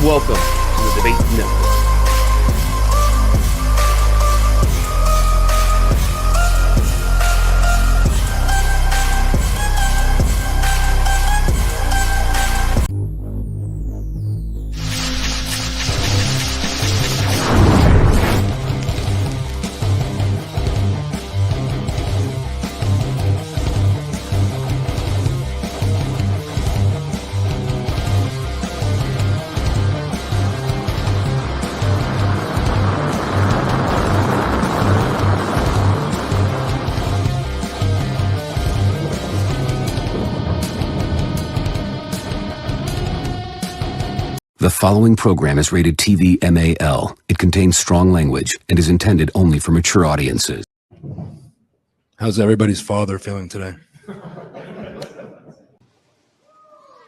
welcome to the Debate Network. The following program is rated TV MAL. It contains strong language and is intended only for mature audiences. How's everybody's father feeling today?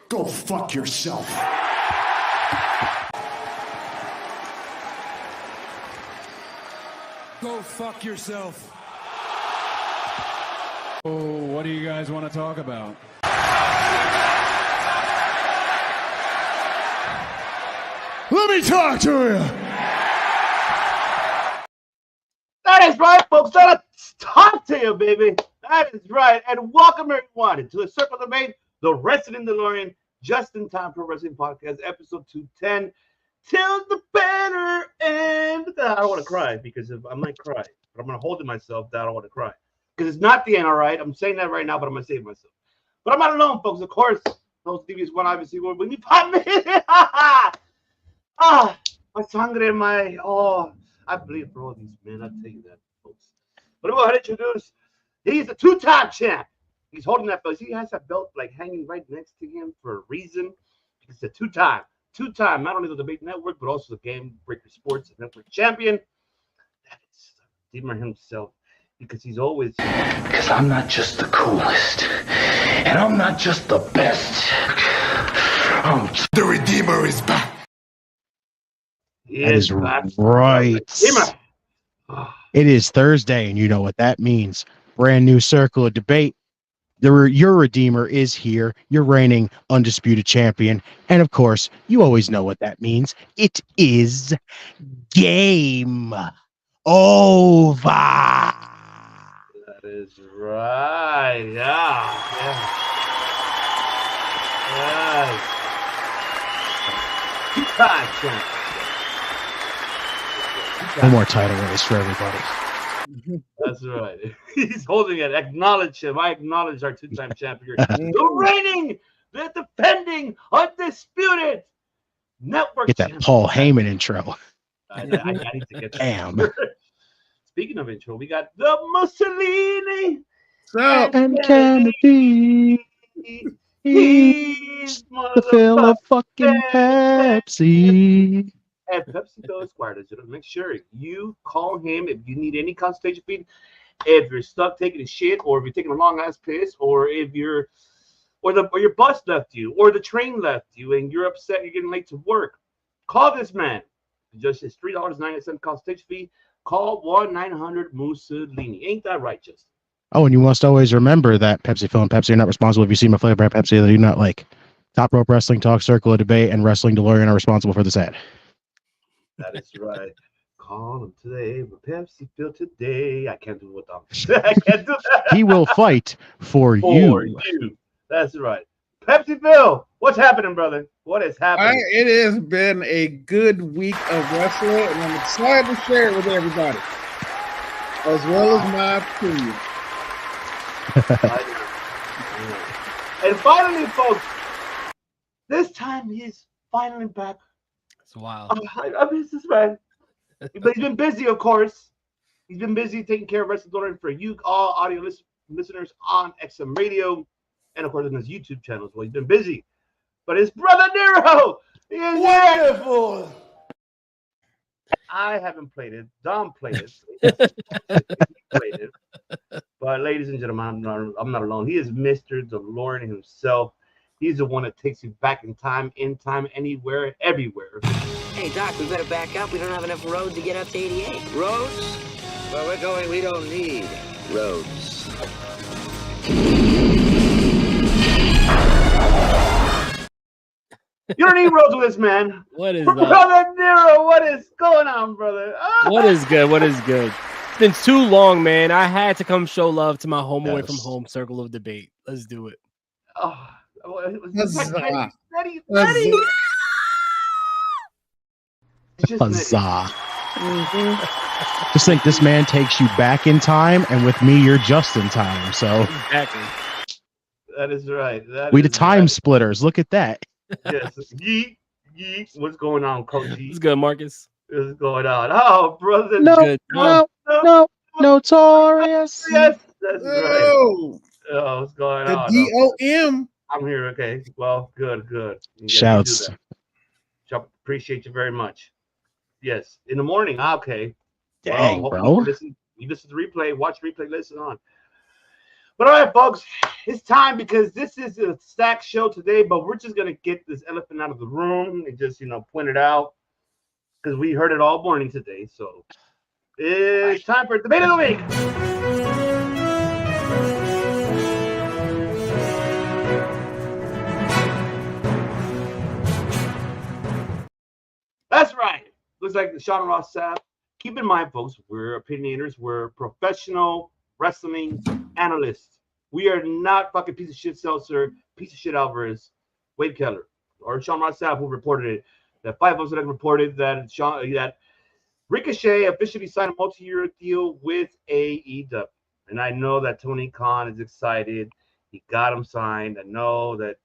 Go fuck yourself. Go fuck yourself. Oh, what do you guys want to talk about? Let me talk to you. That is right, folks. Let's talk to you, baby. That is right. And welcome, everyone, to the Circle Debate, the Wrestling Delorean, Just in Time Pro Wrestling Podcast, episode 210. Till the better end. I don't want to cry because I might cry, but I'm going to hold it myself that I don't want to cry. Because it's not the end, all right? I'm saying that right now, but I'm going to save myself. But I'm not alone, folks. Of course, those TVs one obviously will bring me 5 minutes. My sangre, I bleed for all these men. I'll tell you that, folks. But I'm going to introduce, he's a two-time champ. He's holding that belt. He has that belt like hanging right next to him for a reason. It's a two-time, not only the Debate Network, but also the Game Breaker Sports Network champion. That is Redeemer himself, because he's always... Because I'm not just the coolest, and I'm not just the best. The Redeemer is back. That is right. It is Thursday, and you know what that means. Brand new Circle of Debate. Your Redeemer is here. Your reigning undisputed champion. And of course, you always know what that means. It is game over. That is right. Yeah. Two-time champ. No more title race for everybody. That's right. He's holding it. Acknowledge him. I acknowledge our two-time champion. The reigning, the defending, undisputed network Get that champion. Paul Heyman intro. I need to get that. Damn. Speaking of intro, we got the Mussolini And Kennedy. He's the fucking Pepsi. And PepsiCo Esquire, make sure you call him if you need any consultation fee. If you're stuck taking a shit, or if you're taking a long ass piss, or if your bus left you, or the train left you, and you're upset you're getting late to work, call this man. Just his $3.90 consultation fee. Call 1-900-Mussolini. Ain't that right, Justin? Oh, and you must always remember that Pepsi Phil and Pepsi are not responsible if you see my flavor at Pepsi that you do not like. Top Rope Wrestling Talk, Circle of Debate, and Wrestling Delorean are responsible for this ad. That is right. Call him today, but Pepsi Phil today. I can't do what I can't do that. He will fight for you. That's right. Pepsi Phil, what's happening, brother? What is happening? It has been a good week of wrestling, and I'm excited to share it with everybody, as well as my opinion. And finally, folks, this time he's finally back. It's wild. I miss this man. But he's been busy, of course. He's been busy taking care of Wrestling for you, all audio listeners on XM Radio, and of course on his YouTube channel as well. He's been busy. But his brother Nero, he is wonderful. I haven't played it. Dom played it. He played it. But ladies and gentlemen, I'm not alone. He is Mr. DeLorean himself. He's the one that takes you back in time, anywhere, everywhere. Hey, Doc, we better back up. We don't have enough road to get up to 88. Roads? Where we're going, we don't need roads. You don't need Rhodes with this, man. What is up? Brother Nero, what is going on, brother? What is good? What is good? It's been too long, man. I had to come show love to my home away from home circle of debate. Let's do it. Oh, Huzzah. Ready. Huzzah. Just think this man takes you back in time, and with me, you're just in time. So Exactly. That is right. we the time splitters. Look at that. Yes. Yeet. What's going on, Coach? What's good, Marcus? What's going on? Oh, brother. Good. Notorious. Yes, that's right. Oh, What's going the on? DOM. I'm here. Okay. Well, good. You guys Shouts. do that. Appreciate you very much. Yes. In the morning. Okay. Dang, well, bro. You listen to replay, watch replay, listen on. But all right, folks, it's time because this is a stacked show today, but we're just going to get this elephant out of the room and just, point it out because we heard it all morning today. So it's time for Debate of the Week. That's right. Looks like the Sean Ross Sapp. Keep in mind, folks, we're opinionators. We're professional wrestling analysts. We are not fucking piece of shit Seltzer, piece of shit Alvarez, Wade Keller, or Sean Ross Sapp, who reported it. That 5 of us that reported that Ricochet officially signed a multi-year deal with AEW. And I know that Tony Khan is excited. He got him signed. I know that,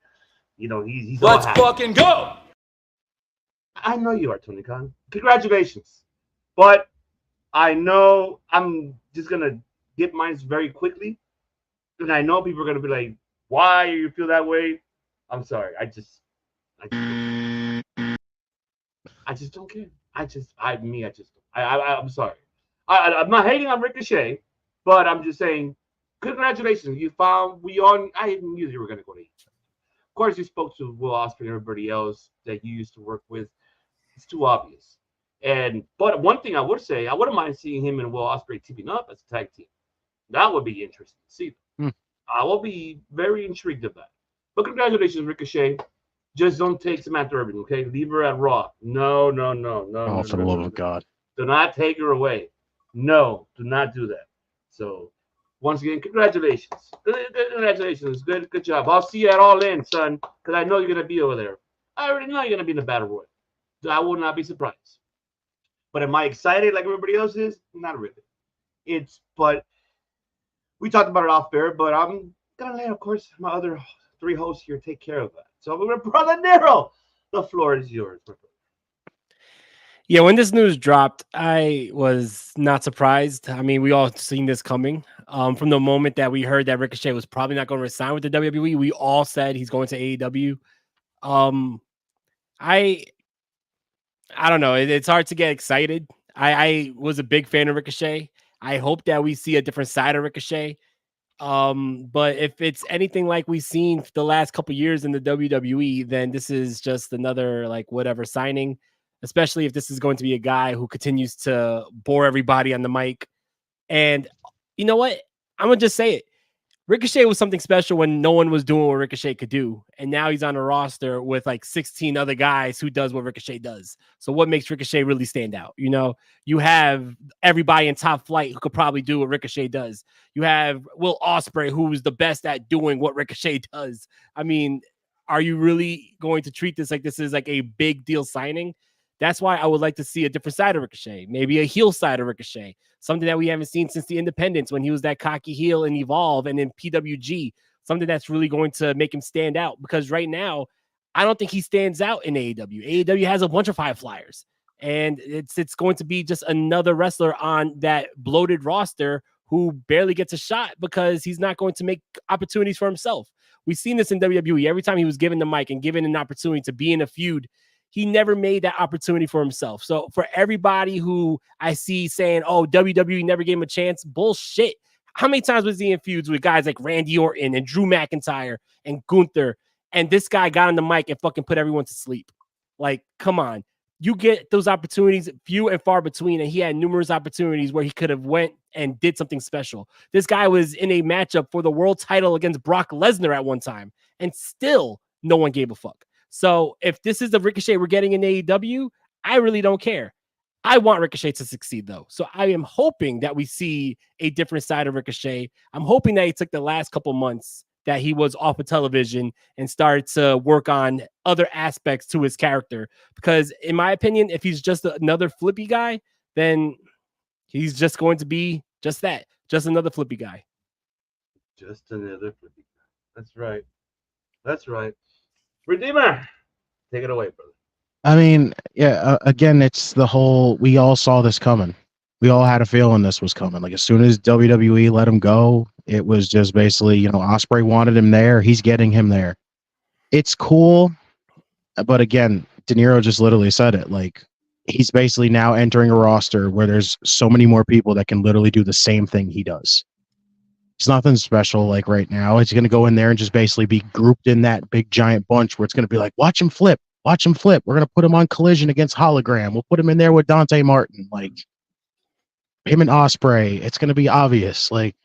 he's Let's all happy. fucking go. I know you are, Tony Khan. Congratulations. But I know I'm just going to get mine very quickly. And I know people are going to be like, why do you feel that way? I'm sorry. I just don't care. I'm sorry. I'm not hating on Ricochet, but I'm just saying, congratulations. I knew you were going to go to AEW. Of course, you spoke to Will Ospreay and everybody else that you used to work with. It's too obvious. But one thing I would say, I wouldn't mind seeing him and Will Ospreay teaming up as a tag team. That would be interesting to see. I will be very intrigued of that. But congratulations, Ricochet. Just don't take Samantha Irvin, okay? Leave her at Raw. No. Oh, for the love of God. Do not take her away. No, do not do that. So, once again, congratulations. Congratulations. Good job. I'll see you at All In, son, because I know you're going to be over there. I already know you're going to be in the Battle Royal. I will not be surprised. But am I excited like everybody else is? Not really. But we talked about it off air, but I'm going to let, of course, my other 3 hosts here take care of that. So, Brother Nero, the floor is yours. Yeah, when this news dropped, I was not surprised. I mean, we all seen this coming. From the moment that we heard that Ricochet was probably not going to resign with the WWE, we all said he's going to AEW. I don't know. It's hard to get excited. I was a big fan of Ricochet. I hope that we see a different side of Ricochet. But if it's anything like we've seen the last couple years in the WWE, then this is just another whatever signing, especially if this is going to be a guy who continues to bore everybody on the mic. And you know what? I'm going to just say it. Ricochet was something special when no one was doing what Ricochet could do. And now he's on a roster with 16 other guys who does what Ricochet does. So what makes Ricochet really stand out? You have everybody in top flight who could probably do what Ricochet does. You have Will Ospreay, who's the best at doing what Ricochet does. I mean, are you really going to treat this like this is a big deal signing? That's why I would like to see a different side of Ricochet, maybe a heel side of Ricochet, something that we haven't seen since the Independence when he was that cocky heel in Evolve and in PWG, something that's really going to make him stand out. Because right now, I don't think he stands out in AEW. AEW has a bunch of high flyers, and it's going to be just another wrestler on that bloated roster who barely gets a shot because he's not going to make opportunities for himself. We've seen this in WWE. Every time he was given the mic and given an opportunity to be in a feud, he never made that opportunity for himself. So for everybody who I see saying, oh, WWE never gave him a chance, bullshit. How many times was he in feuds with guys like Randy Orton and Drew McIntyre and Gunther, and this guy got on the mic and fucking put everyone to sleep? Come on. You get those opportunities few and far between, and he had numerous opportunities where he could have went and did something special. This guy was in a matchup for the world title against Brock Lesnar at one time, and still no one gave a fuck. So if this is the Ricochet we're getting in AEW, I really don't care. I want Ricochet to succeed, though. So I am hoping that we see a different side of Ricochet. I'm hoping that he took the last couple months that he was off of television and started to work on other aspects to his character. Because in my opinion, if he's just another flippy guy, then he's just going to be just that, just another flippy guy. Just another flippy guy. That's right. That's right. Redeemer, take it away, brother. I mean, yeah, again, it's the whole, we all saw this coming. We all had a feeling this was coming. Like, as soon as WWE let him go, it was just basically, Ospreay wanted him there. He's getting him there. It's cool. But again, De Niro just literally said it. Like, he's basically now entering a roster where there's so many more people that can literally do the same thing he does. It's nothing special like right now. It's going to go in there and just basically be grouped in that big giant bunch where it's going to be like, watch him flip. Watch him flip. We're going to put him on Collision against Hologram. We'll put him in there with Dante Martin. Like, him and Ospreay. It's going to be obvious. Like,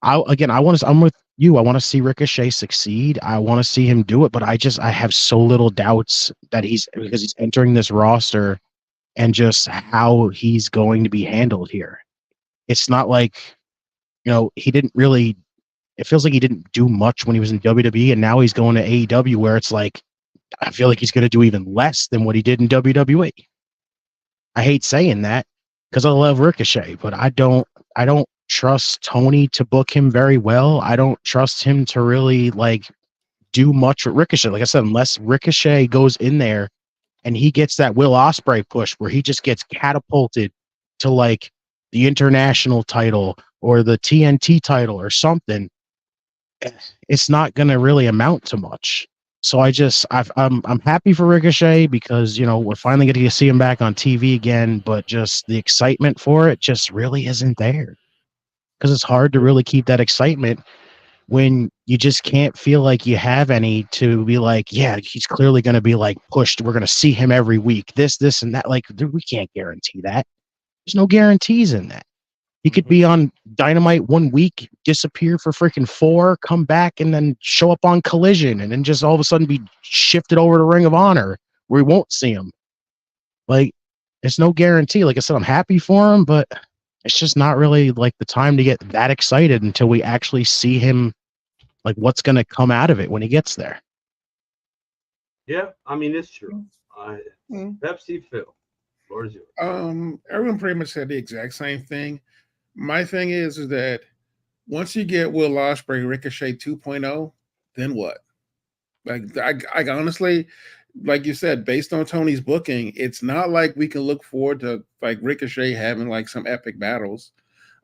I'm with you. I want to see Ricochet succeed. I want to see him do it, but I have so little doubts that because he's entering this roster and just how he's going to be handled here. It's not like, he didn't really, it feels like he didn't do much when he was in WWE, and now he's going to AEW where it's like, I feel like he's going to do even less than what he did in WWE. I hate saying that because I love Ricochet, but I don't trust Tony to book him very well. I don't trust him to really do much with Ricochet. Like I said, unless Ricochet goes in there and he gets that Will Ospreay push where he just gets catapulted to the international title or the TNT title or something, it's not going to really amount to much. So I'm happy for Ricochet because, we're finally getting to see him back on TV again, but just the excitement for it just really isn't there. Because it's hard to really keep that excitement when you just can't feel like you have any to be like, yeah, he's clearly going to be pushed. We're going to see him every week. This, and that. We can't guarantee that. There's no guarantees in that. He could be on Dynamite 1 week, disappear for freaking 4, come back, and then show up on Collision, and then just all of a sudden be shifted over to Ring of Honor where we won't see him. There's no guarantee. Like I said, I'm happy for him, but it's just not really the time to get that excited until we actually see him, what's going to come out of it when he gets there. Yeah, I mean, it's true. Pepsi, Phil, floor is yours. Everyone pretty much said the exact same thing. My thing is that once you get Will Ospreay Ricochet 2.0, then what? I honestly, like you said, based on Tony's booking, it's not like we can look forward to Ricochet having some epic battles.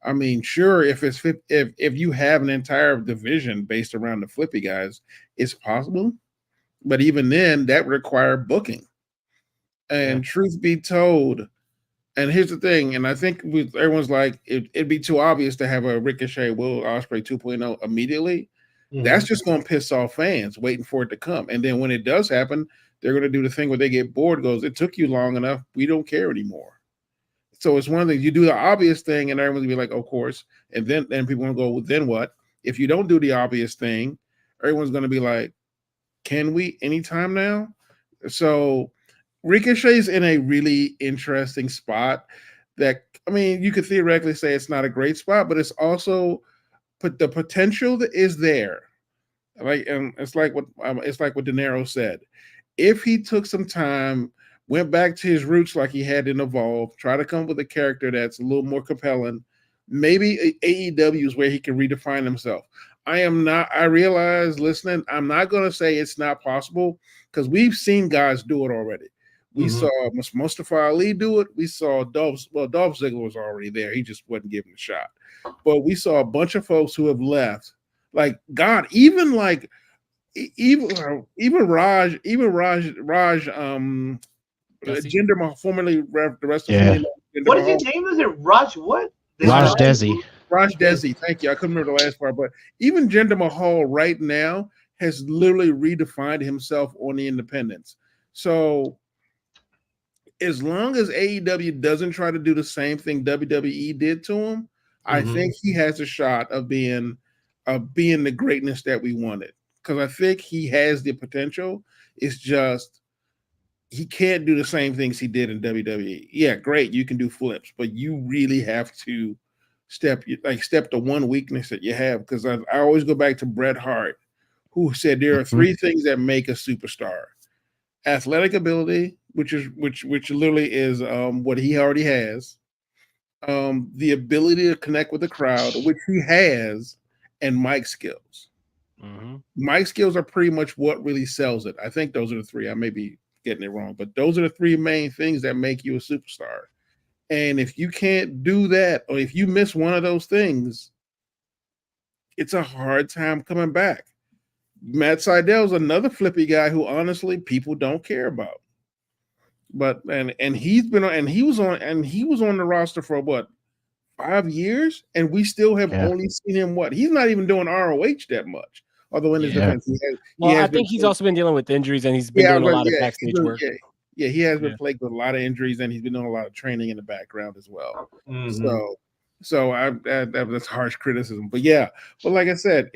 I mean, sure, if you have an entire division based around the flippy guys, it's possible. But even then, that would require booking. And truth be told, and here's the thing, and I think everyone's like, it'd be too obvious to have a Ricochet Will Ospreay 2.0 immediately. Mm-hmm. That's just going to piss off fans waiting for it to come. And then when it does happen, they're going to do the thing where they get bored, goes, it took you long enough, we don't care anymore. So it's one of the things, you do the obvious thing, and everyone's going to be like, of course. And then people want to go, well, then what? If you don't do the obvious thing, everyone's going to be like, can we anytime now? So Ricochet's in a really interesting spot that, I mean, you could theoretically say it's not a great spot, but it's also, but the potential that is there. And it's like what De Niro said. If he took some time, went back to his roots like he had in Evolve, try to come up with a character that's a little more compelling, maybe AEW is where he can redefine himself. I realize, listening, I'm not going to say it's not possible because we've seen guys do it already. We saw Mustafa Ali do it. We saw Dolph Ziggler was already there. He just wasn't given a shot. But we saw a bunch of folks who have left. Even Raj Jinder Mahal, formerly the rest of the what is his name? Is it Raj what? Raj Desi. Raj Desi, thank you. I couldn't remember the last part, but even Jinder Mahal right now has literally redefined himself on the independents. So as long as AEW doesn't try to do the same thing WWE did to him, I think he has a shot of being the greatness that we wanted. because I think he has the potential. It's just he can't do the same things he did in WWE. Yeah, great, you can do flips, but you really have to step the one weakness that you have. Because I always go back to Bret Hart, who said there are three things that make a superstar: athletic ability, which literally is what he already has, the ability to connect with the crowd, which he has, and mic skills. Mic skills are pretty much what really sells it. I think those are the three. I may be getting it wrong, but those are the three main things that make you a superstar. And if you can't do that, or if you miss one of those things, it's a hard time coming back. Matt Seidel's another flippy guy who honestly people don't care about. But and he was on the roster for what, 5 years, and we still have only seen him he's not even doing ROH that much. Although in his defense, I think he's also been dealing with injuries, and he's been doing a lot of backstage work. Yeah, he has been plagued with a lot of injuries, and he's been doing a lot of training in the background as well. So that's harsh criticism, but like I said,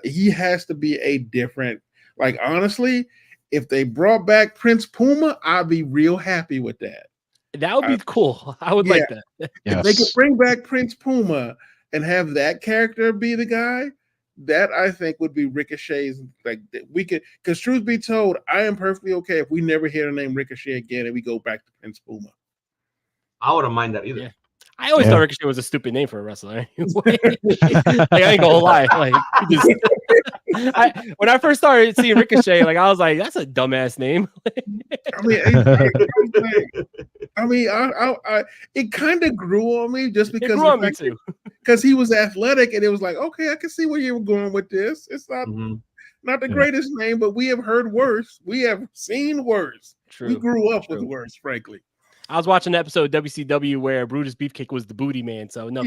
he has to be a different. Like honestly, if they brought back Prince Puma, I'd be real happy with that. That would be cool. I would like that. If they could bring back Prince Puma and have that character be the guy, that I think would be Ricochet's. Like we could, because truth be told, I am perfectly okay if we never hear the name Ricochet again and we go back to Prince Puma. I wouldn't mind that either. Yeah. I always thought Ricochet was a stupid name for a wrestler. Anyway. I ain't gonna lie. When I first started seeing Ricochet, I was like, that's a dumbass name. It kind of grew on me just because it grew on me too. Because he was athletic, and it was like, okay, I can see where you were going with this. It's not the greatest name, but we have heard worse. We have seen worse. True. We grew up with worse, frankly. I was watching an episode of WCW where Brutus Beefcake was the booty man. So no.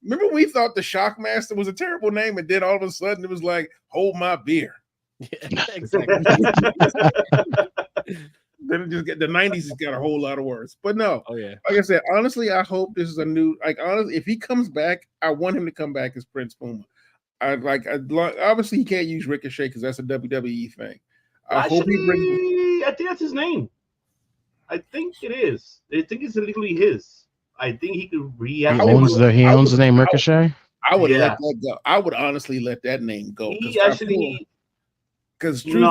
Remember, we thought the Shockmaster was a terrible name, and then all of a sudden it was like, hold my beer. Yeah, exactly. Then it just the 90s has got a whole lot of worse. But no, like I said, honestly, I hope this is a new. Honestly, if he comes back, I want him to come back as Prince Puma. Obviously he can't use Ricochet because that's a WWE thing. I hope he brings. I think that's his name. I think it is. I think it's legally his. I think he could reactivate. He owns the name Ricochet. I would let that go. I would honestly let that name go. He actually, because and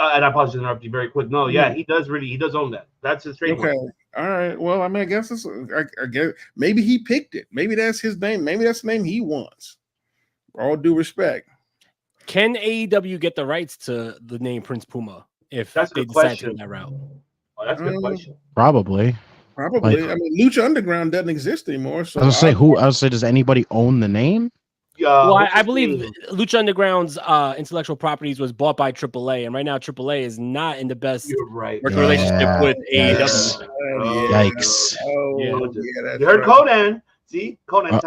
I apologize to interrupt you very quick. No, he does own that. That's his trademark. Okay, all right. Well, I mean, I guess I guess maybe he picked it. Maybe that's his name. Maybe that's the name he wants. All due respect. Can AEW get the rights to the name Prince Puma if that's they decide to go that route? Oh, that's a good question. Probably. I mean, Lucha Underground doesn't exist anymore. So I was gonna say, does anybody own the name? Well, I believe Lucha Underground's intellectual properties was bought by AAA, and right now AAA is not in the best working relationship with AEW. Yikes! You heard Conan? See, Conan.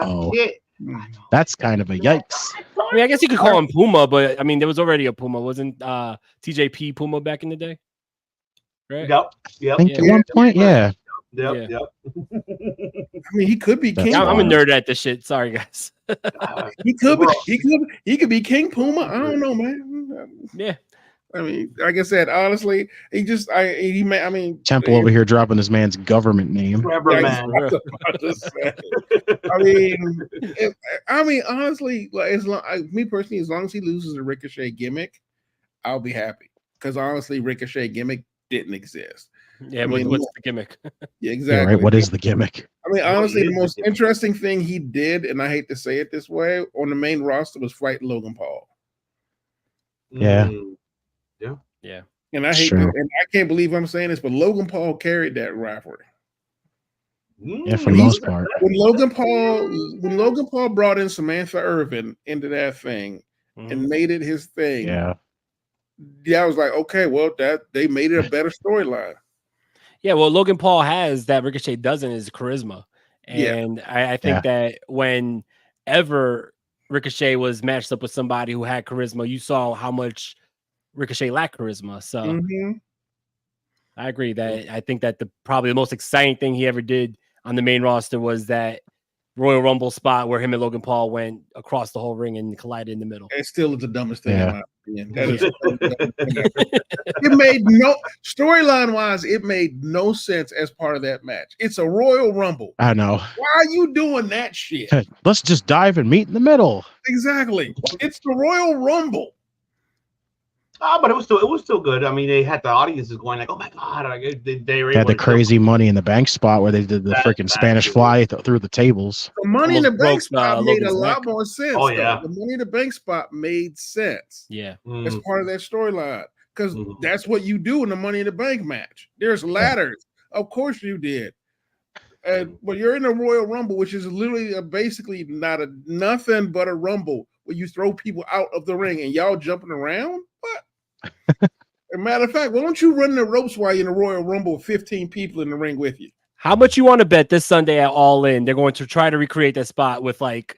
That's kind of a yikes. I mean, I guess you could call him Puma, but I mean, there was already a Puma, wasn't TJP Puma back in the day? Right? Yep. I think at one point, Yep. I mean, he could be King. I'm a nerd at this shit. Sorry, guys. He could be King Puma. I don't know, man. Yeah. I mean, like I said, honestly, Temple over here dropping this man's government name. I mean, honestly, me personally, as long as he loses the Ricochet gimmick, I'll be happy. Because honestly, Ricochet gimmick didn't exist. Yeah, but what's the gimmick? Yeah, exactly. Right, what is the gimmick? I mean, honestly, the most interesting thing he did, and I hate to say it this way, on the main roster was fighting Logan Paul. Yeah. Yeah. And I can't believe I'm saying this, but Logan Paul carried that rivalry. Yeah, for the most part. When Logan Paul brought in Samantha Irvin into that thing and made it his thing. Yeah, I was like, okay, well, they made it a better storyline. Yeah, well, Logan Paul has that Ricochet doesn't is charisma. And I think that whenever Ricochet was matched up with somebody who had charisma, you saw how much Ricochet lacked charisma. So I agree that I think that probably the most exciting thing he ever did on the main roster was that Royal Rumble spot where him and Logan Paul went across the whole ring and collided in the middle. It still is the dumbest thing in my opinion. That is it made no storyline wise, it made no sense as part of that match. It's a Royal Rumble. I know. Why are you doing that shit? Let's just dive and meet in the middle. Exactly. It's the Royal Rumble. But it was still good. I mean, they had the audiences going like, "Oh my god!" Like, they were Had able the to crazy Money in the Bank spot where they did the freaking Spanish fly through the tables. The Money in the Bank Almost spot broke, made a Logan's lot neck. more sense. Oh, though. yeah. The Money in the Bank spot made sense. Yeah. As part of that storyline. Because Mhm. that's what you do in the Money in the Bank match. There's ladders. Of course you did. But you're in a Royal Rumble, which is literally basically nothing but a rumble where you throw people out of the ring and y'all jumping around. What? As a matter of fact, why don't you run the ropes while you're in a Royal Rumble with 15 people in the ring with you? How much you want to bet this Sunday at All In? They're going to try to recreate that spot with like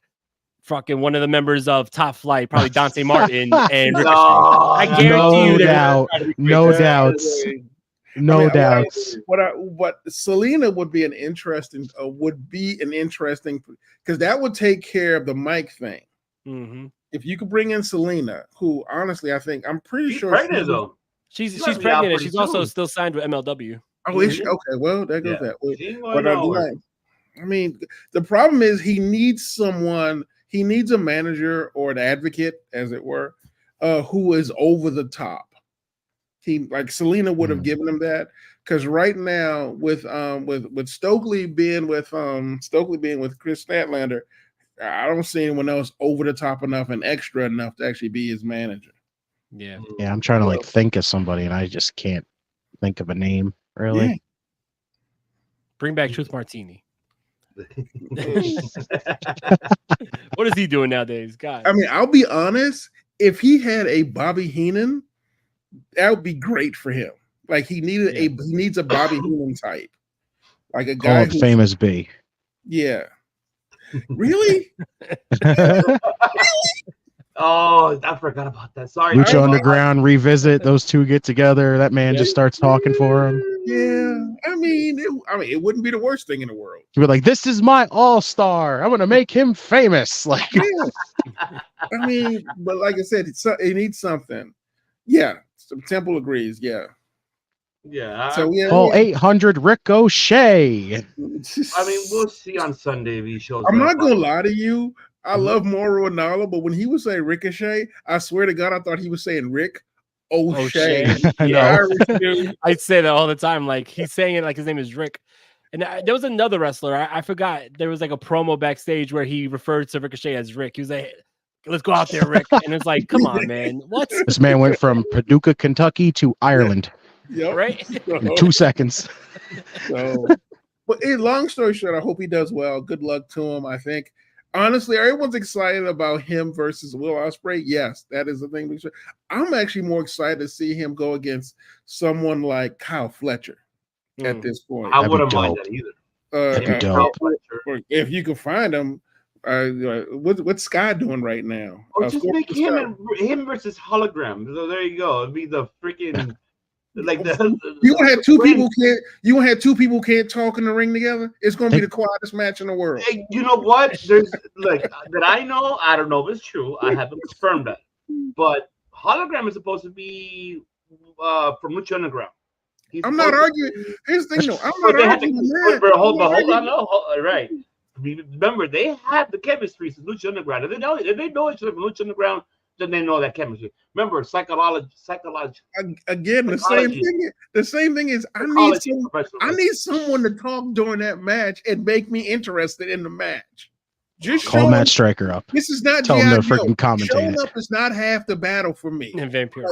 fucking one of the members of Top Flight, probably Dante Martin and Ricochet. I guarantee you, no doubts. No doubts. What Selena would be an interesting because that would take care of the mic thing. Mm-hmm. If you could bring in Selena, who honestly I'm pretty She's sure pregnant though. She's She's pregnant and pretty she's also soon. still signed with MLW. Oh, is she? Okay, well, there goes that. She ain't But going nowhere. I mean, the problem is he needs someone. He needs a manager or an advocate, as it were, who is over the top. Like Selena would have given him that, because right now with Stokely being with Chris Statlander, I don't see anyone else over the top enough and extra enough to actually be his manager. Yeah. Yeah, I'm trying to think of somebody and I just can't think of a name really. Yeah. Bring back Truth Martini. What is he doing nowadays? God. I mean, I'll be honest. If he had a Bobby Heenan, that would be great for him. Like he needs a Bobby Heenan type, like a guy Called Famous B. Yeah. Really? Oh, I forgot about that. Sorry. Lucha Underground revisit. Those two get together. That man just starts talking for him. Yeah. I mean, it wouldn't be the worst thing in the world. He'd be like, "This is my all-star. I'm gonna make him famous." Like, I mean, but like I said, it needs something. Yeah. Temple agrees. Yeah. Yeah. So yeah. Call 800 Ricochet. I mean, we'll see on Sunday if he shows I'm up. not gonna lie to you. I love Mauro Ranallo, but when he was saying Ricochet, I swear to God, I thought he was saying Rick O'Shea. Yeah, I'd say that all the time. Like he's saying it like his name is Rick. And there was another wrestler. I forgot. There was like a promo backstage where he referred to Ricochet as Rick. He was like, "Let's go out there, Rick." And it's like, come on, man. What? This man went from Paducah, Kentucky to Ireland. Yep. Right? In 2 seconds. So, but long story short, I hope he does well. Good luck to him. I think honestly, everyone's excited about him versus Will Ospreay. Yes, that is the thing. I'm actually more excited to see him go against someone like Kyle Fletcher at this point. I wouldn't mind that either. That'd be dope. If you can find him, what's Sky doing right now? Just make him versus Hologram. So there you go. It'd be the freaking like you gonna have two people can't. You gonna have two people can't talk in the ring together. It's gonna be the quietest match in the world. Hey, you know what? There's like that I know. I don't know if it's true. I haven't confirmed that. But Hologram is supposed to be from Lucha Underground. I'm not arguing. Here's the thing, though. I'm not arguing that. Hold on. No, right. Remember, they had the chemistry since Lucha Underground. If they know each other from Lucha Underground, then they know that chemistry. Remember, psychology. Again, the same thing is I need someone to talk during that match and make me interested in the match. Just call Matt Striker up. This is not tell him to freaking commentate. Showing up is not half the battle for me. And Vampire.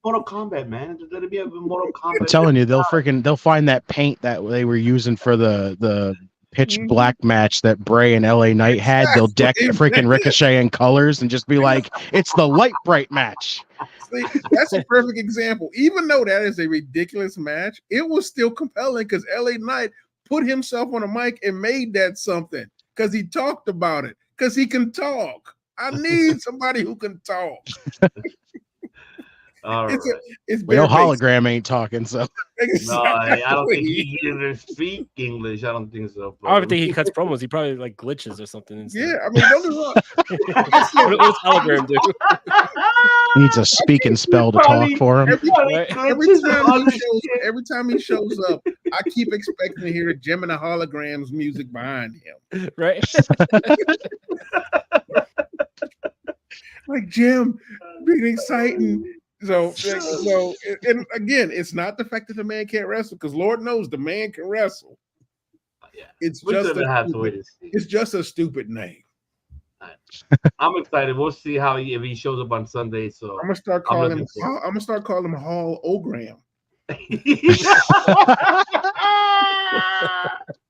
Mortal Kombat, man. There's gonna be a Mortal Kombat. I'm telling you, they'll find that paint that they were using for the pitch black match that Bray and LA Knight had. They'll deck freaking Ricochet in colors and just be like, it's the light bright match. See, that's a perfect example. Even though that is a ridiculous match, it was still compelling because LA Knight put himself on a mic and made that something because he talked about it because he can talk. I need somebody who can talk. All it's right. it's We know bare basic. hologram ain't talking, so No, I don't think Exactly. he can even speak English. I don't think so. I don't think he cuts promos. He probably like glitches or something. Instead. Yeah, I mean, don't get me wrong. Like I said, What does hologram do? he needs a speak and spell to talk Probably- for him. every time he shows up, I keep expecting to hear Jim and the Holograms music behind him. Right? Like Jim, being exciting. So, and again, it's not the fact that the man can't wrestle, because Lord knows the man can wrestle. Yeah. It's We're just gonna have to wait and see. it's just a stupid name. I'm excited. We'll see how if he shows up on Sunday. So I'm gonna start calling him. looking forward. I'm gonna start calling him Hall Ogram.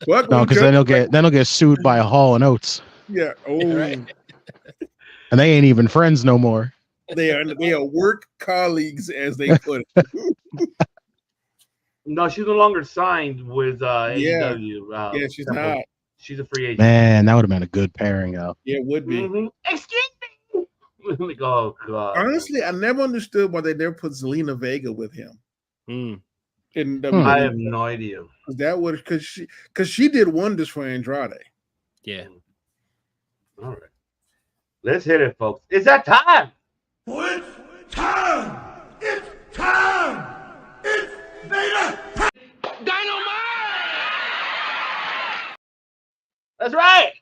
But No, because then he'll get sued by Hall and Oates, yeah. Oh, Right. and they ain't even friends no more. they are work colleagues, as they put it. No, she's no longer signed with AEW. Yeah, she's Temple. not. She's a free agent. Man, that would have been a good pairing, though. Yeah, it would be. Mhm. Excuse me. Like, oh god. Honestly, I never understood why they never put Zelina Vega with him. Mm. In I have no idea. That would because she did wonders for Andrade. Yeah. All right. Let's hit it, folks. It's that time. It's time! It's time! It's Vader! That's right.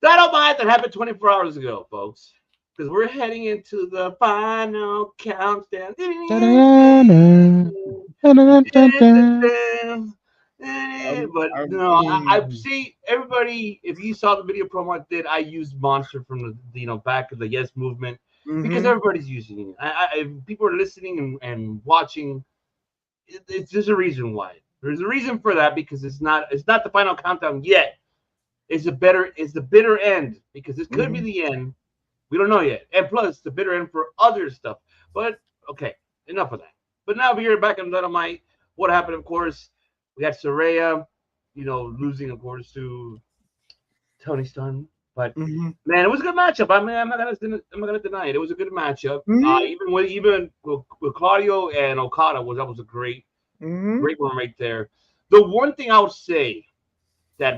Dynamite that happened 24 hours ago, folks. Because we're heading into the final countdown. But no, I see everybody. If you saw the video promo I did, I used Monster from the back of the Yes movement because everybody's using it. If people are listening and watching, it's just a reason why. There's a reason for that because it's not the final countdown yet. It's the bitter end because this could be the end. We don't know yet. And plus the bitter end for other stuff. But okay, enough of that. But now we're back on Dynamite. What happened, of course, we had Saraya, losing, of course, to Tony Storm. But man, it was a good matchup. I mean, I'm not gonna deny it. It was a good matchup. Even with Claudio and Okada that was a great one right there. The one thing I would say that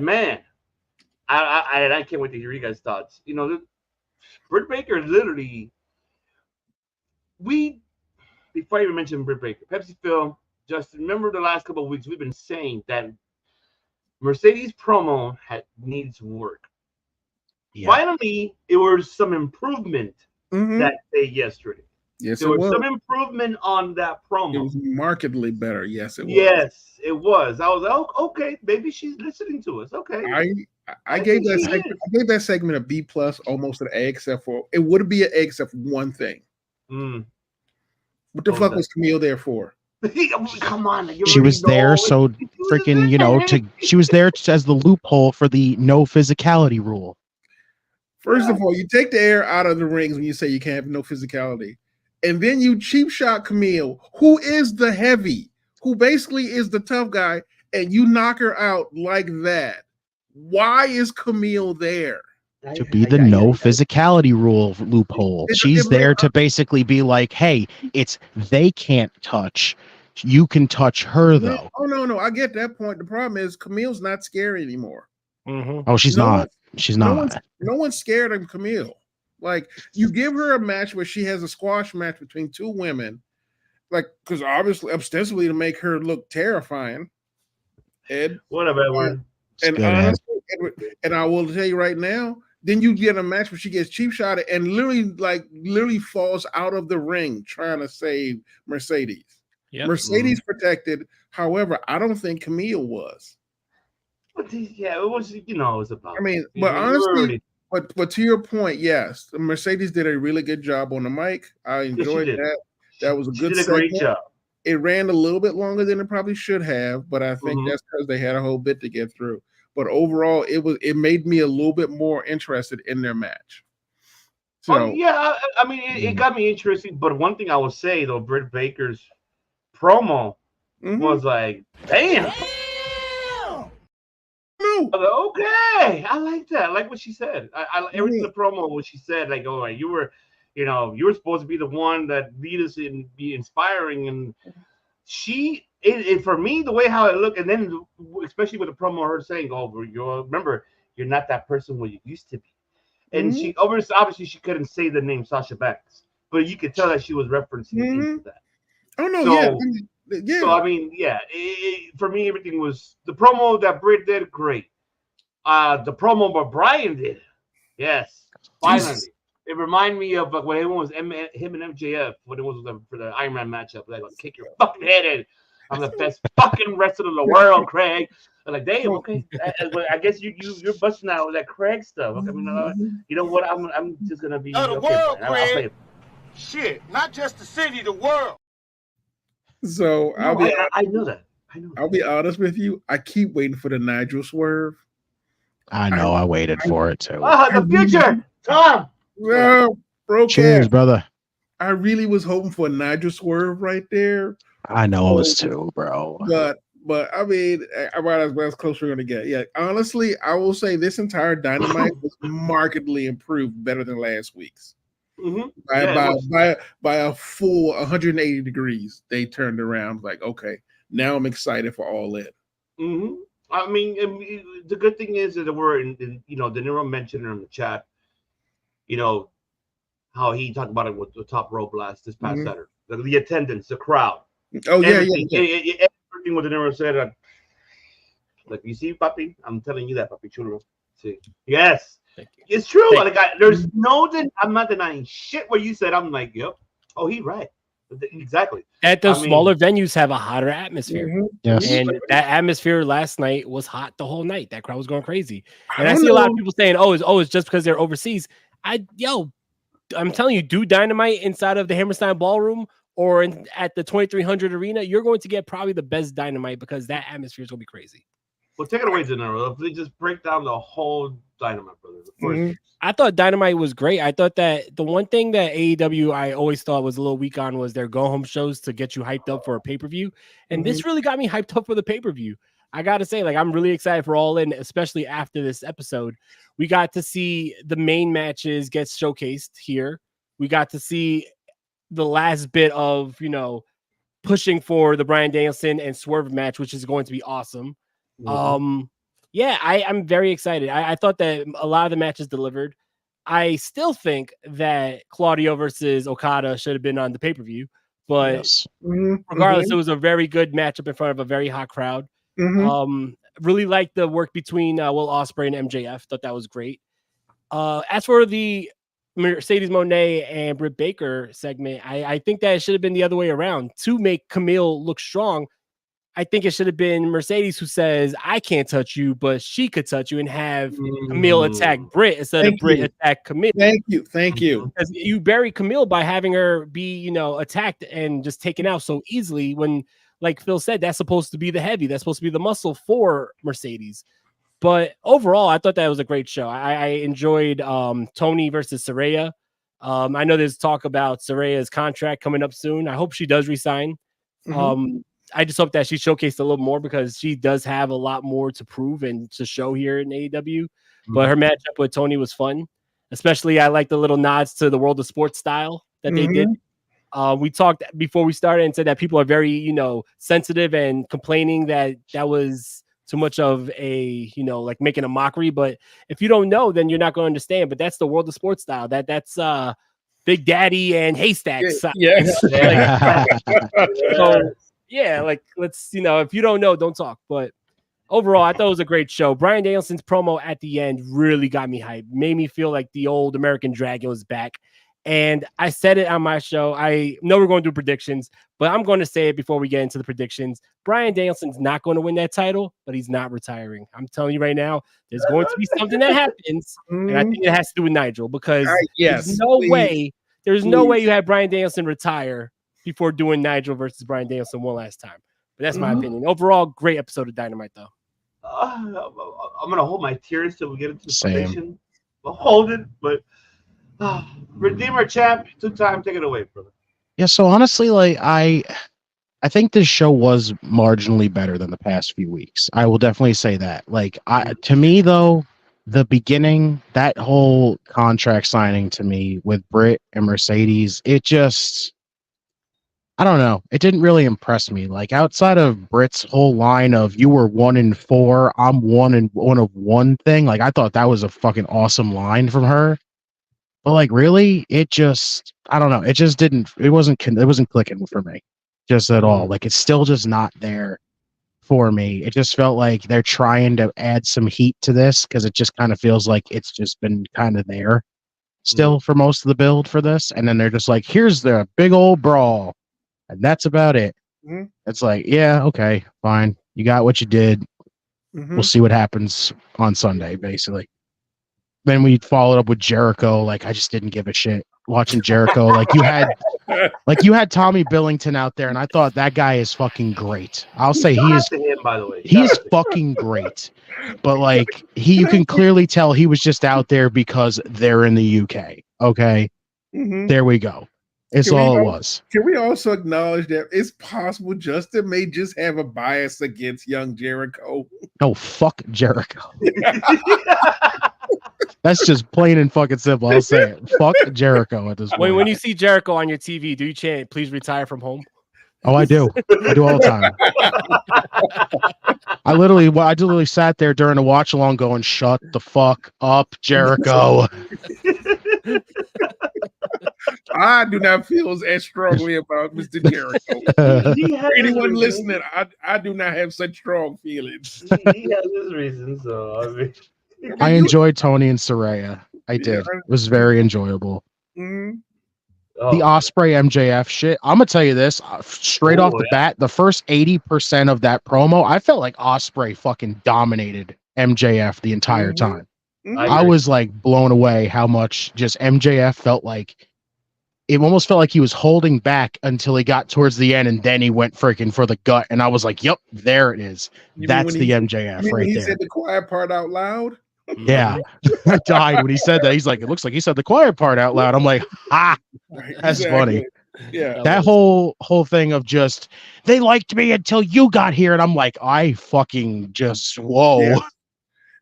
I can't wait to hear you guys' thoughts. Britt Baker literally. Before I even mention Britt Baker, Pepsi Phil, Justin, remember the last couple of weeks we've been saying that Mercedes promo needs work. Yeah. Finally, it was some improvement that day yesterday. Yes, there was some improvement on that promo. It was markedly better. Yes, it was. Yes, it was. I was like, oh, okay, maybe she's listening to us. Okay. I gave that segment a B+, almost an A, except for it would be an A except for one thing. What the fuck was Camille there for? Come on, she was there so freaking she was there as the loophole for the no physicality rule. First of all, you take the air out of the rings when you say you can't have no physicality, and then you cheap shot Camille, who is the heavy, who basically is the tough guy, and you knock her out like that. Why is Camille there? To be the no physicality rule loophole. She's there to basically be like, hey, it's they can't touch. You can touch her though. Oh no, I get that point. The problem is Camille's not scary anymore. Oh, she's not. She's not. No one's scared of Camille. Like, you give her a match where she has a squash match between two women, like, because obviously, ostensibly to make her look terrifying. Ed, whatever. And honestly, and I will tell you right now, then you get a match where she gets cheap shotted and literally falls out of the ring trying to save Mercedes. Yep. Mercedes protected. However, I don't think Camille was. Yeah, it was. It was about. I mean, but honestly, but to your point, yes, Mercedes did a really good job on the mic. I enjoyed that. That was a good segment. Great job. It ran a little bit longer than it probably should have, but I think that's because they had a whole bit to get through. But overall, it made me a little bit more interested in their match. So I mean, it got me interested. But one thing I will say though, Britt Baker's promo was like, damn. Okay, I like that. I like what she said. I everything in the promo what she said. Like, oh, you were you know, you're supposed to be the one that lead us and be inspiring. And it for me, the way how it looked, and then especially with the promo, her saying, "Oh, remember, you're not that person what you used to be." And she obviously she couldn't say the name Sasha Banks, but you could tell that she was referencing into that. Oh no, yeah. So I mean, for me, everything was the promo that Britt did great. The promo that Brian did, yes, finally. Jesus. It reminded me of when it was him and MJF when it was for the Iron Man matchup. Like, kick your fucking head in. I'm the best fucking wrestler in the world, Craig. I'm like, damn, okay. I guess you're busting out with that Craig stuff. Okay, I mean, you know what? I'm just gonna be the okay, world, I'll play it. Shit, not just the city, the world. So I know that. I'll be honest with you. I keep waiting for the Nigel swerve. I know. I waited for it too. The future, Tom. Well, bro, cheers, brother. I really was hoping for a Nigel swerve right there. I know it was too, bro. But I mean, about as close we're gonna get. Yeah, honestly, I will say this entire Dynamite was markedly improved, better than last week's. By a full 180 degrees, they turned around. Like, okay, now I'm excited for All In. I mean, the good thing is that we're in you know, De Niro mentioned in the chat, you know, how he talked about it with the top row blast this past Saturday. The attendance, the crowd. Oh, everything what De Niro said. Like, you see, Papi? I'm telling you that, Papi Chulo. See, yes, it's true. Like, there's I'm not denying shit what you said. I'm like, yep. Oh, he's right. Exactly. At those smaller venues have a hotter atmosphere. Yes. And that atmosphere last night was hot the whole night. That crowd was going crazy. And I see a lot of people saying, it's just because they're overseas. I'm telling you, do Dynamite inside of the Hammerstein Ballroom or at the 2300 Arena, you're going to get probably the best Dynamite because that atmosphere is going to be crazy. Well, take it away, De Niro. If they just break down the whole Dynamite, brother. I thought Dynamite was great. I thought that the one thing that AEW I always thought was a little weak on was their go-home shows to get you hyped up for a pay-per-view. And this really got me hyped up for the pay-per-view. I got to say, like, I'm really excited for All In, especially after this episode. We got to see the main matches get showcased here. We got to see the last bit of, you know, pushing for the Bryan Danielson and Swerve match, which is going to be awesome. I'm very excited. I thought that a lot of the matches delivered. I still think that Claudio versus Okada should have been on the pay-per-view, but regardless, it was a very good matchup in front of a very hot crowd. Really liked the work between Will Ospreay and MJF. Thought that was great. As for the Mercedes Moné and Britt Baker segment, I think that it should have been the other way around. To make Camille look strong, I think it should have been Mercedes who says, I can't touch you, but she could touch you, and have Camille attack Britt instead of Britt attack Camille. Thank you. Because you bury Camille by having her be, you know, attacked and just taken out so easily when, like Phil said, that's supposed to be the heavy. That's supposed to be the muscle for Mercedes. But overall, I thought that was a great show. I enjoyed Tony versus Saraya. I know there's talk about Saraya's contract coming up soon. I hope she does resign. I just hope that she showcased a little more because she does have a lot more to prove and to show here in AEW. But her matchup with Tony was fun. Especially, I like the little nods to the World of Sports style that they did. We talked before we started and said that people are very, you know, sensitive and complaining that was too much of a, you know, like making a mockery. But if you don't know, then you're not going to understand. But that's the World of Sports style. That's Big Daddy and Haystacks. Yes. So, yeah, like, let's, you know, if you don't know, don't talk. But overall, I thought it was a great show. Bryan Danielson's promo at the end really got me hyped. Made me feel like the old American Dragon was back. And I said it on my show. I know we're going to do predictions, but I'm going to say it before we get into the predictions. Bryan Danielson's not going to win that title, but he's not retiring. I'm telling you right now, there's going to be something that happens. And I think it has to do with Nigel because there's no way you had Bryan Danielson retire before doing Nigel versus Bryan Danielson one last time. But that's my opinion. Overall, great episode of Dynamite, though. I'm going to hold my tears till we get into the prediction. I'll hold it, but Redeemer champ, 2-time, take it away, brother. Yeah, so honestly, like, I think this show was marginally better than the past few weeks. I will definitely say that. Like, to me, though, the beginning, that whole contract signing to me with Britt and Mercedes, it just, I don't know. It didn't really impress me. Like outside of Britt's whole line of "you were 1-4, I'm 1-1 thing," like I thought that was a fucking awesome line from her. But like, really, it just, I don't know. It just didn't. It wasn't clicking for me, just at all. Like it's still just not there for me. It just felt like they're trying to add some heat to this because it just kind of feels like it's just been kind of there still for most of the build for this, and then they're just like, "Here's the big old brawl." And that's about it. It's like, yeah, okay, fine. You got what you did. We'll see what happens on Sunday, basically. Then we followed up with Jericho. Like, I just didn't give a shit watching Jericho. Like you had Tommy Billington out there, and I thought that guy is fucking great. I'll say he is. To him, by the way, he is fucking great. But like you can clearly tell he was just out there because they're in the UK. Okay, there we go. It's all it was. Can we also acknowledge that it's possible Justin may just have a bias against young Jericho? Oh, fuck Jericho. That's just plain and fucking simple. I'll say it. Fuck Jericho at this point. When you see Jericho on your TV, do you chant, "Please retire from home"? Oh, I do. I do all the time. I literally sat there during a watch along going, "Shut the fuck up, Jericho." I do not feel as strongly about Mr. Jericho. Anyone listening, I do not have such strong feelings. He has his reasons, so I mean. I enjoyed Tony and Saraya. I did. It was very enjoyable. The Osprey MJF shit. I'm gonna tell you this straight off the bat. The first 80% of that promo, I felt like Osprey fucking dominated MJF the entire time. I was like blown away how much just MJF felt like. It almost felt like he was holding back until he got towards the end, and then he went freaking for the gut. And I was like, "Yep, there it is. That's the MJF right he there." He said the quiet part out loud. Yeah, I died when he said that. He's like, "It looks like he said the quiet part out loud." I'm like, "Ha, that's funny." Yeah, that whole thing of just they liked me until you got here, and I'm like, I fucking just whoa. Yeah.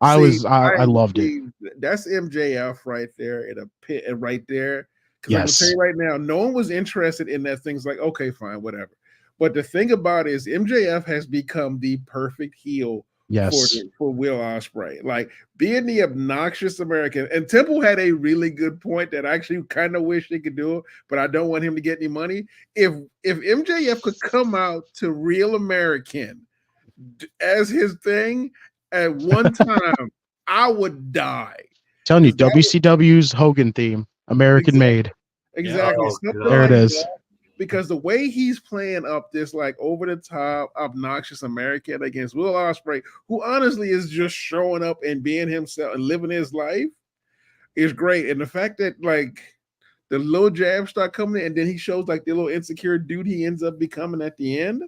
I loved it. That's MJF right there in a pit right there. Because yes. I'm gonna tell you right now, no one was interested in that. Thing's like, okay, fine, whatever. But the thing about it is MJF has become the perfect heel for Will Ospreay. Like being the obnoxious American. And Temple had a really good point that I actually kind of wish he could do it, but I don't want him to get any money. If MJF could come out to Real American as his thing at one time, I would die. Telling you, WCW's Hogan theme. American made. Exactly. There it is. Because the way he's playing up this like over the top, obnoxious American against Will Ospreay, who honestly is just showing up and being himself and living his life, is great. And the fact that like the little jabs start coming in, and then he shows like the little insecure dude he ends up becoming at the end.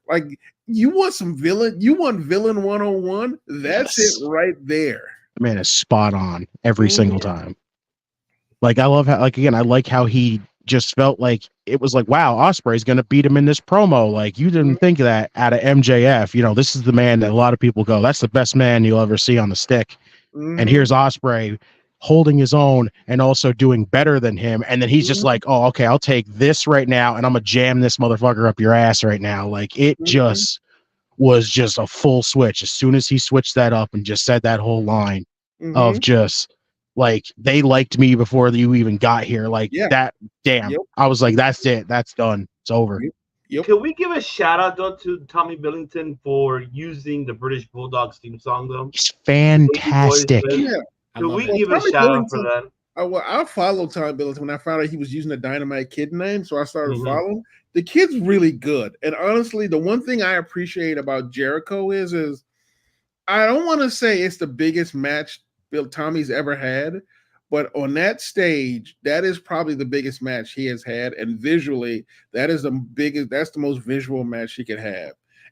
Like you want some villain, you want villain 101. That's it right there. The man is spot on every single time. Like I love how, like again, I like how he just felt like it was like, wow, Ospreay's gonna beat him in this promo. Like you didn't think that out of MJF. You know, this is the man that a lot of people go, that's the best man you'll ever see on the stick. And here's Ospreay holding his own and also doing better than him. And then he's just like, oh, okay, I'll take this right now and I'm gonna jam this motherfucker up your ass right now. Like it just was just a full switch. As soon as he switched that up and just said that whole line of just like they liked me before you even got here. Like that, damn. I was like, that's it. That's done. It's over. Can we give a shout out though to Tommy Billington for using the British Bulldogs theme song though? It's fantastic. Can we give a shout out for that? I followed Tommy Billington when I found out he was using the Dynamite Kid name, so I started following. The kid's really good. And honestly, the one thing I appreciate about Jericho is I don't want to say it's the biggest match Tommy's ever had, but on that stage, that is probably the biggest match he has had, and visually, that's the most visual match he could have.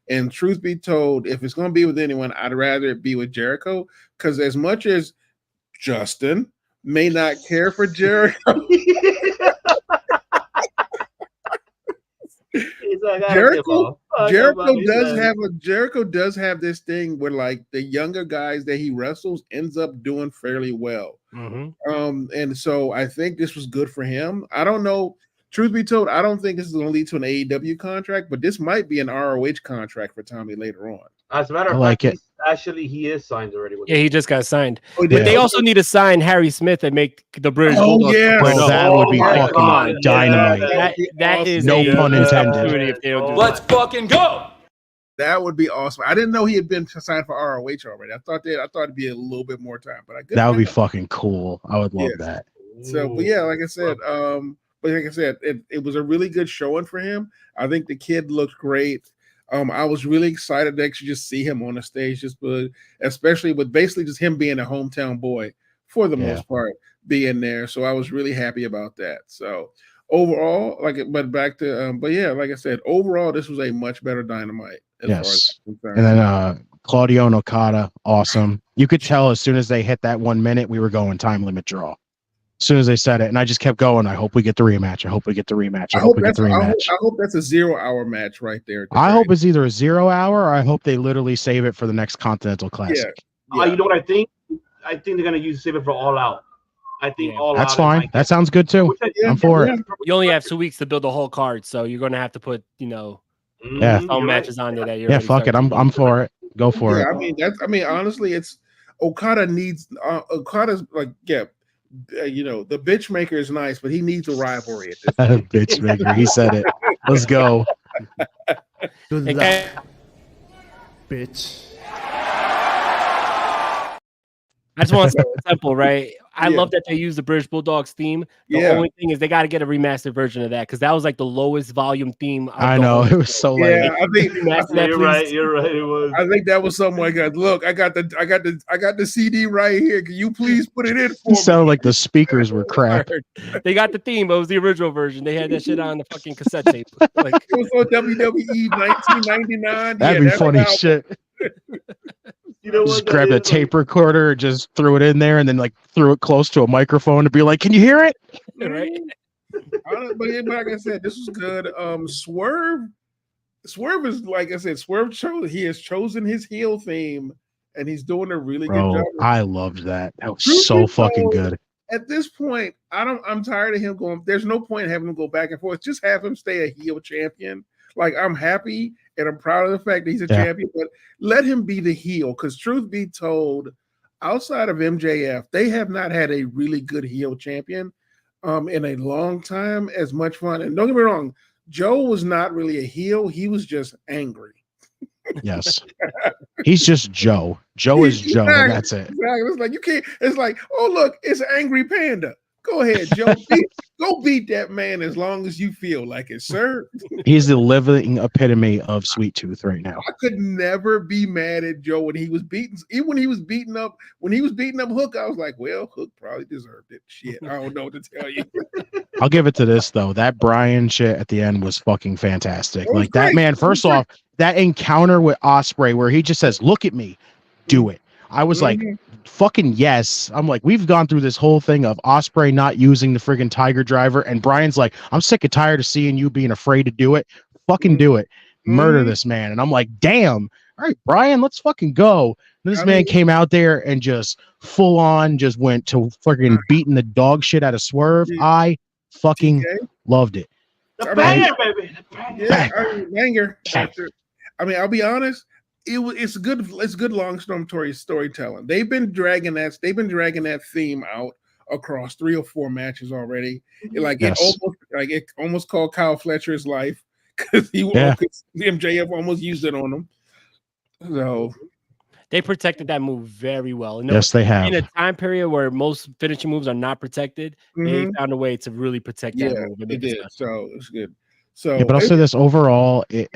And truth be told, if it's going to be with anyone, I'd rather it be with Jericho, because as much as Justin may not care for Jericho, Jericho does have this thing where like the younger guys that he wrestles ends up doing fairly well. And so I think this was good for him. I don't know. Truth be told, I don't think this is going to lead to an AEW contract, but this might be an ROH contract for Tommy later on. As a matter of fact, he is signed already. Yeah, he just got signed. Oh, but they also need to sign Harry Smith and make the British Bulldogs. Bro, that would be fucking dynamite. That is no pun intended. Let's fucking go. That would be awesome. I didn't know he had been signed for ROH already. I thought it'd be a little bit more time, but that would be fucking cool. I would love that. So, but yeah, like I said, it was a really good showing for him. I think the kid looked great. I was really excited to actually just see him on the stage, especially with basically just him being a hometown boy for the most part, being there. So I was really happy about that. So overall, like I said, overall, this was a much better Dynamite. Yes. And then Claudio and Okada, awesome. You could tell as soon as they hit that 1 minute, we were going time limit draw. As soon as they said it, and I just kept going. I hope we get the rematch. I hope we get the rematch. I hope we get the rematch. I hope that's a 0 hour match right there. I hope it's either a 0 hour or I hope they literally save it for the next Continental Classic. Yeah. You know what I think? I think they're gonna save it for All Out. I think All Out. That's fine. That sounds good too. I'm for it. You only have 2 weeks to build the whole card, so you're gonna have to put some matches on there that you're. Yeah, fuck it. I'm for it. Go for it. I mean, honestly, it's Okada needs. Okada's like, the bitch maker is nice, but he needs a rivalry at this point. Bitch maker. He said it. Let's go. Bitch. I just want to say it's simple, right? I love that they use the British Bulldogs theme. The only thing is they got to get a remastered version of that because that was like the lowest volume theme. I know it was so late. I think you're right. It was. I think that was something like, look, I got the CD right here. Can you please put it in for me? It sounded like the speakers were crap. They got the theme, but it was the original version. They had that shit on the fucking cassette tape. Like it was on WWE 1999. That'd be funny shit. You know just grabbed a tape recorder, just threw it in there, and then like threw it close to a microphone to be like, "Can you hear it?" Right. But like I said, this was good. Swerve is like I said. He has chosen his heel theme, and he's doing a really good job. I loved that. That was so fucking good. At this point, I'm tired of him going. There's no point in having him go back and forth. Just have him stay a heel champion. Like I'm happy and I'm proud of the fact that he's a champion, but let him be the heel. Because truth be told, outside of MJF, they have not had a really good heel champion in a long time. As much fun, and don't get me wrong, Joe was not really a heel; he was just angry. Yes, he's just Joe. Joe is Joe, and that's it. Exactly. It's like you can't. It's like, oh look, it's an angry panda. Go ahead, Joe. Go beat that man as long as you feel like it, sir. He's the living epitome of Sweet Tooth right now. I could never be mad at Joe when he was beating. Even when he was beating up Hook, I was like, well, Hook probably deserved it. Shit, I don't know what to tell you. I'll give it to this though. That Brian shit at the end was fucking fantastic. Like great. That man. First off, that encounter with Ospreay where he just says, "Look at me, do it." I was like, fucking yes. I'm like, we've gone through this whole thing of Ospreay not using the friggin' Tiger Driver, and Brian's like, I'm sick and tired of seeing you being afraid to do it. Fucking do it. Murder this man. And I'm like, damn. All right, Brian, let's fucking go. And this man came out there and just full on just went to fucking beating the dog shit out of Swerve. I fucking loved it. The banger, baby. Banger. I mean, I'll be honest. It's good long-term storytelling. They've been dragging that theme out across 3 or 4 matches already. It almost called Kyle Fletcher's life because MJF almost used it on him. So they protected that move very well. And yes, they have. In a time period where most finishing moves are not protected, they found a way to really protect that move. They did. So it's good. So, but I'll say this overall, it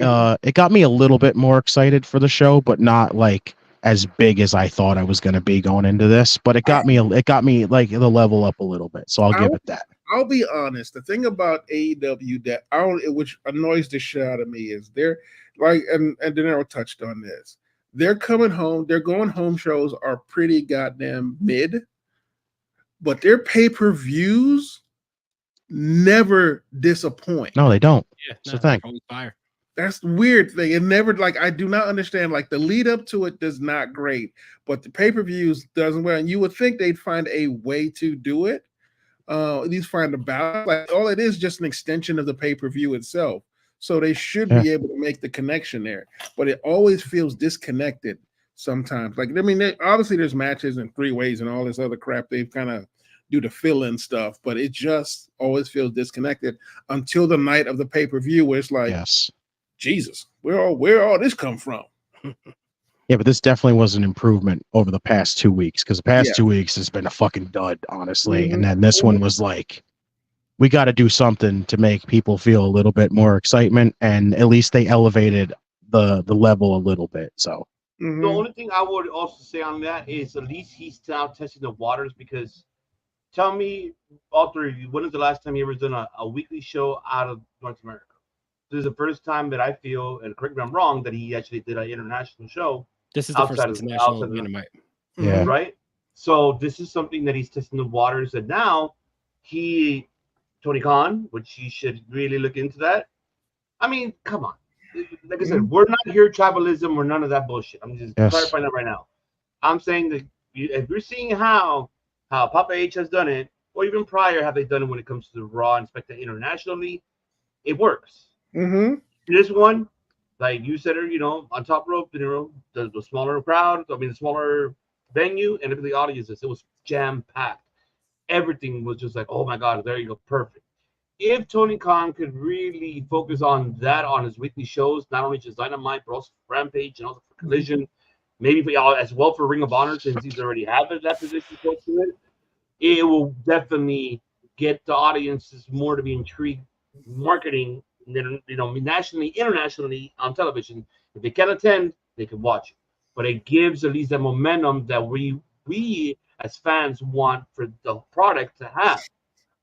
got me a little bit more excited for the show, but not like as big as I thought I was going to be going into this. But it got me like the level up a little bit. So I'll give it that. I'll be honest. The thing about AEW which annoys the shit out of me is they're like, and De Niro touched on this. They're coming home. Their going home shows are pretty goddamn mid, but their pay-per-views never disappoint. No, they don't. Yeah, it's the thing. Fire. That's the weird thing. It never like I do not understand. Like the lead up to it does not great, but the pay-per-views doesn't well. And you would think they'd find a way to do it. At least find a balance. Like all it is just an extension of the pay-per-view itself. So they should be able to make the connection there. But it always feels disconnected sometimes. Like I mean, obviously there's matches and 3-ways and all this other crap they've kind of do the fill-in stuff, but it just always feels disconnected until the night of the pay-per-view where it's like, Jesus, where all this come from? Yeah, but this definitely was an improvement over the past 2 weeks because the past 2 weeks has been a fucking dud, honestly. And then this one was like, we got to do something to make people feel a little bit more excitement, and at least they elevated the level a little bit. So the only thing I would also say on that is at least he's now testing the waters because tell me, all three of you, when is the last time you ever done a weekly show out of North America? This is the first time that I feel, and correct me if I'm wrong, that he actually did an international show. This is the first international Dynamite. Yeah. Right? So this is something that he's testing the waters, and now Tony Khan, which he should really look into that. I mean, come on. Like I said, we're not here tribalism or none of that bullshit. I'm just clarifying that right now. I'm saying that if you're seeing how Papa H has done it, or even prior have they done it when it comes to the Raw and Spectre internationally, it works. This one, like you said, on top rope, the smaller crowd, the smaller venue, and the audiences, it was jam-packed. Everything was just like, oh my God, there you go, perfect. If Tony Khan could really focus on that on his weekly shows, not only just Dynamite, but also Rampage and also for Collision, maybe as well for Ring of Honor, since he's already had that position close to it, it will definitely get the audiences more to be intrigued. Marketing, nationally, internationally on television. If they can't attend, they can watch it. But it gives at least that momentum that we as fans want for the product to have.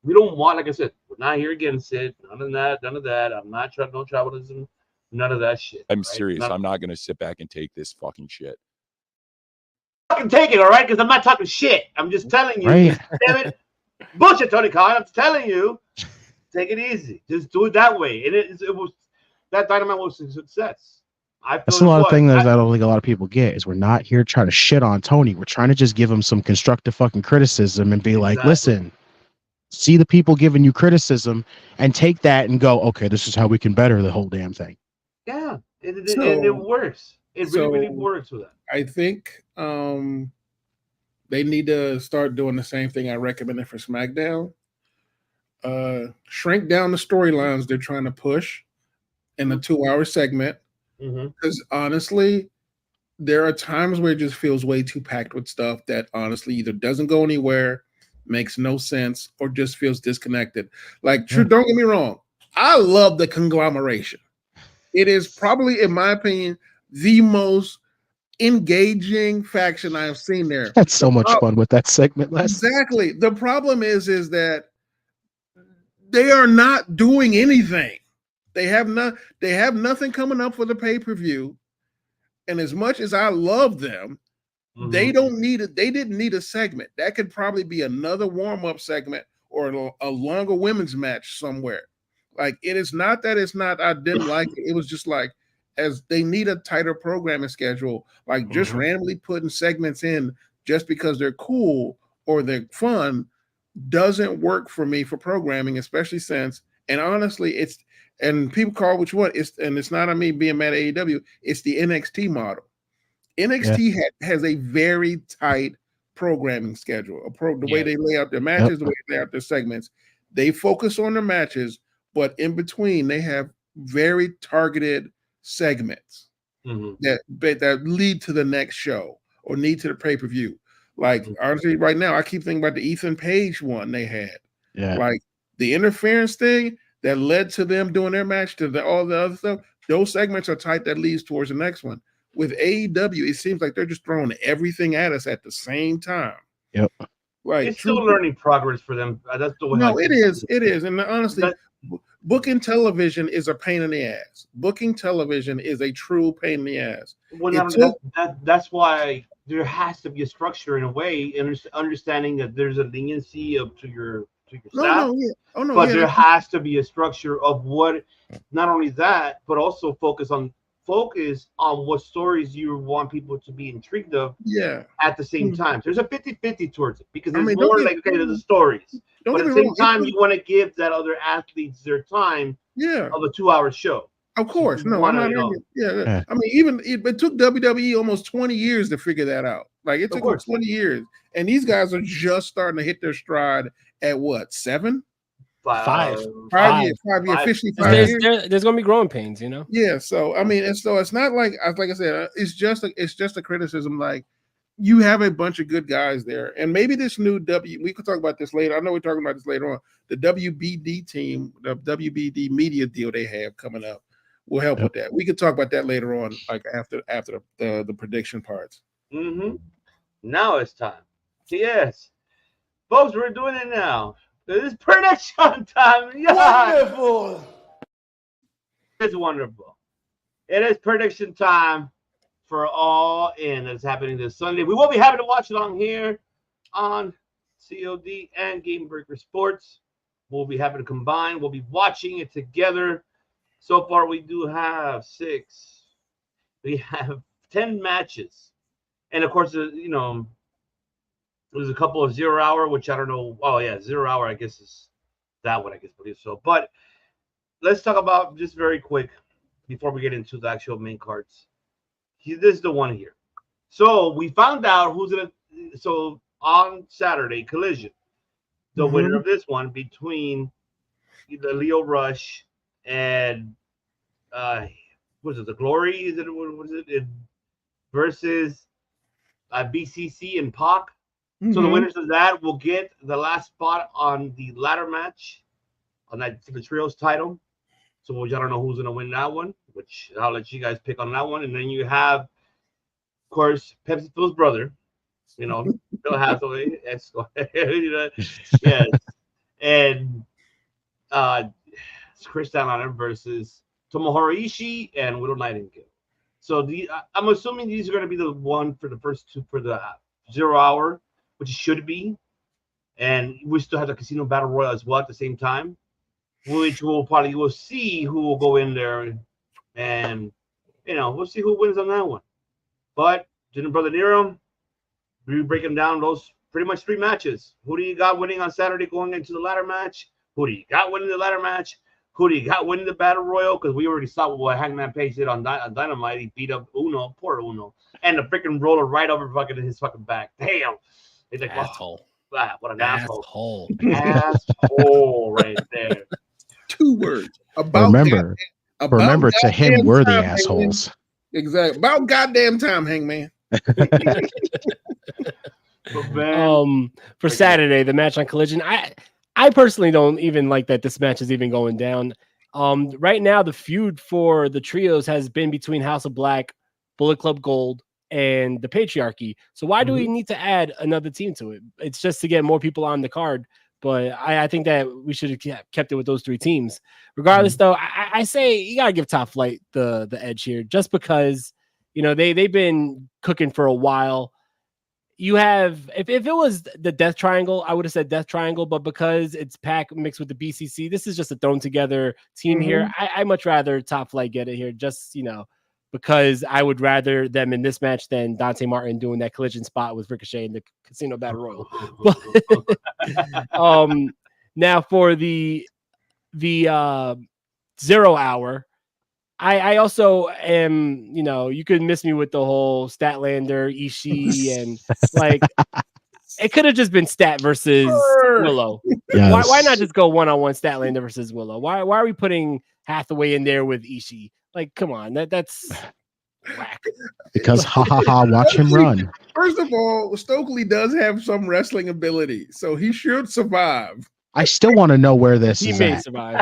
We don't want, like I said, we're not here against it. None of that. I'm not trying no tribalism. None of that shit. I'm serious. I'm not going to sit back and take this fucking shit. Fucking take it, all right? Because I'm not talking shit. I'm just telling you. Right. Damn it. Bullshit, Tony Khan. I'm telling you. Take it easy. Just do it that way. And it was that Dynamite was a success. That's a lot of things that I don't think a lot of people get is we're not here trying to shit on Tony. We're trying to just give him some constructive fucking criticism and be like, listen, see the people giving you criticism and take that and go, okay, this is how we can better the whole damn thing. Yeah, it works. It really works with that. I think they need to start doing the same thing I recommended for SmackDown. Shrink down the storylines they're trying to push in a 2-hour segment. Because honestly, there are times where it just feels way too packed with stuff that honestly either doesn't go anywhere, makes no sense, or just feels disconnected. Like, don't get me wrong, I love the conglomeration. It is probably, in my opinion, the most engaging faction I have seen there. That's so much fun with that segment last. Exactly. The problem is that they are not doing anything. They have nothing coming up for the pay-per-view. And as much as I love them, they don't need it. They didn't need a segment. That could probably be another warm-up segment or a longer women's match somewhere. Like, it is not that it's not, I didn't like it. It was just like, as they need a tighter programming schedule, like just randomly putting segments in just because they're cool or they're fun doesn't work for me for programming, especially since, and honestly, and people call which one, it's not on me being mad at AEW, it's the NXT model. NXT has a very tight programming schedule. The way they lay out their matches, the way they lay out their segments, they focus on their matches, but in between they have very targeted segments that lead to the next show or lead to the pay-per-view. Like honestly, right now I keep thinking about the Ethan Page one they had. Yeah, like the interference thing that led to them doing their match to all the other stuff. Those segments are tight that leads towards the next one. With AEW, it seems like they're just throwing everything at us at the same time. Yep. Like it's still learning progress for them. That's the way. No, it is. It is. And honestly, booking television is a pain in the ass. Booking television is a true pain in the ass. Well, that's why there has to be a structure in a way, and understanding that there's a leniency to your to your staff. But there has to be a structure of what, not only that, but also focus on what stories you want people to be intrigued of. At the same time, there's a 50-50 towards it because there's more like the stories. But at the same time, you want to give that other athletes their time. Of a 2-hour show. Of course, no, I'm not. I mean, even it took WWE almost 20 years to figure that out. Like it took them 20 years, and these guys are just starting to hit their stride at what 7, 5 years, officially 5 years. There's gonna be growing pains, you know. Yeah, so I mean, and so it's not like I said, it's just a criticism. Like you have a bunch of good guys there, and maybe this new we could talk about this later. I know we're talking about this later on. The WBD team, the WBD media deal they have coming up will help with that. We could talk about that later on, like after the prediction parts. Now it's time. Yes, folks, we're doing it now. This is prediction time. Wonderful. It's wonderful. It is prediction time for All In that's happening this Sunday. We will be happy to watch it on here on COD and Game Breaker Sports. We'll be happy to combine. We'll be watching it together. So far, we do have 6. We have 10 matches. And, of course, you know, there's a couple of 0 hour, which I don't know. Oh, yeah, 0 hour, I guess, is that one, I believe so. But let's talk about, just very quick, before we get into the actual main cards. This is the one here. So we found out who's going to – so on Saturday, Collision, the winner of this one between the Leo Rush and what is it, the Glory? Is it what is it? Versus BCC and Pac. So the winners of that will get the last spot on the ladder match on that for the trios title. So I don't know who's gonna win that one, which I'll let you guys pick on that one. And then you have, of course, Pepsi Phil's brother. You know, Phil Hathaway, yes, and Chris Stanley versus Tomohiro Ishii and Widow Nightingale. So I'm assuming these are going to be the one for the first 2 for the 0 hour, which it should be, and we still have the Casino Battle Royal as well at the same time, which we'll see who will go in there, and you know we'll see who wins on that one. But Jim Brother Nero. We break them down those pretty much 3 matches. Who do you got winning on Saturday going into the ladder match? Who do you got winning the ladder match? Who do you got winning the battle royal? Because we already saw what Hangman Page did on Dynamite. He beat up Uno, poor Uno, and the freaking roller right over his fucking back. Damn. He's like, asshole. Oh, what an asshole. Asshole right there. 2 words. Remember, to him, we're the assholes. Exactly. About goddamn time, Hangman. For Saturday, the match on Collision, I personally don't even like that this match is even going down. Right now, the feud for the trios has been between House of Black, Bullet Club Gold, and the Patriarchy. So why do we need to add another team to it? It's just to get more people on the card. But I think that we should have kept it with those 3 teams. Regardless, though, I say you gotta give Top Flight the edge here, just because you know they've been cooking for a while. You have if it was the Death Triangle, I would have said Death Triangle, but because it's Pac mixed with the BCC, this is just a thrown together team here. I much rather Top Flight get it here, just because I would rather them in this match than Dante Martin doing that collision spot with Ricochet in the Casino Battle Royal. But now for the 0 hour, I also am, you could miss me with the whole Statlander, Ishii, and like it could have just been Stat versus Willow. Yes. Why not just go one-on-one Statlander versus Willow? Why are we putting Hathaway in there with Ishii? Like, come on, that's whack. Because watch him run. First of all, Stokely does have some wrestling ability, so he should survive. I still want to know where this is. He may at. survive.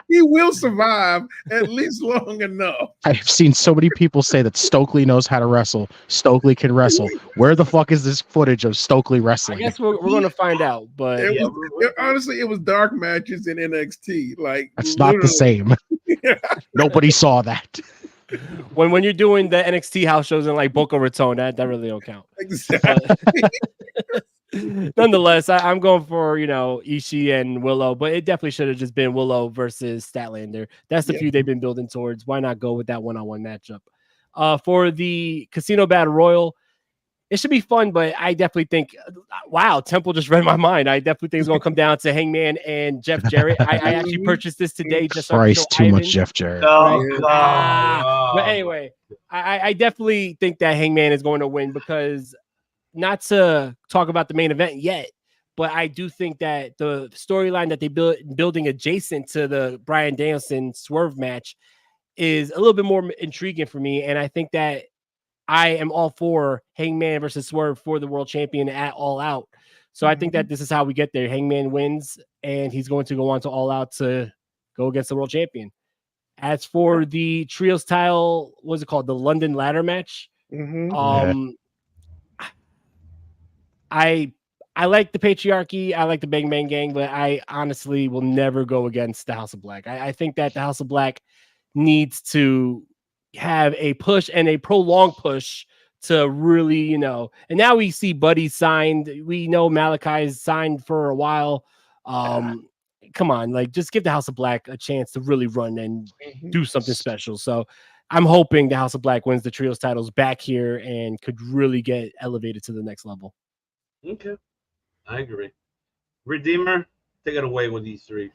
He will survive at least long enough. I've seen so many people say that Stokely knows how to wrestle. Stokely can wrestle. Where the fuck is this footage of Stokely wrestling? I guess we're going to find out. But honestly, it was dark matches in NXT. Like that's not the same. Nobody saw that. When you're doing the NXT house shows in like Boca Raton, that really don't count. Exactly. Nonetheless, I'm going for, Ishii and Willow, but it definitely should have just been Willow versus Statlander. That's the feud they've been building towards. Why not go with that one-on-one matchup? For the Casino Battle Royal, it should be fun, but I definitely think, wow, Temple just read my mind. I definitely think it's going to come down to Hangman and Jeff Jarrett. I actually purchased this today just so I can show Too Ivan. much Jeff Jarrett. But anyway, I definitely think that Hangman is going to win because, not to talk about the main event yet, but I do think that the storyline that they building adjacent to the Bryan Danielson Swerve match is a little bit more intriguing for me. And I think that I am all for Hangman versus Swerve for the world champion at All Out. So I think that this is how we get there. Hangman wins, and he's going to go on to All Out to go against the world champion. As for the trios title, what's it called? The London ladder match. I like the Patriarchy. I like the Bang Bang Gang, but I honestly will never go against the House of Black. I think that the House of Black needs to have a push and a prolonged push to really, and now we see Buddy signed. We know Malachi is signed for a while. Come on, just give the House of Black a chance to really run and do something special. So I'm hoping the House of Black wins the trios titles back here and could really get elevated to the next level. Okay, I agree. Redeemer, take it away with these three.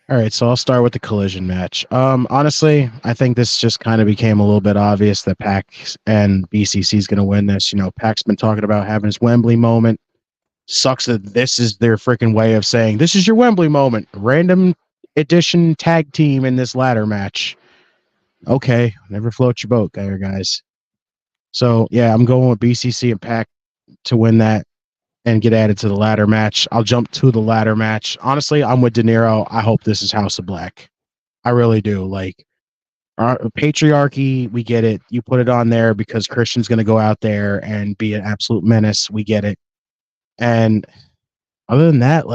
All right, so I'll start with the collision match. Honestly, I think this just kind of became a little bit obvious that Pac and BCC is going to win this. Pac's been talking about having his Wembley moment. Sucks that this is their freaking way of saying, this is your Wembley moment. Random edition tag team in this ladder match. Okay, never float your boat there, guys. So, yeah, I'm going with BCC and Pac to win that and get added to the ladder match. I'll jump to the ladder match. Honestly, I'm with De Niro. I hope this is House of Black. I really do. Our Patriarchy, we get it. You put it on there because Christian's going to go out there and be an absolute menace. We get it. And other than that,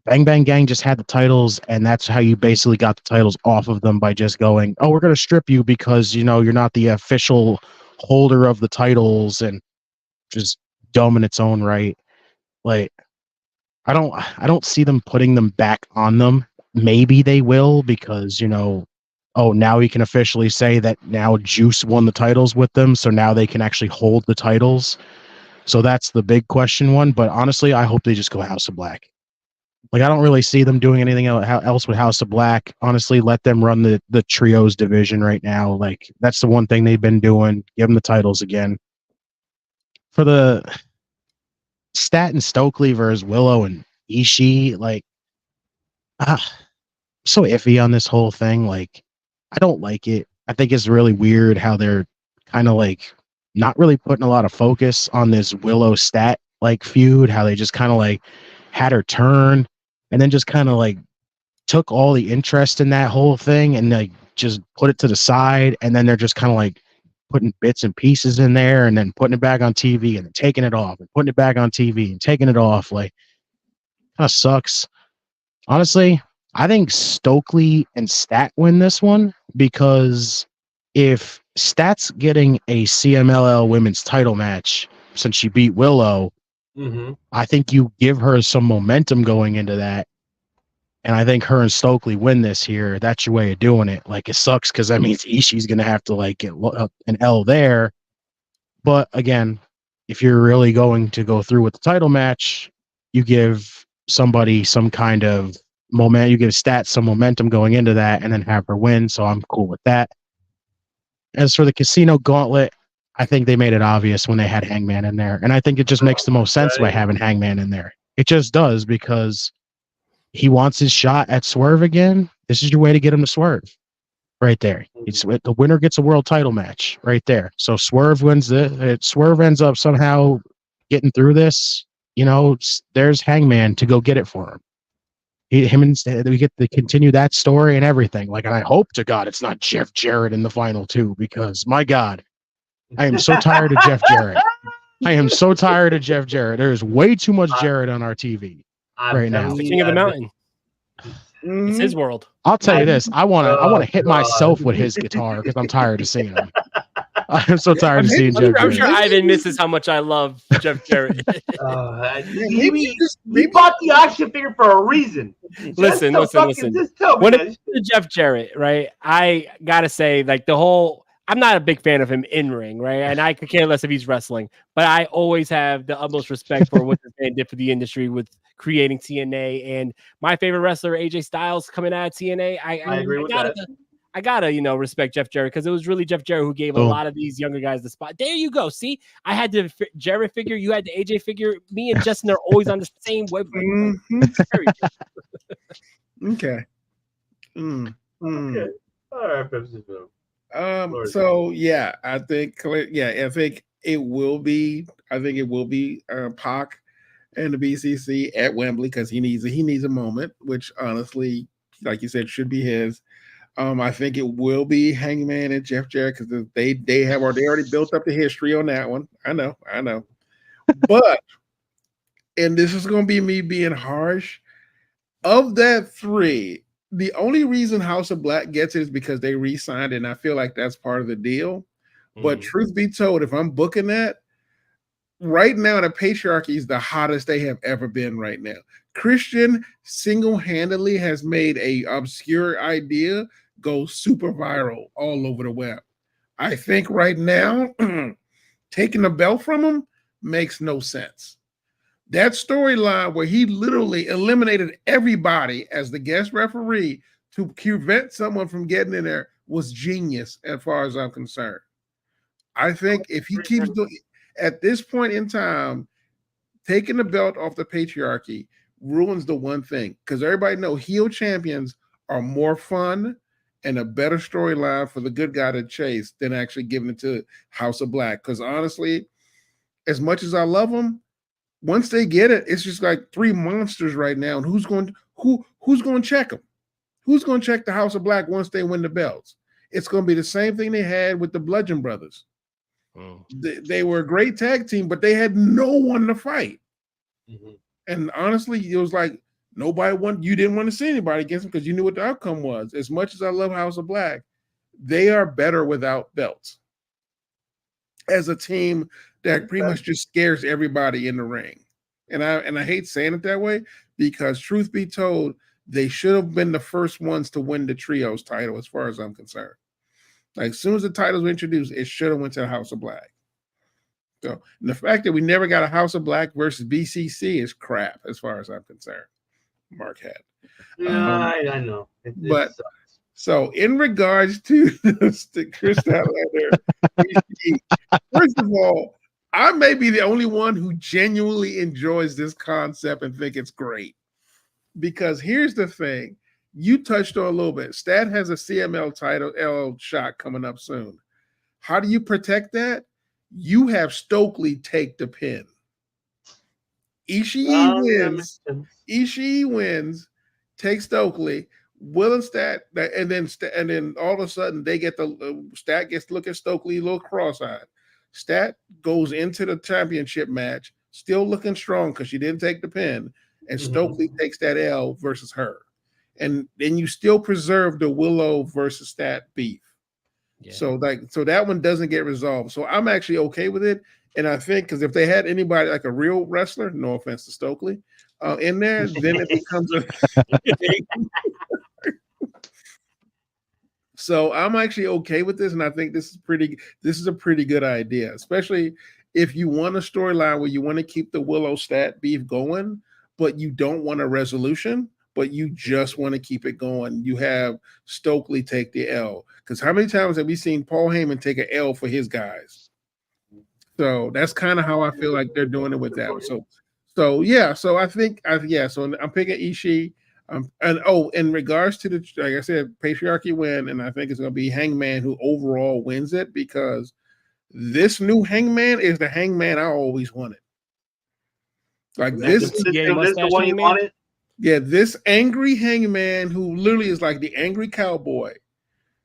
Bang Bang Gang just had the titles, and that's how you basically got the titles off of them by just going, oh, we're going to strip you because, you're not the official holder of the titles, and just dumb in its own right. I don't see them putting them back on them. Maybe they will because, now we can officially say that now Juice won the titles with them, so now they can actually hold the titles. So that's the big question one. But honestly, I hope they just go House of Black. I don't really see them doing anything else with House of Black. Honestly, let them run the trios division right now. That's the one thing they've been doing. Give them the titles again. For the Stat and Stokely versus Willow and Ishii, so iffy on this whole thing. I don't like it. I think it's really weird how they're kind of not really putting a lot of focus on this Willow Stat feud, how they just kind of had her turn and then just kind of took all the interest in that whole thing and just put it to the side, and then they're just kind of putting bits and pieces in there and then putting it back on TV and then taking it off and putting it back on TV and taking it off. Kind of sucks. Honestly, I think Stokely and Stat win this one because if Stat's getting a CMLL women's title match since she beat Willow, I think you give her some momentum going into that. And I think her and Stokely win this here. That's your way of doing it. It sucks because that means Ishii's going to have to get an L there. But again, if you're really going to go through with the title match, you give somebody some kind of moment. You give Stat some momentum going into that and then have her win. So I'm cool with that. As for the Casino Gauntlet, I think they made it obvious when they had Hangman in there. And I think it just makes the most sense by having Hangman in there. It just does because he wants his shot at Swerve again. This is your way to get him to Swerve. Right there. The winner gets a world title match right there. So Swerve wins Swerve ends up somehow getting through this. There's Hangman to go get it for him. We get to continue that story and everything. And I hope to God it's not Jeff Jarrett in the final two because my God, I am so tired of Jeff Jarrett. I am so tired of Jeff Jarrett. There's way too much Jarrett on our TV right now. The King of the Mountain. It's his world. I'll tell you this. I want to hit myself with his guitar because I'm tired of seeing him. I'm so tired of seeing Jeff I'm Jarrett. sure Ivan misses how much I love Jeff Jarrett. He bought the action figure for a reason. Listen. Just tell me When it that. comes to Jeff Jarrett, right? I gotta say, like I'm not a big fan of him in ring, right? And I could care less if he's wrestling, but I always have the utmost respect for what this man did for the industry with creating TNA. And my favorite wrestler, AJ Styles, coming out of TNA. I agree with that. I gotta, respect Jeff Jarrett because it was really Jeff Jarrett who gave a lot of these younger guys the spot. There you go. See, I had the Jarrett figure, you had the AJ figure. Me and Justin are always on the same wavelength. Okay. Okay. All right, Pepsi Bill. So yeah, I think it will be. I think it will be Pac and the BCC at Wembley because he needs a moment, which honestly, like you said, should be his. I think it will be Hangman and Jeff Jarrett because they already built up the history on that one. I know, but and this is going to be me being harsh. Of that three, the only reason House of Black gets it is because they re-signed, and I feel like that's part of the deal. But truth be told, if I'm booking that, right now the patriarchy is the hottest they have ever been right now. Christian single-handedly has made a obscure idea go super viral all over the web. I think right now, taking the belt from him makes no sense. That storyline where he literally eliminated everybody as the guest referee to prevent someone from getting in there was genius as far as I'm concerned. I think if he keeps doing at this point in time, taking the belt off the patriarchy ruins the one thing because everybody knows heel champions are more fun and a better storyline for the good guy to chase than actually giving it to House of Black. Because honestly, as much as I love them, once they get it, it's just like three monsters right now. And who's going to check them? Who's going to check the House of Black once they win the belts? It's going to be the same thing they had with the Bludgeon Brothers. They were a great tag team, but they had no one to fight. And honestly, it was like you didn't want to see anybody against them because you knew what the outcome was. As much as I love House of Black, they are better without belts as a team that pretty much just scares everybody in the ring. And I hate saying it that way because truth be told, they should have been the first ones to win the trios title as far as I'm concerned. Like as soon as the titles were introduced, it should have went to the House of Black. So the fact that we never got a House of Black versus BCC is crap as far as I'm concerned. Mark had. I know. But so in regards to Chris Statlander, first of all, I may be the only one who genuinely enjoys this concept and think it's great. Because here's the thing. You touched on a little bit. Stat has a CML title L shot coming up soon. How do you protect that? You have Stokely take the pin. Ishii wins, takes Stokely, Will and Stat, and then all of a sudden they get Stat gets to look at Stokely a little cross-eyed. Stat goes into the championship match, still looking strong because she didn't take the pin, and Stokely takes that L versus her. And then you still preserve the Willow versus Stat beef. Yeah. So that one doesn't get resolved. So I'm actually okay with it. And I think because if they had anybody like a real wrestler, no offense to Stokely, in there, then it becomes a So I'm actually okay with this, and I think this is a pretty good idea, especially if you want a storyline where you want to keep the Willow Stat beef going, but you don't want a resolution, but you just want to keep it going. You have Stokely take the L. Because how many times have we seen Paul Heyman take an L for his guys? So that's kind of how I feel like they're doing it with that. So I think so I'm picking Ishii. In regards to like I said, patriarchy win, and I think it's going to be Hangman who overall wins it because this new Hangman is the Hangman I always wanted. Like this the one you wanted? Yeah, this angry Hangman who literally is like the angry cowboy,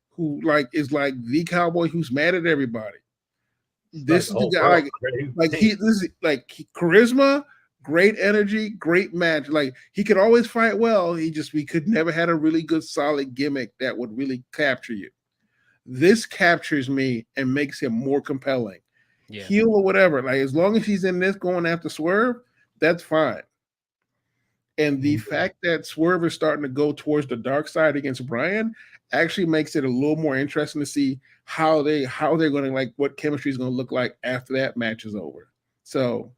who is like the cowboy who's mad at everybody. This is the guy, charisma, great energy, great match. Like he could always fight well. We could never had a really good solid gimmick that would really capture you. This captures me and makes him more compelling. Yeah. Heel or whatever. Like as long as he's in this going after Swerve, that's fine. And the fact that Swerve is starting to go towards the dark side against Brian actually makes it a little more interesting to see how they're going to like what chemistry is going to look like after that match is over. So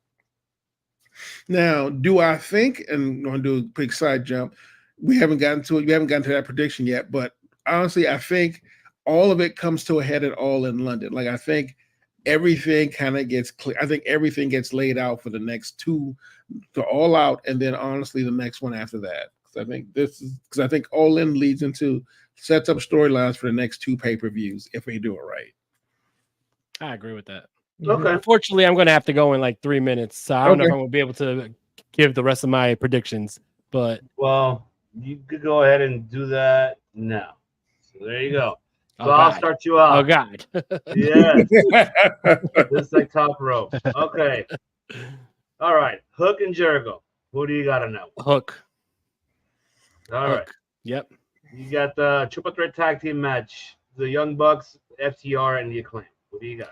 now, do I think, and I'm going to do a quick side jump. We haven't gotten to it. We haven't gotten to that prediction yet, but honestly, I think all of it comes to a head at all in London. Like I think everything kind of gets clear. I think everything gets laid out for the next two to All Out, and then honestly the next one after that. Because I think All In leads into sets up storylines for the next two pay-per-views if we do it right. I agree with that. Okay. Unfortunately, I'm going to have to go in like 3 minutes, so I don't know if I'm going to be able to give the rest of my predictions. But well, you could go ahead and do that now. So there you go. So I'll start you out. Oh God. Yes. Just like top rope. Okay. All right. Hook and Jericho. Who do you got to know? Hook. All right. Yep. You got the triple threat tag team match. The Young Bucks, FTR, and the Acclaim. What do you got?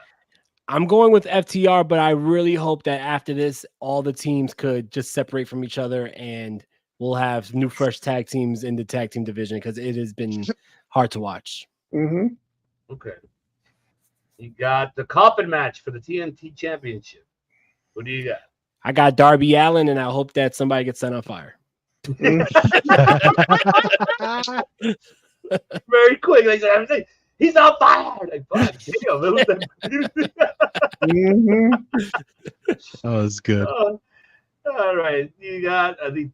I'm going with FTR, but I really hope that after this, all the teams could just separate from each other and we'll have new, fresh tag teams in the tag team division because it has been hard to watch. Mm-hmm. Okay. You got the coffin match for the TNT Championship. What do you got? I got Darby Allin, and I hope that somebody gets set on fire. Very quick. Like I'm saying, he's on fire. Like, fuck, damn. It was That was good. All right. You got the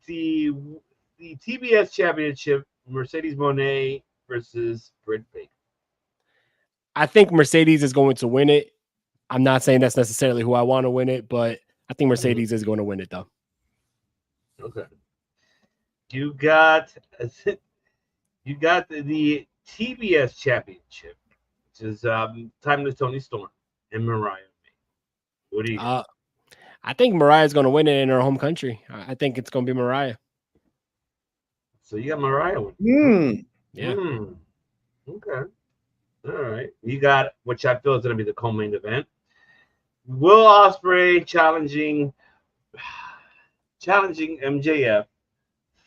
TBS Championship, Mercedes Moné versus Britt Baker. I think Mercedes is going to win it. I'm not saying that's necessarily who I want to win it, but I think Mercedes is going to win it, though. Okay. You got the TBS Championship, which is Timeless Tony Storm and Mariah May. What do you got? I think Mariah's going to win it in her home country. I think it's going to be Mariah. So you got Mariah winning. Yeah. Okay. All right. You got, which I feel is going to be the co-main event. Will Ospreay challenging MJF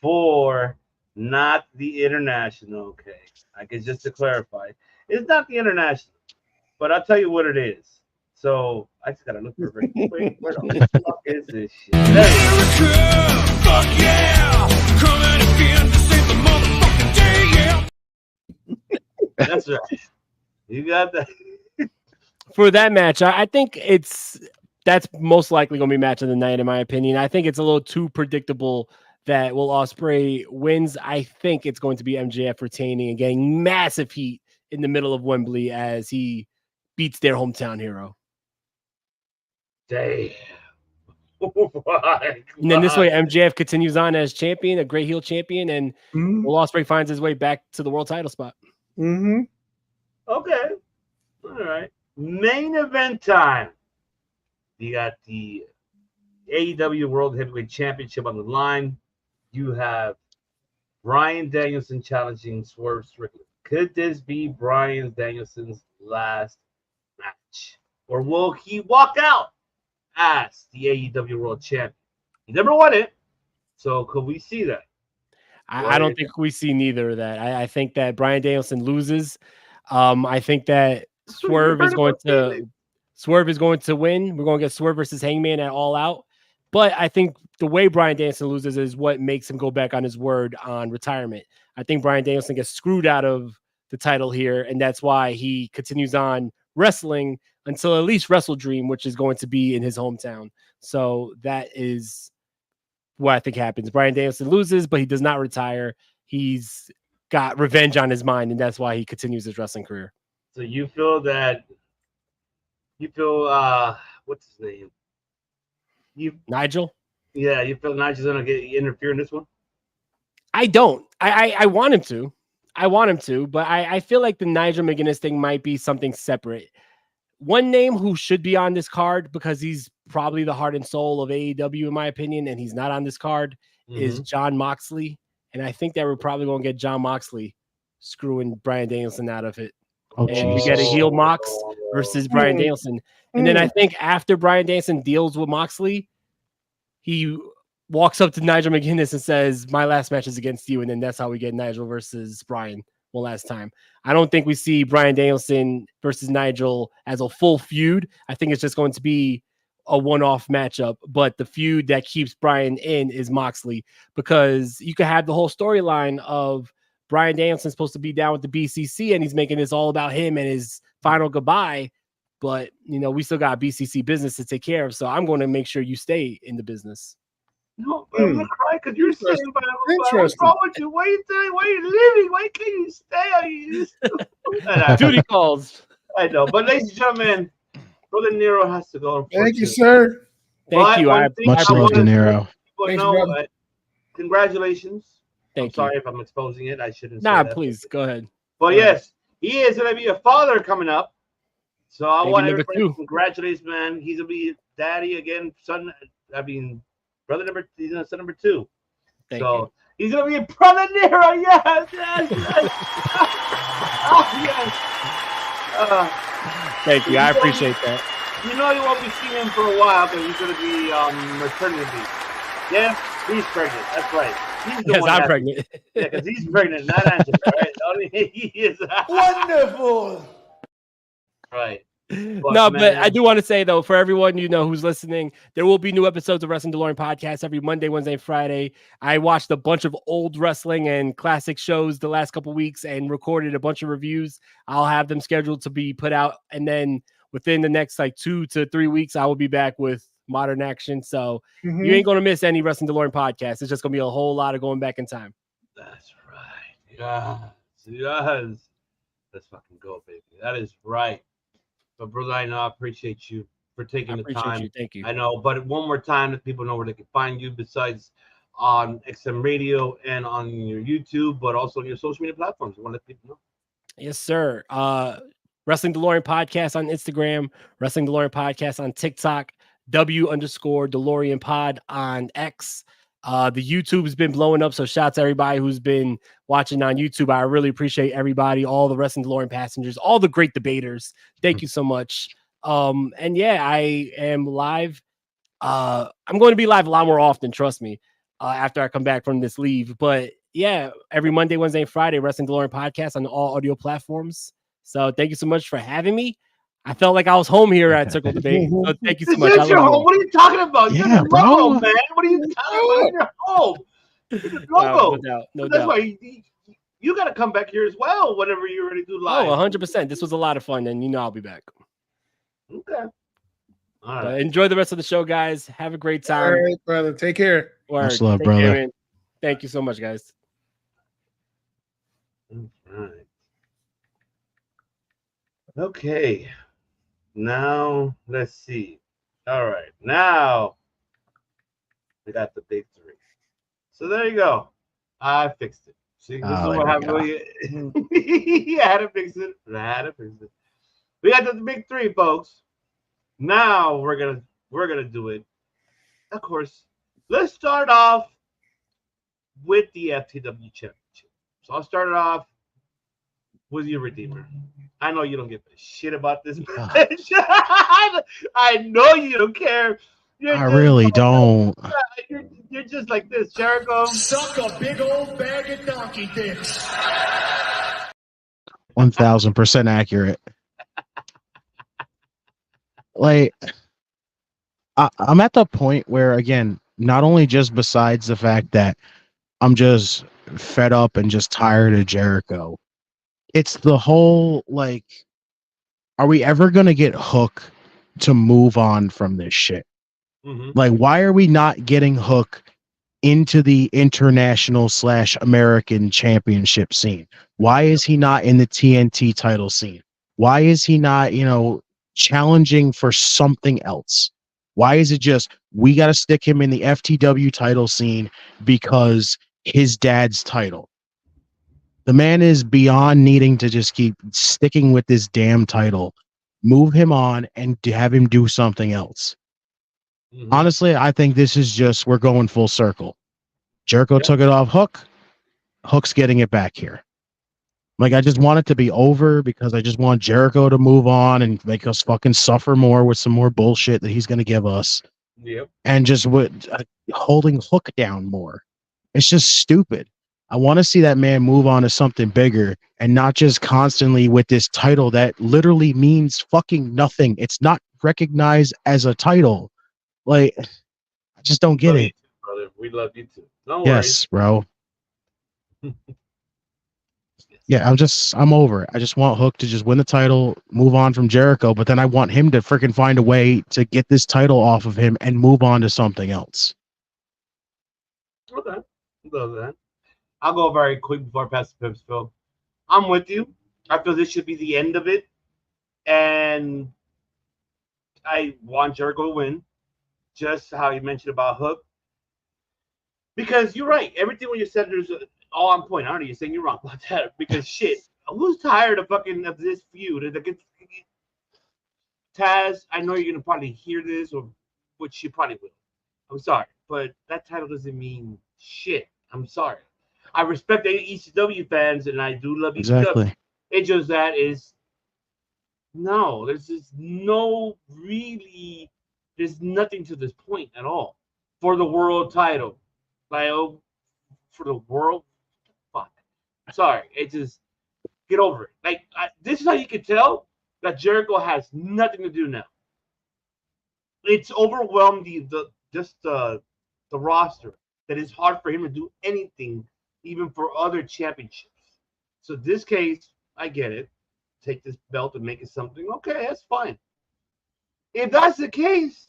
for not the international. Okay. I guess just to clarify, it's not the international, but I'll tell you what it is. So I just gotta look for it. Wait, where the fuck is this shit? There it is. Fuck yeah! Coming again to save the motherfucking day, yeah! That's right. You got that. For that match, I think that's most likely going to be match of the night, in my opinion. I think it's a little too predictable that Will Ospreay wins. I think it's going to be MJF retaining and getting massive heat in the middle of Wembley as he beats their hometown hero. Damn. And then this way, MJF continues on as champion, a great heel champion, and Will Ospreay finds his way back to the world title spot. Mm-hmm. Okay. All right. Main event time. You got the AEW World Heavyweight Championship on the line. You have Bryan Danielson challenging Swerve Strickland. Could this be Bryan Danielson's last match? Or will he walk out as the AEW World Champion? He never won it. So could we see that? I don't think we see neither of that. I think that Bryan Danielson loses. I think that Swerve is going to win. We're going to get Swerve versus Hangman at All Out. But I think the way Bryan Danielson loses is what makes him go back on his word on retirement. I think Bryan Danielson gets screwed out of the title here, and that's why he continues on wrestling until at least Wrestle Dream, which is going to be in his hometown. So that is what I think happens. Bryan Danielson loses, but he does not retire. He's got revenge on his mind, and that's why he continues his wrestling career. So you feel what's his name? Nigel? Yeah, you feel Nigel's gonna interfere in this one? I don't. I want him to. But I feel like the Nigel McGuinness thing might be something separate. One name who should be on this card because he's probably the heart and soul of AEW, in my opinion, and he's not on this card, is Jon Moxley. And I think that we're probably going to get Jon Moxley screwing Bryan Danielson out of it. Oh, and we get a Jesus. heel Mox versus Bryan Danielson. And then I think after Bryan Danielson deals with Moxley, he walks up to Nigel McGuinness and says, "My last match is against you," and then that's how we get Nigel versus Bryan one last time. I don't think we see Bryan Danielson versus Nigel as a full feud. I think it's just going to be a one-off matchup, but the feud that keeps Bryan in is Moxley, because you could have the whole storyline of Bryan Danielson supposed to be down with the BCC and he's making this all about him and his final goodbye. But, you know, we still got BCC business to take care of. So I'm going to make sure you stay in the business. No, I'm gonna cry because you're saying, what's Interesting. wrong with you? Why are you saying? Why are you leaving? Why can't you stay? Are you Duty calls. I know, but ladies and gentlemen, Brother Nero has to go. Thank you, sir. Thank you. Much love, De Niro. Thanks, brother. Congratulations. I'm Thank sorry you. if I'm exposing it. I shouldn't. Nah, say that. please go ahead. But yes, he is going to be a father coming up. So I Baby want number everybody to two. congratulate, man. He's going to be daddy again, son. I mean, brother number. He's son number 2. Thank so you. he's going to be a brother Nero. Yes, yes, yes. Oh, yes. Thank you. I appreciate that. You know you won't be seeing him for a while because he's going to be maternity leave. Yeah, he's pregnant. That's right. He's the Yes, one I'm that- pregnant. Yeah, because he's pregnant, not Angela, right? Only he is. Wonderful. Right. But I do want to say, though, for everyone you know who's listening, there will be new episodes of Wrestling DeLorean podcast every Monday, Wednesday, and Friday. I watched a bunch of old wrestling and classic shows the last couple weeks and recorded a bunch of reviews. I'll have them scheduled to be put out, and then within the next 2 to 3 weeks, I will be back with modern action. So you ain't going to miss any Wrestling DeLorean podcast. It's just going to be a whole lot of going back in time. That's right. Yes. Let's fucking go, baby. That is right. But brother, I know I appreciate you for taking the time. Thank you. I know, but one more time, that people know where they can find you besides on XM Radio and on your YouTube, but also on your social media platforms. You want to let people know? Yes, sir. Wrestling DeLorean podcast on Instagram, Wrestling DeLorean podcast on TikTok, W_DeLorean pod on X. The YouTube has been blowing up, so shout out to everybody who's been watching on YouTube. I really appreciate everybody, all the Wrestling DeLorean passengers, all the great debaters. Thank you so much. And yeah, I am live. I'm going to be live a lot more often, trust me, after I come back from this leave. But yeah, every Monday, Wednesday, and Friday, Wrestling DeLorean podcast on all audio platforms. So thank you so much for having me. I felt like I was home here at Circle Debate. So thank you so much. This is your home. What are you talking about? You're Yeah, the bro. logo, man. What are you talking about? You're home. You're the logo. No doubt. No That's doubt. why you got to come back here as well whenever you're ready to do live. Oh, 100%. This was a lot of fun, and you know I'll be back. Okay. All right. But enjoy the rest of the show, guys. Have a great All time. right, brother. Take care. Word. Much love, Take care, brother. man. Thank you so much, guys. All right. Okay. Now, let's see. All right. Now, we got the big 3. So there you go. I fixed it. See, this is what happened. I had to fix it. We got the big 3, folks. Now we're gonna do it. Of course, let's start off with the FTW Championship. So I'll start it off with your Redeemer. I know you don't give a shit about this match. I know you don't care. I really don't. You're just like this, Jericho. Suck a big old bag of donkey dicks. 1000% accurate. Like, I'm at the point where, again, not only just besides the fact that I'm just fed up and just tired of Jericho, it's the whole, like, are we ever going to get Hook to move on from this shit? Like, why are we not getting Hook into the international / American championship scene? Why is he not in the TNT title scene? Why is he not, challenging for something else? Why is it just, we got to stick him in the FTW title scene because his dad's title? The man is beyond needing to just keep sticking with this damn title. Move him on and have him do something else. Honestly, I think this is just, we're going full circle. Jericho took it off Hook. Hook's getting it back here. Like, I just want it to be over because I just want Jericho to move on and make us fucking suffer more with some more bullshit that he's going to give us. Yep. And just holding Hook down more. It's just stupid. I want to see that man move on to something bigger and not just constantly with this title that literally means fucking nothing. It's not recognized as a title. Like, I just don't get Love it. you too, brother. We love you too. Don't Yes, bro. Yeah, I'm over it. I just want Hook to just win the title, move on from Jericho, but then I want him to freaking find a way to get this title off of him and move on to something else. Okay. Love that. I'll go very quick before I pass the Pips, Phil. I'm with you. I feel this should be the end of it. And I want Jericho to win. Just how you mentioned about Hook. Because you're right. Everything when you said there's all on point. I don't know. You're saying you're wrong about that. Because shit, who's tired of this feud? Taz, I know you're gonna probably hear this, or which you probably will. I'm sorry, but that title doesn't mean shit. I'm sorry. I respect the ECW fans, and I do love ECW. Exactly. It's just that is no. There's just no really. There's nothing to this point at all for the world title. Like, oh, for the world, fuck. Sorry, it just get over it. Like, this is how you can tell that Jericho has nothing to do now. It's overwhelmed the roster that it's hard for him to do anything, even for other championships. So this case, I get it. Take this belt and make it something. Okay, that's fine. If that's the case,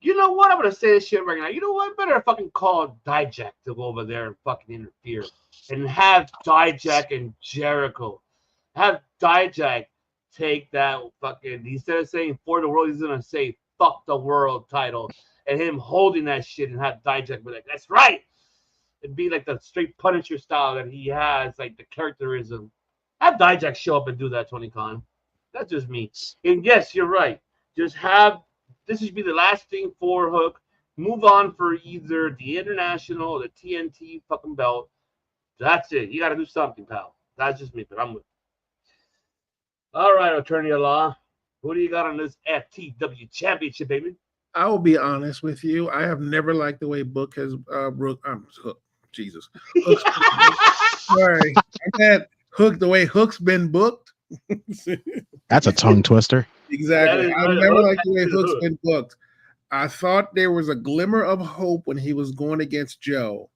you know what? I'm gonna say this shit right now. You know what? I better fucking call Dijak to go over there and fucking interfere and have Dijak and Jericho. Have Dijak take that fucking, instead of saying for the world, he's gonna say fuck the world title, and him holding that shit and have Dijak be like, that's right. It'd be like the straight Punisher style that he has, like the characterism. Have Dijak show up and do that, Tony Khan. That's just me. And yes, you're right. Just have this should be the last thing for Hook. Move on for either the international or the TNT fucking belt. That's it. You got to do something, pal. That's just me, but I'm with you. All right, attorney at law. Who do you got on this FTW championship, baby? I will be honest with you. I have never liked the way Book has Hook. Jesus. Sorry. I had Hook the way Hook's been booked. That's a tongue twister. Exactly. I've never liked the way Hook's been booked. I thought there was a glimmer of hope when he was going against Joe.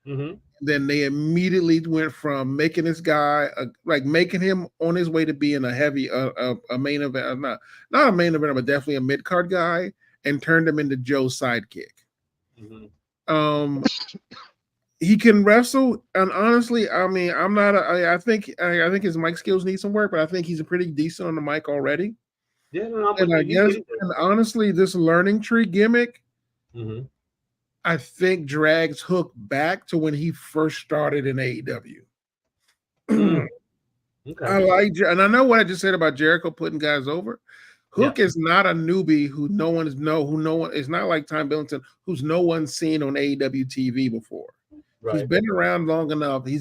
Mm-hmm. Then they immediately went from making this guy making him on his way to being a heavy a main event, not a main event, but definitely a mid card guy, and turned him into Joe's sidekick. Mm-hmm. He can wrestle, and honestly, I mean, I think his mic skills need some work, but I think he's pretty decent on the mic already. Yeah, no, and I guess, and honestly, this learning tree gimmick, I think drags Hook back to when he first started in AEW. Okay. I like, and I know what I just said about Jericho putting guys over. Hook is not a newbie who no one is not like Tom Billington, who's no one's seen on AEW TV before. Right. He's been around long enough. He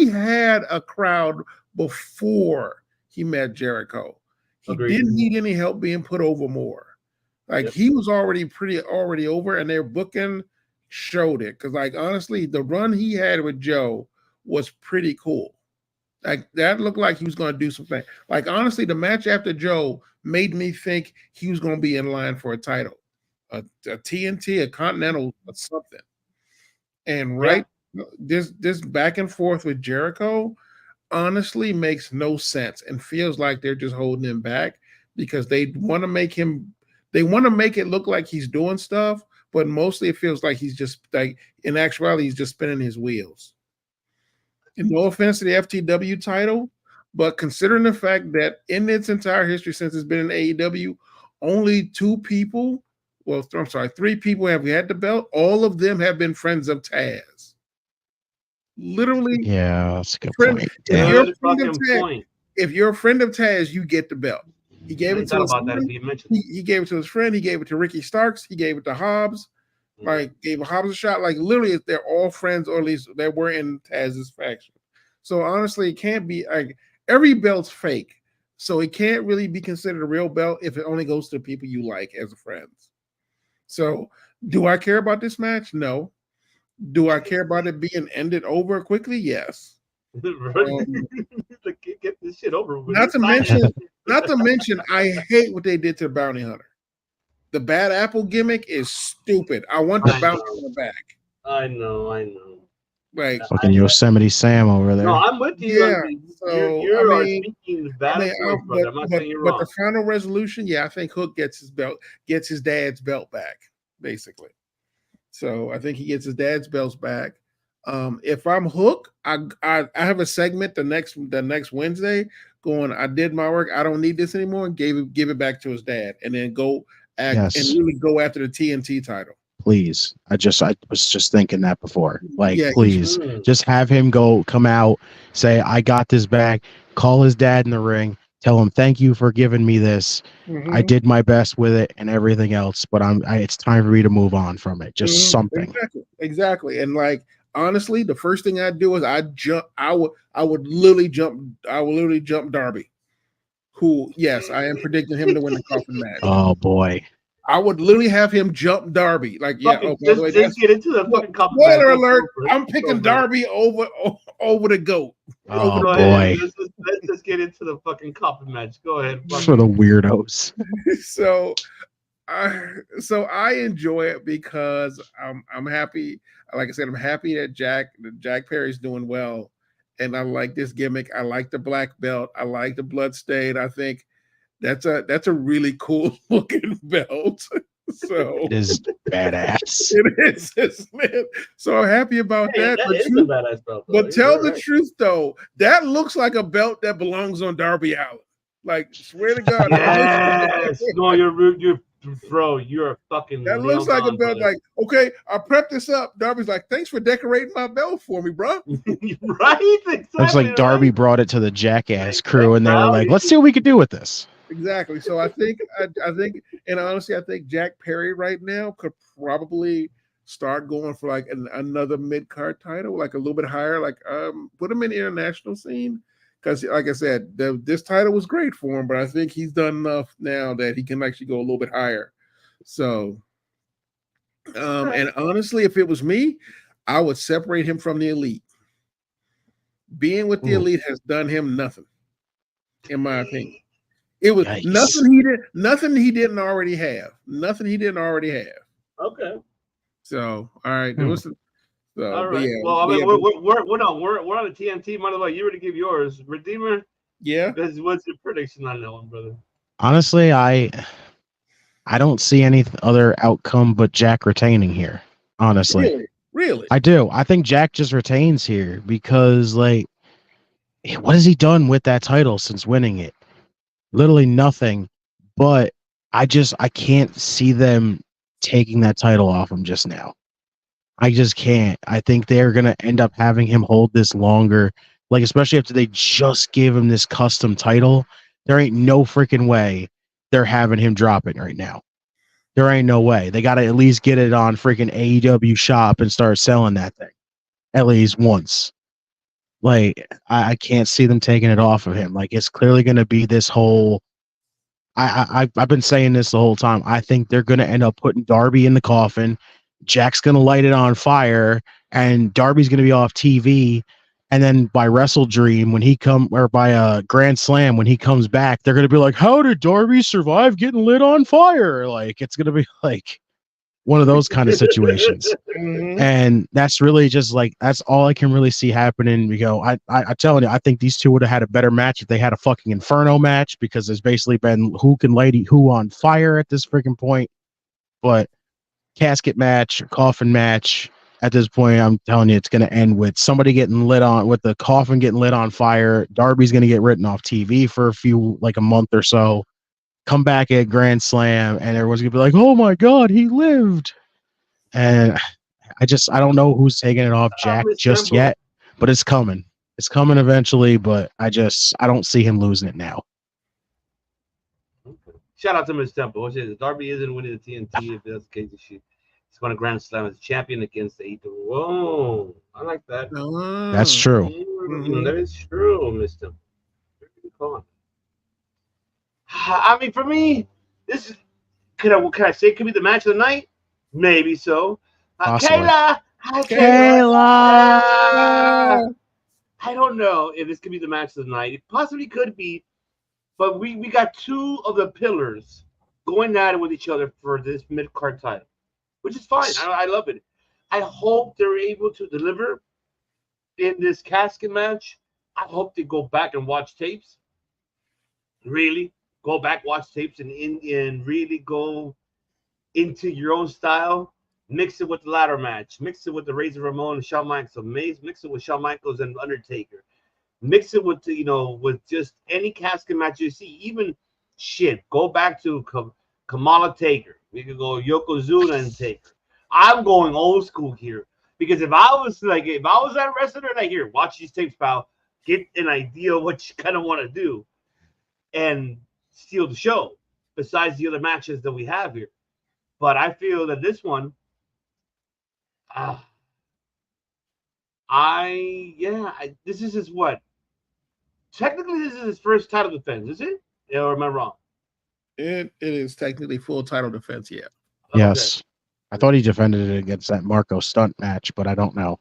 had a crowd before he met Jericho. He didn't need any help being put over more. Like he was already over, and their booking showed it. Because like honestly, the run he had with Joe was pretty cool. Like that looked like he was going to do something. Like honestly, the match after Joe made me think he was going to be in line for a title, a TNT, a Continental, or something. And this back and forth with Jericho honestly makes no sense and feels like they're just holding him back because they want to make it look like he's doing stuff, but mostly it feels like he's just like in actuality he's just spinning his wheels. And no offense to the FTW title, but considering the fact that in its entire history since it's been in AEW, only 3 people have had the belt. All of them have been friends of Taz. Literally, yeah, that's a good point. If you're a friend of Taz, you get the belt. He gave it to his friend. He gave it to his friend. He gave it to Ricky Starks. He gave it to Hobbs. Like gave Hobbs a shot. Like literally, they're all friends, or at least they were in Taz's faction. So honestly, it can't be like every belt's fake. So it can't really be considered a real belt if it only goes to people you like as friends. So do I care about this match? No. Do I care about it being ended over quickly? Yes. Get this shit over with. Not to mention, I hate what they did to the bounty hunter. The bad apple gimmick is stupid. I want the bounty hunter back. I know. Like fucking Yosemite Sam over there. No, I'm with you. Yeah, I mean, so you're speaking the bad words, brother. I'm not saying you're wrong. But the final resolution, yeah, I think Hook gets his dad's belt back, basically. So I think he gets his dad's belts back. If I'm Hook, I have a segment the next Wednesday going, I did my work, I don't need this anymore, and give it back to his dad, and then go and really go after the TNT title. Please. I was just thinking that before. Like, Yeah, please, just have him come out, say, I got this back, call his dad in the ring, tell him, thank you for giving me this. I did my best with it and everything else, but it's time for me to move on from it. Just something. Exactly. And like, honestly, the first thing I'd do is I would literally jump Darby, who, yes, I am predicting him to win the coffin match. Oh boy. I would literally have him jump Darby. Like, yeah, just get into the fucking coffin match. Spoiler alert, I'm picking Darby over the GOAT. Oh boy. Let's just get into the fucking coffin match. Go ahead. For the weirdos. So I enjoy it because I'm happy. Like I said, I'm happy that Jack Perry's doing well, and I like this gimmick. I like the black belt. I like the blood stain. I think that's a really cool looking belt. So it is badass. It is, isn't it? So I'm happy about that. That is a badass belt. But tell the truth though, that looks like a belt that belongs on Darby Allin. Like, swear to God. Yes. No, you're bro, you're fucking. That looks like a belt. Like, okay, I prepped this up. Darby's like, thanks for decorating my belt for me, bro. Right? Exactly, looks like Darby brought it to the Jackass crew, and they were like, let's see what we could do with this. Exactly. So I think, and honestly, I think Jack Perry right now could probably start going for like another mid-card title, like a little bit higher, like put him in the international scene. Because, like I said, this title was great for him, but I think he's done enough now that he can actually go a little bit higher. So, and honestly, if it was me, I would separate him from the Elite. Being with the Elite has done him nothing, in my opinion. It was nothing he didn't already have. Nothing he didn't already have. Okay. So, all right. All right. Yeah, well, I mean, we're on the TNT. Might as well you already give yours. Redeemer. Yeah. What's your prediction on that one, brother? Honestly, I don't see any other outcome but Jack retaining here. Honestly. Really? I do. I think Jack just retains here because, like, what has he done with that title since winning it? Literally nothing. But I can't see them taking that title off him just now. I just can't. I think they're going to end up having him hold this longer, like, especially after they just gave him this custom title. There ain't no freaking way they're having him drop it right now. There ain't no way. They got to at least get it on freaking AEW shop and start selling that thing at least once. Like, I can't see them taking it off of him. Like, it's clearly going to be this whole. I've been saying this the whole time. I think they're going to end up putting Darby in the coffin. Jack's going to light it on fire, and Darby's going to be off TV. And then by Wrestle Dream, or by Grand Slam, when he comes back, they're going to be like, how did Darby survive getting lit on fire? Like, it's going to be like one of those kind of situations. And that's really just like, that's all I can really see happening. We go, I'm telling you, I think these two would have had a better match if they had a fucking Inferno match, because there's basically been who can light who on fire at this freaking point. But casket match, coffin match, at this point, I'm telling you, it's going to end with somebody getting lit on, with the coffin getting lit on fire. Darby's going to get written off TV for a month or so, come back at Grand Slam, and everyone's going to be like, oh my God, he lived. And I don't know who's taking it off Jack just yet, but it's coming. It's coming eventually, but I don't see him losing it now. Shout out to Miss Temple. What says Darby isn't winning the TNT. If that's the case, he's going to Grand Slam as champion against the AEW. Whoa, I like that. That's true. That is true, Mister. I mean, for me, this is can I say it could be the match of the night? Maybe so. Possibly. Kayla, hi Kayla! I don't know if this could be the match of the night. It possibly could be, but we got two of the pillars going at it with each other for this mid card title, which is fine. I love it. I hope they're able to deliver in this casket match. I hope they go back and watch tapes. Really go back, watch tapes, and really go into your own style. Mix it with the ladder match. Mix it with the Razor Ramon and Shawn Michaels. Mix it with Shawn Michaels and Undertaker. Mix it with with just any casket match you see. Even shit. Go back to Kamala Taker. We could go Yokozuna and Taker. I'm going old school here because if I was that wrestler, like here, watch these tapes, pal. Get an idea of what you kind of want to do, and steal the show. Besides the other matches that we have here, but I feel that this one. This is his what? Technically, this is his first title defense, is it? Yeah, or am I wrong? It is technically full title defense, yeah. Yes. Okay. I thought he defended it against that Marco Stunt match, but I don't know.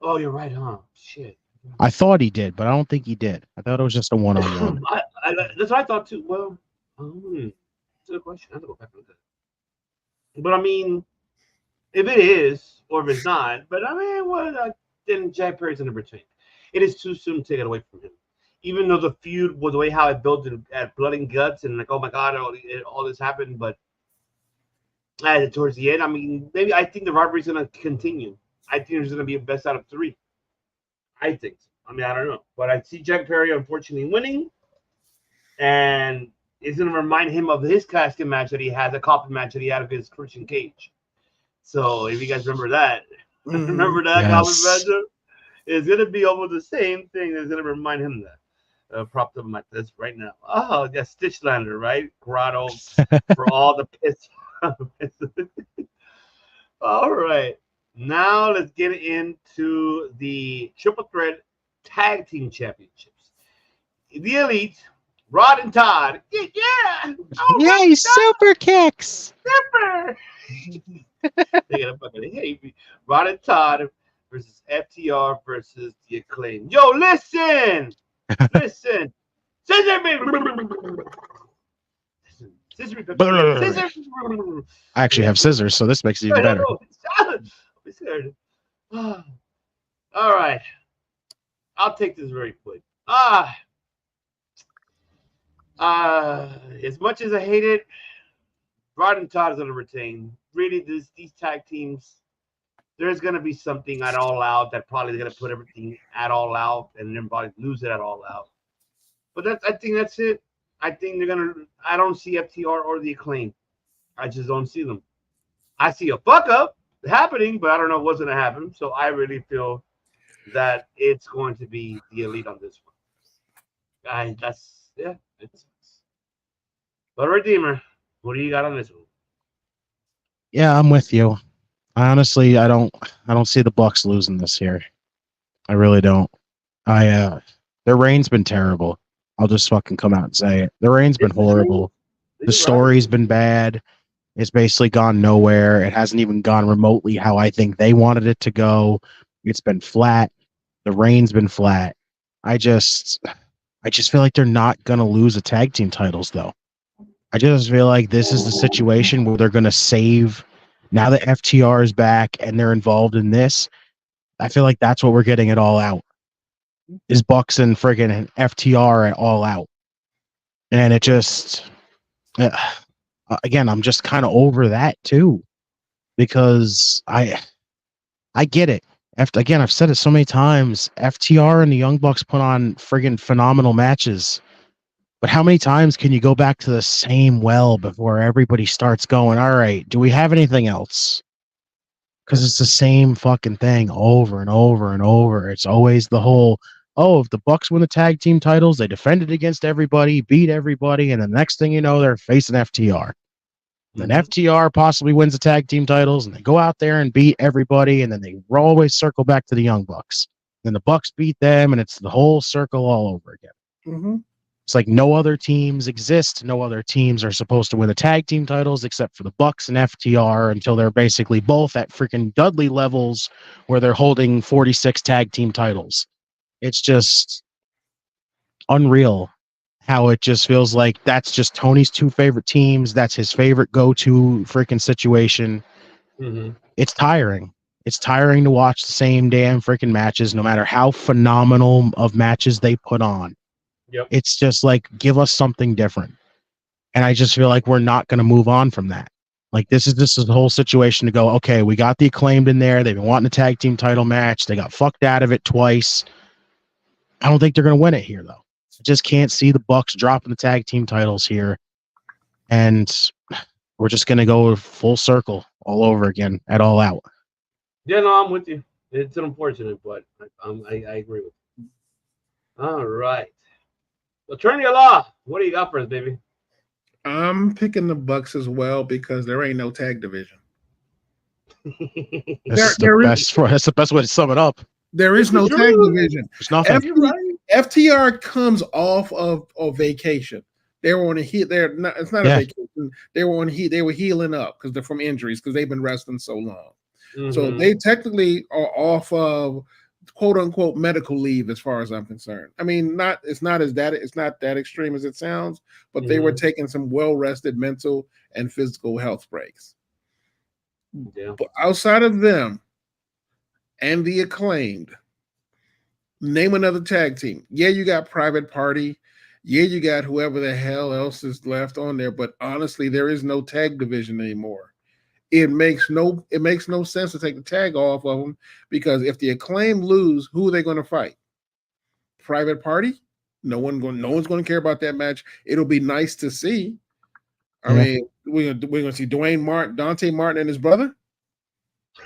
Oh, you're right, huh? Shit. I thought he did, but I don't think he did. I thought it was just a one-on-one. That's what I thought too. Well, that's a good question. I have to go back on that. But I mean, if it is, or if it's not, but I mean, then Jack Perry's going to retain. It is too soon to take it away from him. Even though the feud was the way how it built at Blood and Guts, and like, oh my God, all this happened, but towards the end, I mean, maybe I think the rivalry is going to continue. I think there's going to be a best out of three. I think so. I mean, I don't know. But I see Jack Perry unfortunately winning, and it's going to remind him of his casket match that he had, the coffin match that he had against Christian Cage. So if you guys remember that, remember that coffin match? It's going to be almost the same thing that's going to remind him that. Propped up like this right now. Oh, yeah, Stitchlander, right? Grotto for all the piss. All right. Now let's get into the Triple Threat Tag Team Championships. The Elite, Rod and Todd. Yeah. Oh, yay, super kicks. Super. They gotta fucking hate me. Rod and Todd versus FTR versus the Acclaim. Yo, listen. Listen. Scissor me. Scissor. I actually have scissors, so this makes it even better. All right. I'll take this very quick. As much as I hate it, Rod and Todd is going to retain. Really, these tag teams, there's going to be something at All Out that probably going to put everything at All Out and then probably lose it at All Out. But I think that's it. I think they're going to – I don't see FTR or the Acclaim. I just don't see them. I see a fuck-up happening, but I don't know what's going to happen. So I really feel that it's going to be the Elite on this one. But Redeemer, what do you got on this one? Yeah, I'm with you. Honestly, I don't see the Bucks losing this here. I really don't. Their reign's been terrible. I'll just fucking come out and say it. Their reign's been horrible. The story's been bad. It's basically gone nowhere. It hasn't even gone remotely how I think they wanted it to go. It's been flat. The reign's been flat. I just feel like they're not gonna lose the tag team titles though. I just feel like this is the situation where they're gonna save. Now that FTR is back and they're involved in this, I feel like that's what we're getting it All Out. Is Bucks and friggin' FTR at All Out. And it just again, I'm just kind of over that too. Because I get it. Again, I've said it so many times. FTR and the Young Bucks put on friggin' phenomenal matches. But how many times can you go back to the same well before everybody starts going, all right, do we have anything else? Because it's the same fucking thing over and over and over. It's always the whole, if the Bucks win the tag team titles, they defended against everybody, beat everybody, and the next thing you know, they're facing FTR. Then FTR possibly wins the tag team titles, and they go out there and beat everybody, and then they always circle back to the Young Bucks. Then the Bucks beat them, and it's the whole circle all over again. Mm-hmm. It's like no other teams exist. No other teams are supposed to win the tag team titles except for the Bucks and FTR until they're basically both at freaking Dudley levels where they're holding 46 tag team titles. It's just unreal how it just feels like that's just Tony's two favorite teams. That's his favorite go-to freaking situation. It's tiring. It's tiring to watch the same damn freaking matches, no matter how phenomenal of matches they put on. Yep. It's just like, give us something different. And I just feel like we're not going to move on from that. Like, this is the whole situation to go, okay, we got the Acclaimed in there. They've been wanting a tag team title match. They got fucked out of it twice. I don't think they're going to win it here, though. I just can't see the Bucks dropping the tag team titles here. And we're just going to go full circle all over again at All Out. Yeah, no, I'm with you. It's unfortunate, but I agree with you. All right. Attorney of Law, what do you got for us, baby? I'm picking the Bucks as well because there ain't no tag division. That's the best way to sum it up. There is no tag division. There's nothing. FTR comes off of vacation. They were on a heat. It's not a vacation. They were on heat. They were healing up because they're from injuries because they've been wrestling so long. So they technically are off of quote unquote medical leave, as far as I'm concerned. I mean, it's not that extreme as it sounds, but they were taking some well-rested mental and physical health breaks. Yeah. But outside of them and the Acclaimed, name another tag team. Yeah, you got Private Party. Yeah, you got whoever the hell else is left on there. But honestly, there is no tag division anymore. It makes no sense to take the tag off of them, because if the Acclaim lose, who are they going to fight? Private Party? No one's going to care about that match. It'll be nice to see. I mean, we're going to see Dante Martin and his brother.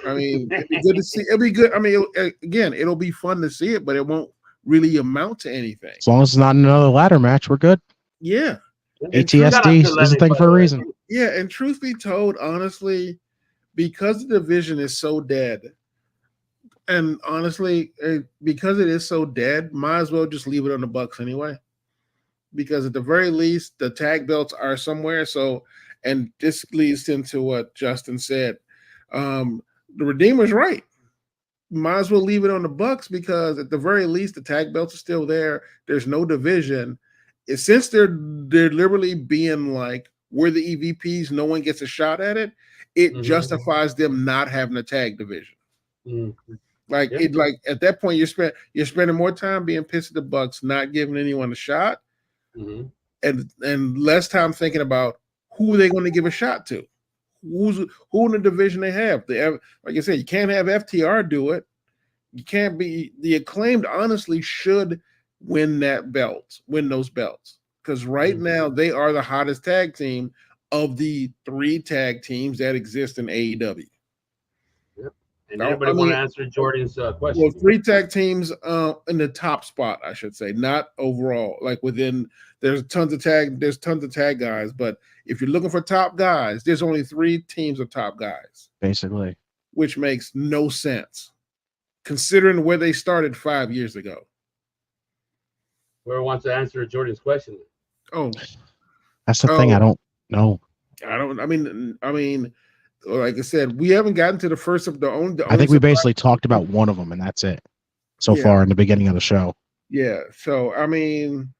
I mean, it'd be good to see. It'll be good. I mean, it'll be fun to see it, but it won't really amount to anything. As long as it's not another ladder match, we're good. Yeah. ATSD is a thing for a reason. Yeah, and truth be told, honestly, because the division is so dead, and honestly, because it is so dead, might as well just leave it on the Bucks anyway. Because at the very least, the tag belts are somewhere. So, and this leads into what Justin said. The Redeemer's right. Might as well leave it on the Bucks, because at the very least, the tag belts are still there. There's no division. Since they're literally being like, we're the EVPs, no one gets a shot at it. It justifies them not having a tag division. Like at that point, you're spending more time being pissed at the Bucks, not giving anyone a shot, and less time thinking about who they're going to give a shot to. Who in the division they have. Like I said, you can't have FTR do it. You can't be the Acclaimed. Honestly, should win those belts, because right now they are the hottest tag team of the 3 tag teams that exist in AEW. Yep. And anybody want to answer Jordan's question? Well, 3 tag teams in the top spot, I should say, not overall. Like there's tons of tag guys, but if you're looking for top guys, there's only 3 teams of top guys, basically, which makes no sense considering where they started 5 years ago. Whoever wants to answer Jordan's question? Oh, that's the thing. I don't know. I mean, like I said, we haven't gotten to the first of the only. I think we basically talked about one of them, and that's it so far in the beginning of the show. Yeah. So I mean,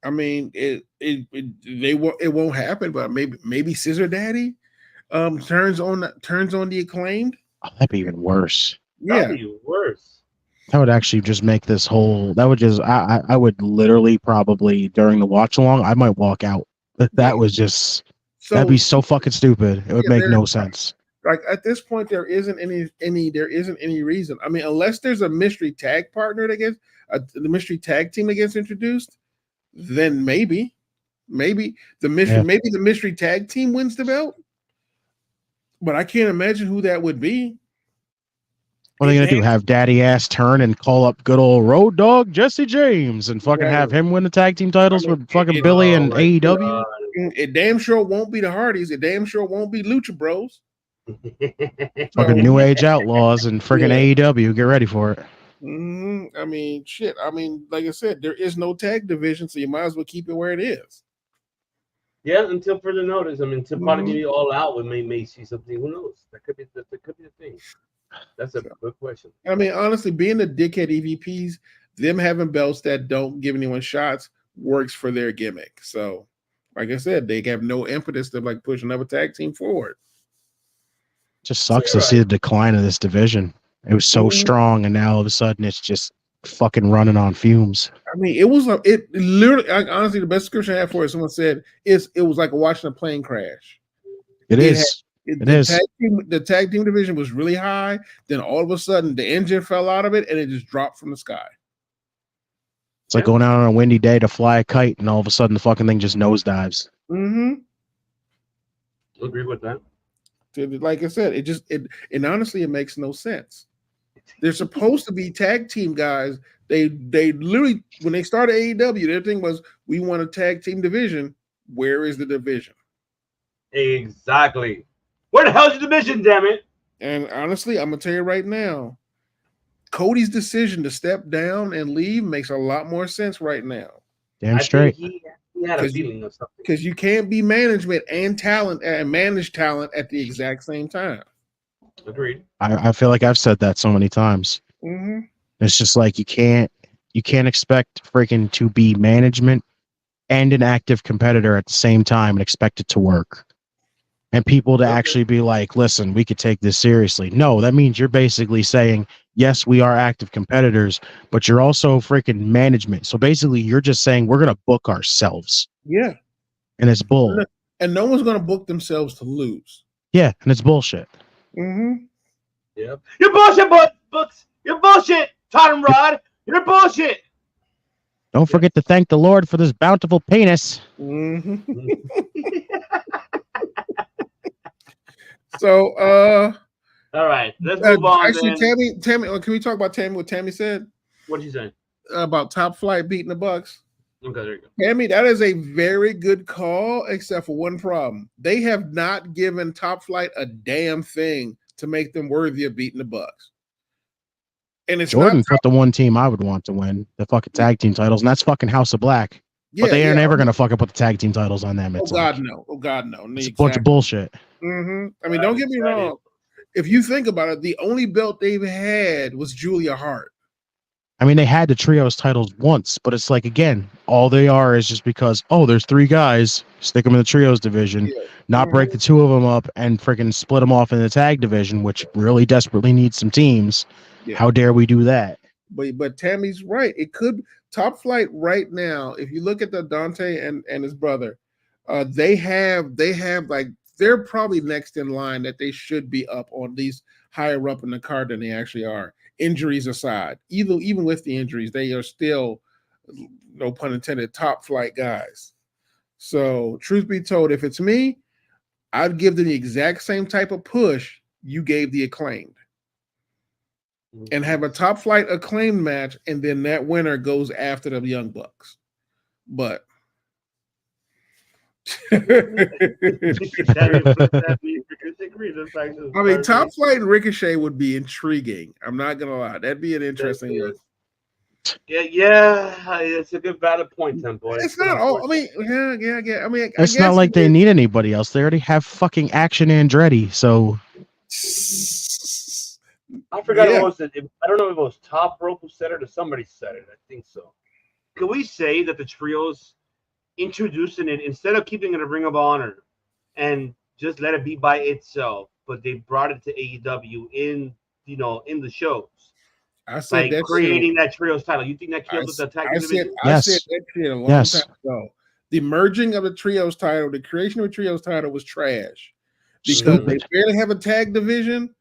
it won't happen, but maybe Scissor Daddy turns on the Acclaimed. Oh, that'd be even worse. That'd be worse. That would actually just make this whole. That would just. I would literally probably during the watch along, I might walk out. That was just. That'd be so fucking stupid. It would make no sense. Like at this point, there isn't any reason. I mean, unless there's a mystery tag partner that gets the mystery tag team that gets introduced, then maybe the mystery tag team wins the belt. But I can't imagine who that would be. What are they gonna do? Have Daddy Ass turn and call up good old Road Dog Jesse James and fucking have him win the tag team titles with fucking Billy and AEW? It damn sure won't be the Hardys. It damn sure won't be Lucha Bros. Fucking New Age Outlaws and friggin' AEW. Get ready for it. I mean, shit. I mean, like I said, there is no tag division, so you might as well keep it where it is. Yeah, until further notice. I mean, until probably all out, we may see something. Who knows? That could be the thing. That's a good question. I mean, honestly, being the dickhead EVPs, them having belts that don't give anyone shots works for their gimmick. So, like I said, they have no impetus to like push another tag team forward. Just sucks to see the decline of this division. It was so strong, and now all of a sudden it's just fucking running on fumes. I mean, it literally, honestly, the best description I have for it, someone said, it was like watching a plane crash. It is. The tag team division was really high. Then all of a sudden, the engine fell out of it, and it just dropped from the sky. It's like going out on a windy day to fly a kite, and all of a sudden the fucking thing just nosedives. Agree with that. Like I said, it honestly, it makes no sense. They're supposed to be tag team guys. They literally, when they started AEW, their thing was, we want a tag team division. Where is the division? Exactly. Where the hell's the division, damn it? And honestly, I'm gonna tell you right now, Cody's decision to step down and leave makes a lot more sense right now. Damn straight. He had a feeling of something. Because you can't be management and talent and manage talent at the exact same time. Agreed. I feel like I've said that so many times. It's just like you can't expect freaking to be management and an active competitor at the same time and expect it to work. And people to actually be like, listen, we could take this seriously. No, that means you're basically saying, yes, we are active competitors, but you're also freaking management. So basically, you're just saying we're going to book ourselves. Yeah. And it's bull. And no one's going to book themselves to lose. Yeah, and it's bullshit. Yep. You're bullshit, books. You're bullshit, Todd and Rod. You're bullshit. Don't forget to thank the Lord for this bountiful penis. So, all right, let's move on. Actually, Tammy, can we talk about Tammy? What Tammy said? What did you say about Top Flight beating the Bucks? Okay, there you go. Tammy, that is a very good call, except for one problem. They have not given Top Flight a damn thing to make them worthy of beating the Bucks. And it's Jordan put the one team I would want to win the fucking tag team titles, and that's fucking House of Black. But they are never going to fucking put the tag team titles on them. Oh, God, no. Oh, God, no. It's a bunch of bullshit. I mean, don't get me wrong. If you think about it, the only belt they've had was Julia Hart. I mean, they had the trios titles once, but it's like, again, all they are is just because, there's three guys, stick them in the trios division, not break the two of them up and freaking split them off in the tag division, which really desperately needs some teams. Yeah. How dare we do that? But Tammy's right. It could Top Flight right now. If you look at the Dante and his brother, they have like, they're probably next in line that they should be up on these higher up in the card than they actually are. Injuries aside, even with the injuries, they are still, no pun intended, Top Flight guys. So, truth be told, if it's me, I'd give them the exact same type of push you gave the Acclaimed, and have a Top Flight Acclaimed match, and then that winner goes after the Young Bucks. But I mean, Top Flight and Ricochet would be intriguing. I'm not gonna lie, that'd be an interesting look. Yeah, it's a good valid point, Tim boy. It's not all. I mean, yeah. I mean, it's not like they need anybody else. They already have fucking Action Andretti. So I forgot it was. I don't know if it was Top Rope who said it or somebody said it. I think so. Can we say that the trios introducing it instead of keeping it a Ring of Honor and just let it be by itself, but they brought it to AEW in the shows? I said that creating that trios title. You think that killed the tag division? I said that shit a long time ago. The merging of the trios title, the creation of a trios title was trash because they barely have a tag division.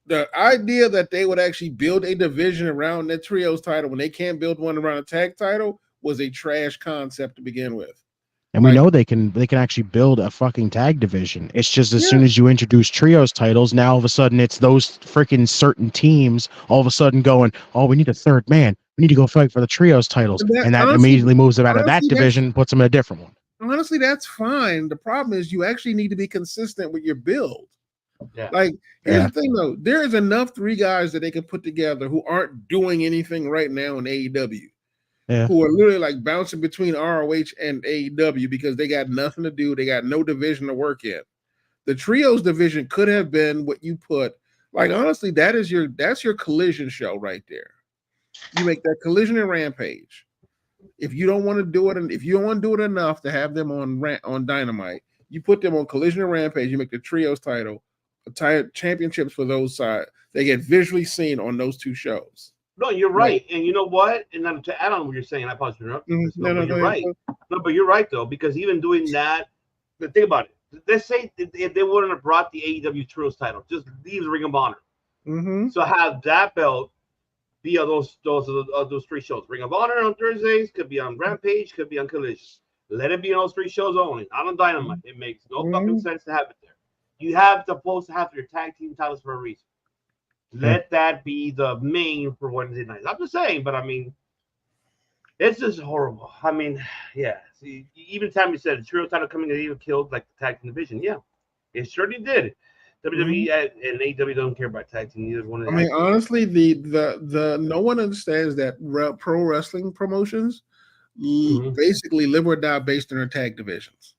The idea that they would actually build a division around that trios title when they can't build one around a tag title was a trash concept to begin with. And we know they can actually build a fucking tag division. It's just as soon as you introduce trios titles, now all of a sudden it's those freaking certain teams all of a sudden going, we need a third man. We need to go fight for the trios titles. And that honestly, immediately moves them out of that division and puts them in a different one. honestly, that's fine. The problem is you actually need to be consistent with your build. Yeah. Like, here's the thing though, there is enough 3 guys that they can put together who aren't doing anything right now in AEW. Yeah. Who are literally like bouncing between ROH and AEW because they got nothing to do. They got no division to work in. The trios division could have been what you put. Like, honestly, that's your collision show right there. You make that Collision and Rampage. If you don't want to do it, and if you don't want to do it enough to have them on Dynamite, you put them on Collision and Rampage. You make the trios title championships for those sides. They get visually seen on those 2 shows. No, you're right. And you know what? And then to add on what you're saying, I apologize for interrupting. But you're right. No, but you're right though, because even doing that, but think about it. Let's say if they wouldn't have brought the AEW Trios title, just leave the Ring of Honor. So have that belt be on those 3 shows. Ring of Honor on Thursdays, could be on Rampage, could be on Collision. Let it be on those 3 shows only, not on Dynamite. It makes no fucking sense to have it there. You have supposed to have your tag team titles for a reason. Let that be the main for Wednesday nights. I'm just saying, but I mean, it's just horrible. I mean, yeah. See, even Tammy said the trio title coming in even killed like the tag team division. Yeah, it surely did. WWE and AEW don't care about tag team. Neither one of them. I mean, honestly, the no one understands that pro wrestling promotions basically live or die based on their tag divisions.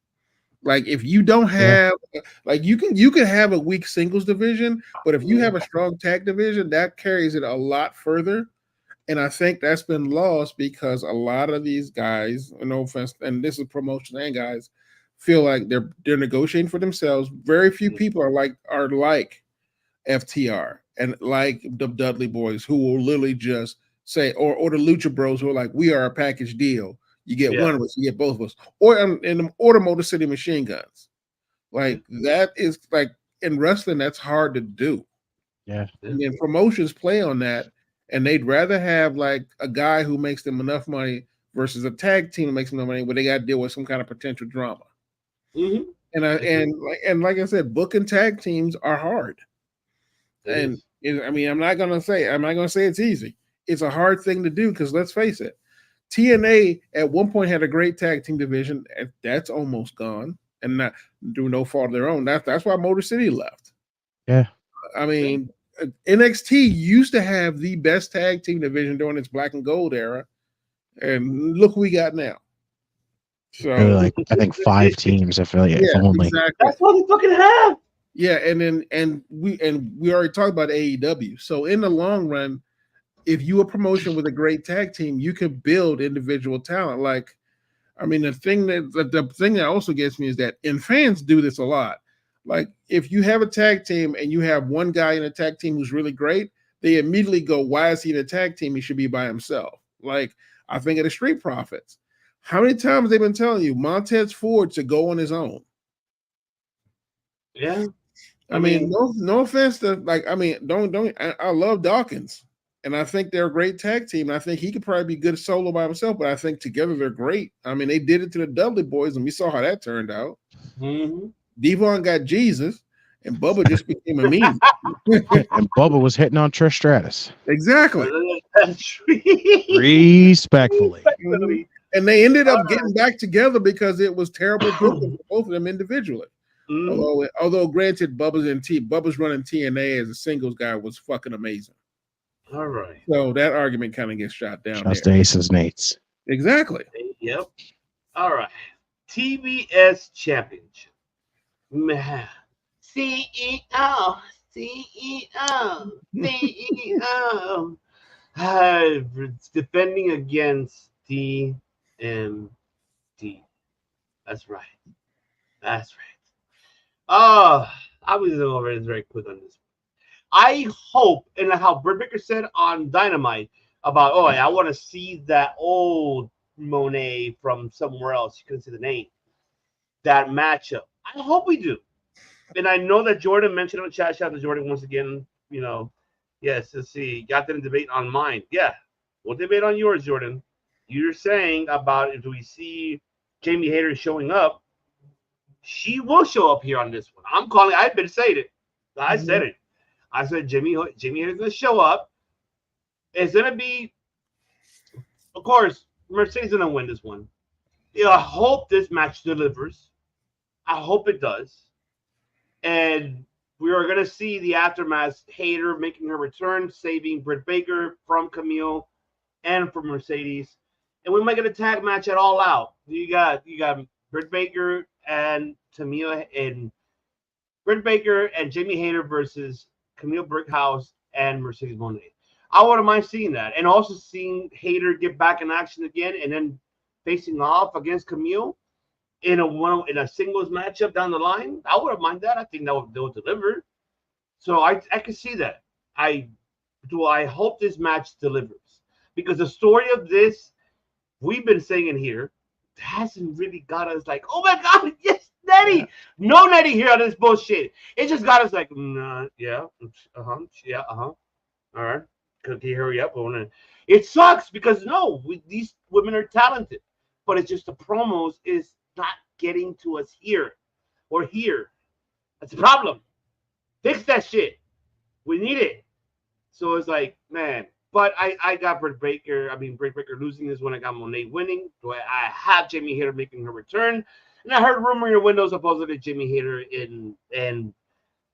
Like, if you don't have, like, you can have a weak singles division, but if you have a strong tag division, that carries it a lot further. And I think that's been lost because a lot of these guys, no offense, and this is promotion and guys, feel like they're negotiating for themselves. Very few people are like FTR and like the Dudley Boys, who will literally just say, or the Lucha Bros, who are like, we are a package deal. You get one of us, you get both of us, or in Motor City Machine Guns. Like, that is like in wrestling, that's hard to do. Yeah. And then promotions play on that, and they'd rather have like a guy who makes them enough money versus a tag team that makes them enough money, where they got to deal with some kind of potential drama. And like I said, booking tag teams are hard. I mean, I'm not gonna say it's easy. It's a hard thing to do because let's face it, TNA at one point had a great tag team division. That's almost gone, and not through no fault of their own. That's why Motor City left. Yeah, I mean, NXT used to have the best tag team division during its black and gold era, and look who we got now. So, like, I think 5 teams affiliate only. Exactly. That's what they fucking have. Yeah, and we already talked about AEW. So in the long run, if you a promotion with a great tag team, you can build individual talent. Like, I mean, the thing that also gets me is that, and fans do this a lot. Like, if you have a tag team and you have one guy in a tag team who's really great, they immediately go, "Why is he in a tag team? He should be by himself." Like, I think of the Street Profits. How many times they've been telling you Montez Ford to go on his own? Yeah. I mean, no offense to, like, I mean, I love Dawkins, and I think they're a great tag team. And I think he could probably be good solo by himself, but I think together they're great. I mean, they did it to the Dudley Boys, and we saw how that turned out. Devon got Jesus, and Bubba just became a meme. And Bubba was hitting on Trish Stratus. Exactly. Respectfully. And they ended up getting back together because it was terrible booking for both of them individually. Although granted, Bubba's running TNA as a singles guy was fucking amazing. All right. So that argument kind of gets shot down. Just Aces Nates. Exactly. Yep. All right. TBS Championship. Man. CEO. Defending against DMD. That's right. That's right. I was over this very quick on this. I hope, and how Britt Baker said on Dynamite about, I want to see that old Monet from somewhere else. You couldn't see the name. That matchup. I hope we do. And I know that Jordan mentioned on the chat. Shout out to Jordan once again. Yes, let's see. Got them debate on mine. Yeah, we'll debate on yours, Jordan. You're saying about if we see Jamie Hayter showing up, she will show up here on this one. I'm calling. I've been saying it. I said it. I said Jamie Hayter's going to show up. It's going to be, of course, Mercedes going to win this one. Yeah, I hope this match delivers. I hope it does. And we are going to see the aftermath. Hayter making her return, saving Britt Baker from Camille and from Mercedes. And we might get a tag match at All Out. You got Britt Baker and Tamia and Britt Baker and Jamie Hayter versus Camille Brickhouse and Mercedes Moné. I wouldn't mind seeing that, and also seeing Hayter get back in action again, and then facing off against Camille in a singles matchup down the line. I wouldn't mind that. I think they'll deliver. So I can see that. I hope this match delivers, because the story of this, we've been saying here, hasn't really got us like, oh my god, yes, Nettie. No Nettie here on this bullshit. It just got us like, yeah, all right. Could you hurry up? It sucks because these women are talented, but it's just the promos is not getting to us here or here. That's the problem. Fix that shit. We need it. So it's like, man. But I got Britt Baker losing this one. I got Monet winning. I have Jamie Hayter making her return. And I heard rumor in the window supposedly Jamie Hayter and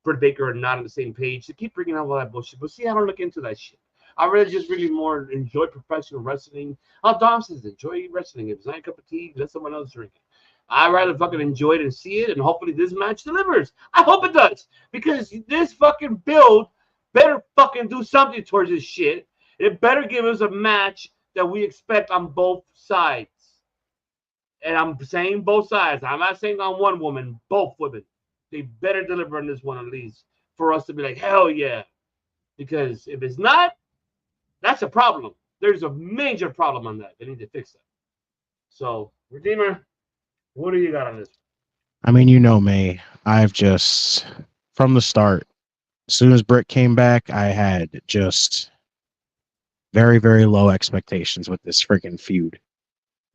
Britt Baker are not on the same page. They keep bringing up all that bullshit. But see, I don't look into that shit. I really more enjoy professional wrestling. Dom says enjoy wrestling. If it's not a cup of tea, let someone else drink it. I'd rather fucking enjoy it and see it, and hopefully this match delivers. I hope it does, because this fucking build better fucking do something towards this shit. It better give us a match that we expect on both sides. And I'm saying both sides. I'm not saying on one woman, both women. They better deliver on this one at least for us to be like, hell yeah. Because if it's not, that's a problem. There's a major problem on that. They need to fix that. So, Redeemer, what do you got on this? I mean, you know me. I've just, from the start, as soon as Britt came back, I had just very, very low expectations with this freaking feud.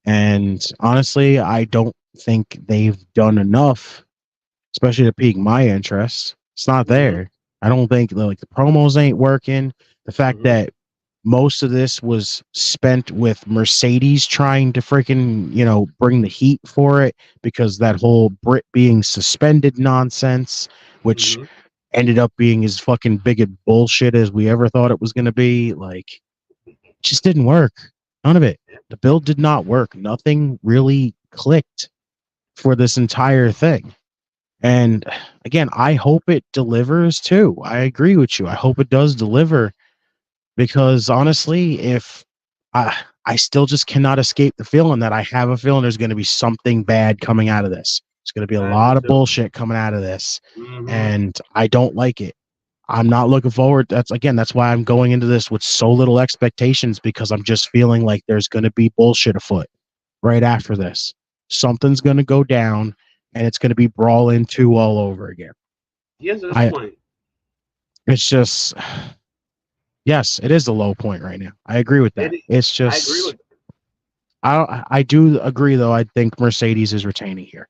And honestly, I don't think they've done enough, especially to pique my interest. It's not there. I don't think the promos ain't working. The fact that most of this was spent with Mercedes trying to freaking, bring the heat for it, because that whole Britt being suspended nonsense, which ended up being as fucking big a bullshit as we ever thought it was going to be. Just didn't work. None of it. The build did not work. Nothing really clicked for this entire thing. And again, I hope it delivers too. I agree with you. I hope it does deliver, because honestly, if I still just cannot escape the feeling that I have a feeling there's going to be something bad coming out of this. There's going to be a lot of bullshit coming out of this, and I don't like it. I'm not looking forward. That's why I'm going into this with so little expectations, because I'm just feeling like there's going to be bullshit afoot right after this. Something's going to go down, and it's going to be Brawl in 2 all over again. Yes, at this point. It's just, yes, it is the low point right now. I agree with that. It's just, I agree with it. I do agree, though. I think Mercedes is retaining here.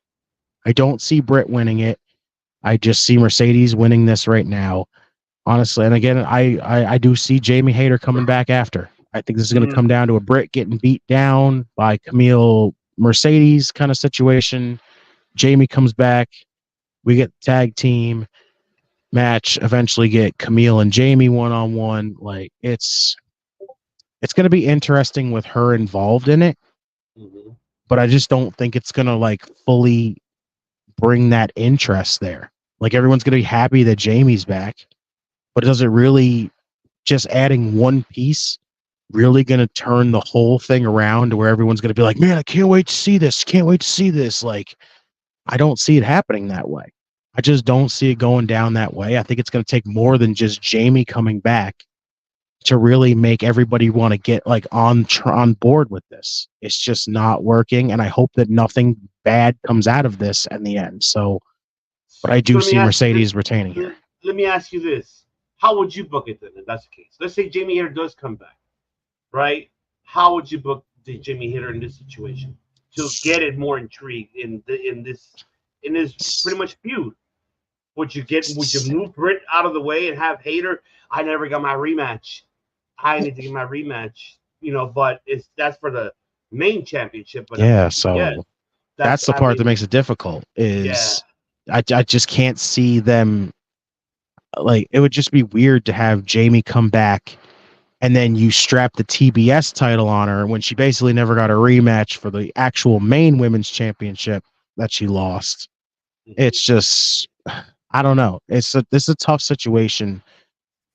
I don't see Britt winning it. I just see Mercedes winning this right now. Honestly, and again, I do see Jamie Hayter coming back after. I think this is going to come down to a Britt getting beat down by Camille Mercedes kind of situation. Jamie comes back. We get the tag team match. Eventually, get Camille and Jamie one-on-one. It's going to be interesting with her involved in it, but I just don't think it's going to fully bring that interest there. Everyone's going to be happy that Jamie's back. But does it really, just adding one piece, really going to turn the whole thing around to where everyone's going to be like, man, I can't wait to see this. Can't wait to see this. I don't see it happening that way. I just don't see it going down that way. I think it's going to take more than just Jamie coming back to really make everybody want to get on board with this. It's just not working. And I hope that nothing bad comes out of this in the end. So, but I do see Mercedes retaining here. Let me ask you this. How would you book it then, if that's the case? Let's say Jamie Hayter does come back, right? How would you book the Jamie Hayter in this situation to get it more intrigued in this pretty much feud? Would you move Britt out of the way and have Hayter? I never got my rematch. I need to get my rematch, but that's for the main championship. But Yeah, so yeah, that's the part that makes it difficult. Is I just can't see them. Like, it would just be weird to have Jamie come back and then you strap the TBS title on her when she basically never got a rematch for the actual main women's championship that she lost. It's just, I don't know. This is a tough situation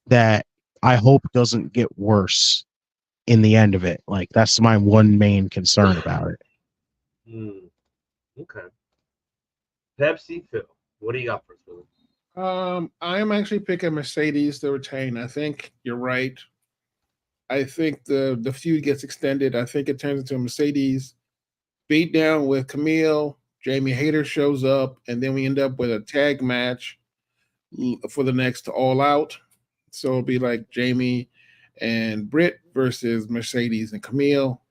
that I hope doesn't get worse in the end of it. Like, that's my one main concern about it. Okay. Pepsi, Phil, what do you got for us, Phil? I am actually picking Mercedes to retain. I think you're right. I think the feud gets extended. I think it turns into a Mercedes beatdown with Camille. Jamie Hayter shows up, and then we end up with a tag match for the next All Out. So it'll be like Jamie and Britt versus Mercedes and Camille,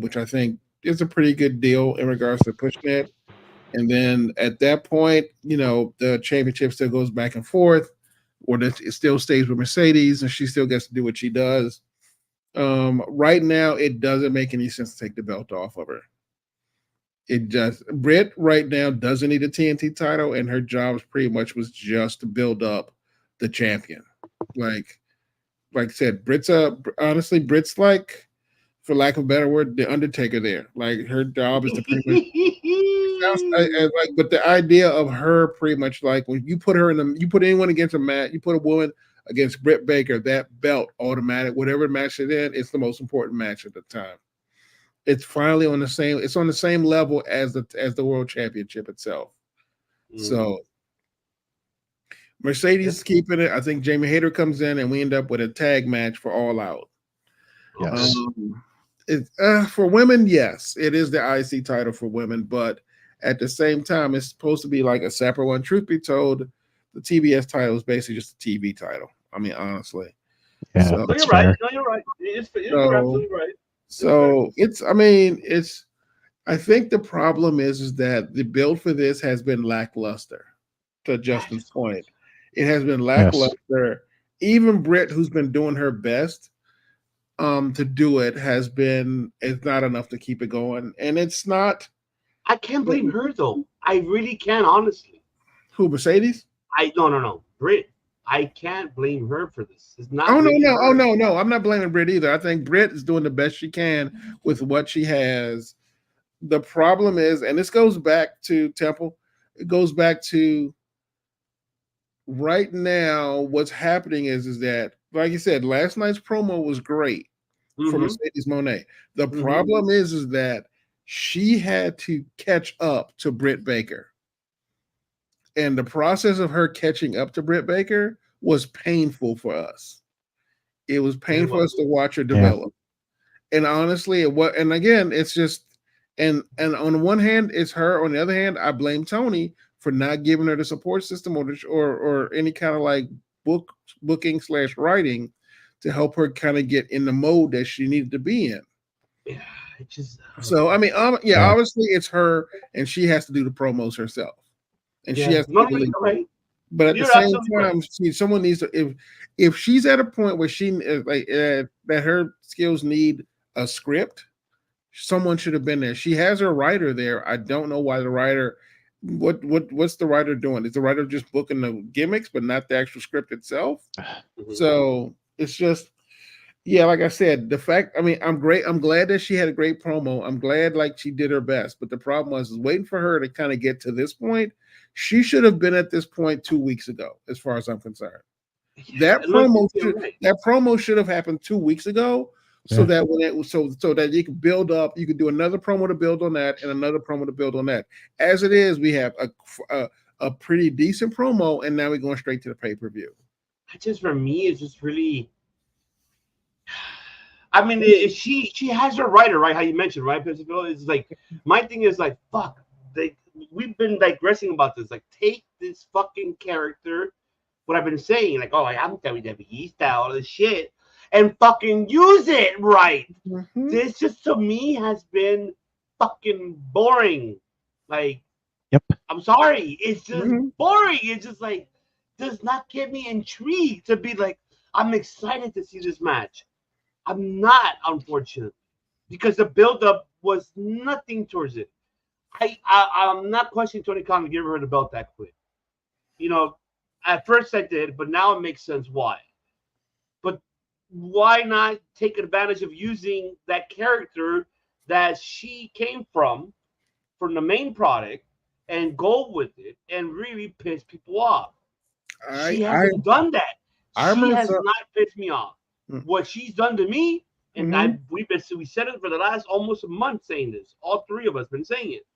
which I think is a pretty good deal in regards to pushing it. And then at that point, the championship still goes back and forth, or it still stays with Mercedes, and she still gets to do what she does. Right now, it doesn't make any sense to take the belt off of her. It just Britt right now doesn't need a TNT title, and her job pretty much was just to build up the champion. Like I said, Britt's like, for lack of a better word, the Undertaker there. Like, her job is to pretty much but the idea of her pretty much like when you put anyone against a match, you put a woman against Britt Baker, that belt automatic, whatever match it's in, it's the most important match at the time. It's finally on the same level as the world championship itself. So Mercedes is keeping it. I think Jamie Hayter comes in and we end up with a tag match for All Out. Yes. For women, yes, it is the IC title for women, but at the same time, it's supposed to be like a separate one. Truth be told, the TBS title is basically just a TV title. I mean, honestly. Yeah, so, you're right. No, you're right. You're absolutely right. So I think the problem is that the build for this has been lackluster. To Justin's point, it has been lackluster. Yes. Even Britt, who's been doing her best to do it, it's not enough to keep it going, and it's not. I can't blame her though. I really can't, honestly. Who, Mercedes? No, Britt. I can't blame her for this. It's not. Oh no! I'm not blaming Britt either. I think Britt is doing the best she can with what she has. The problem is, and this goes back to Temple. It goes back to right now. What's happening is that, like you said, last night's promo was great for Mercedes Moné. The problem is that she had to catch up to Britt Baker. And the process of her catching up to Britt Baker was painful for us. It was painful for us to watch her develop. Yeah. And honestly, it's just, and on the one hand, it's her. On the other hand, I blame Tony for not giving her the support system or any kind of like booking / writing to help her kind of get in the mode that she needed to be in. Yeah. So I mean, obviously it's her, and she has to do the promos herself, and she has to. Right. But at the same time, someone needs to. If she's at a point where she that her skills need a script, someone should have been there. She has her writer there. I don't know why the writer. What's the writer doing? Is the writer just booking the gimmicks, but not the actual script itself? So it's just. Yeah, like I said, I'm glad that she had a great promo. I'm glad like she did her best. But the problem was waiting for her to kind of get to this point. She should have been at this point 2 weeks ago, as far as I'm concerned. That promo should have happened 2 weeks ago, so that so that you can build up, you could do another promo to build on that and another promo to build on that. As it is, we have a pretty decent promo, and now we're going straight to the pay-per-view. For me, it's just really. I mean, she has her writer, right? How you mentioned, right? It's like, my thing is like, fuck. We've been digressing about this. Like, take this fucking character, what I've been saying, like, oh, I'm WWE style, this shit, and fucking use it right. This just to me has been fucking boring. Like, I'm sorry, it's just boring. It's just like does not get me intrigued to be like, I'm excited to see this match. I'm not, unfortunately. because the buildup was nothing towards it. I'm not questioning Tony Khan to give her the belt that quick. You know, at first I did, but now it makes sense why. But why not take advantage of using that character that she came from the main product and go with it and really piss people off? She hasn't done that. She has not pissed me off. What she's done to me, and we said it for the last almost a month saying this. All three of us been saying it.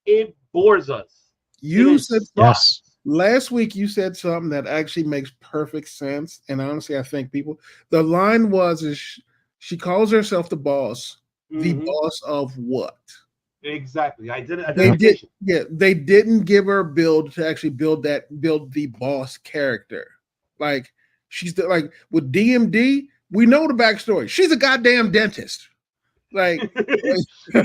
It bores us. You said yes. Last week you said something that actually makes perfect sense, and honestly, I think the line was she calls herself the boss. The boss of what? Exactly. I did it. They didn't give her a build to actually build the boss character. Like like with DMD, we know the backstory. She's a goddamn dentist. Like, I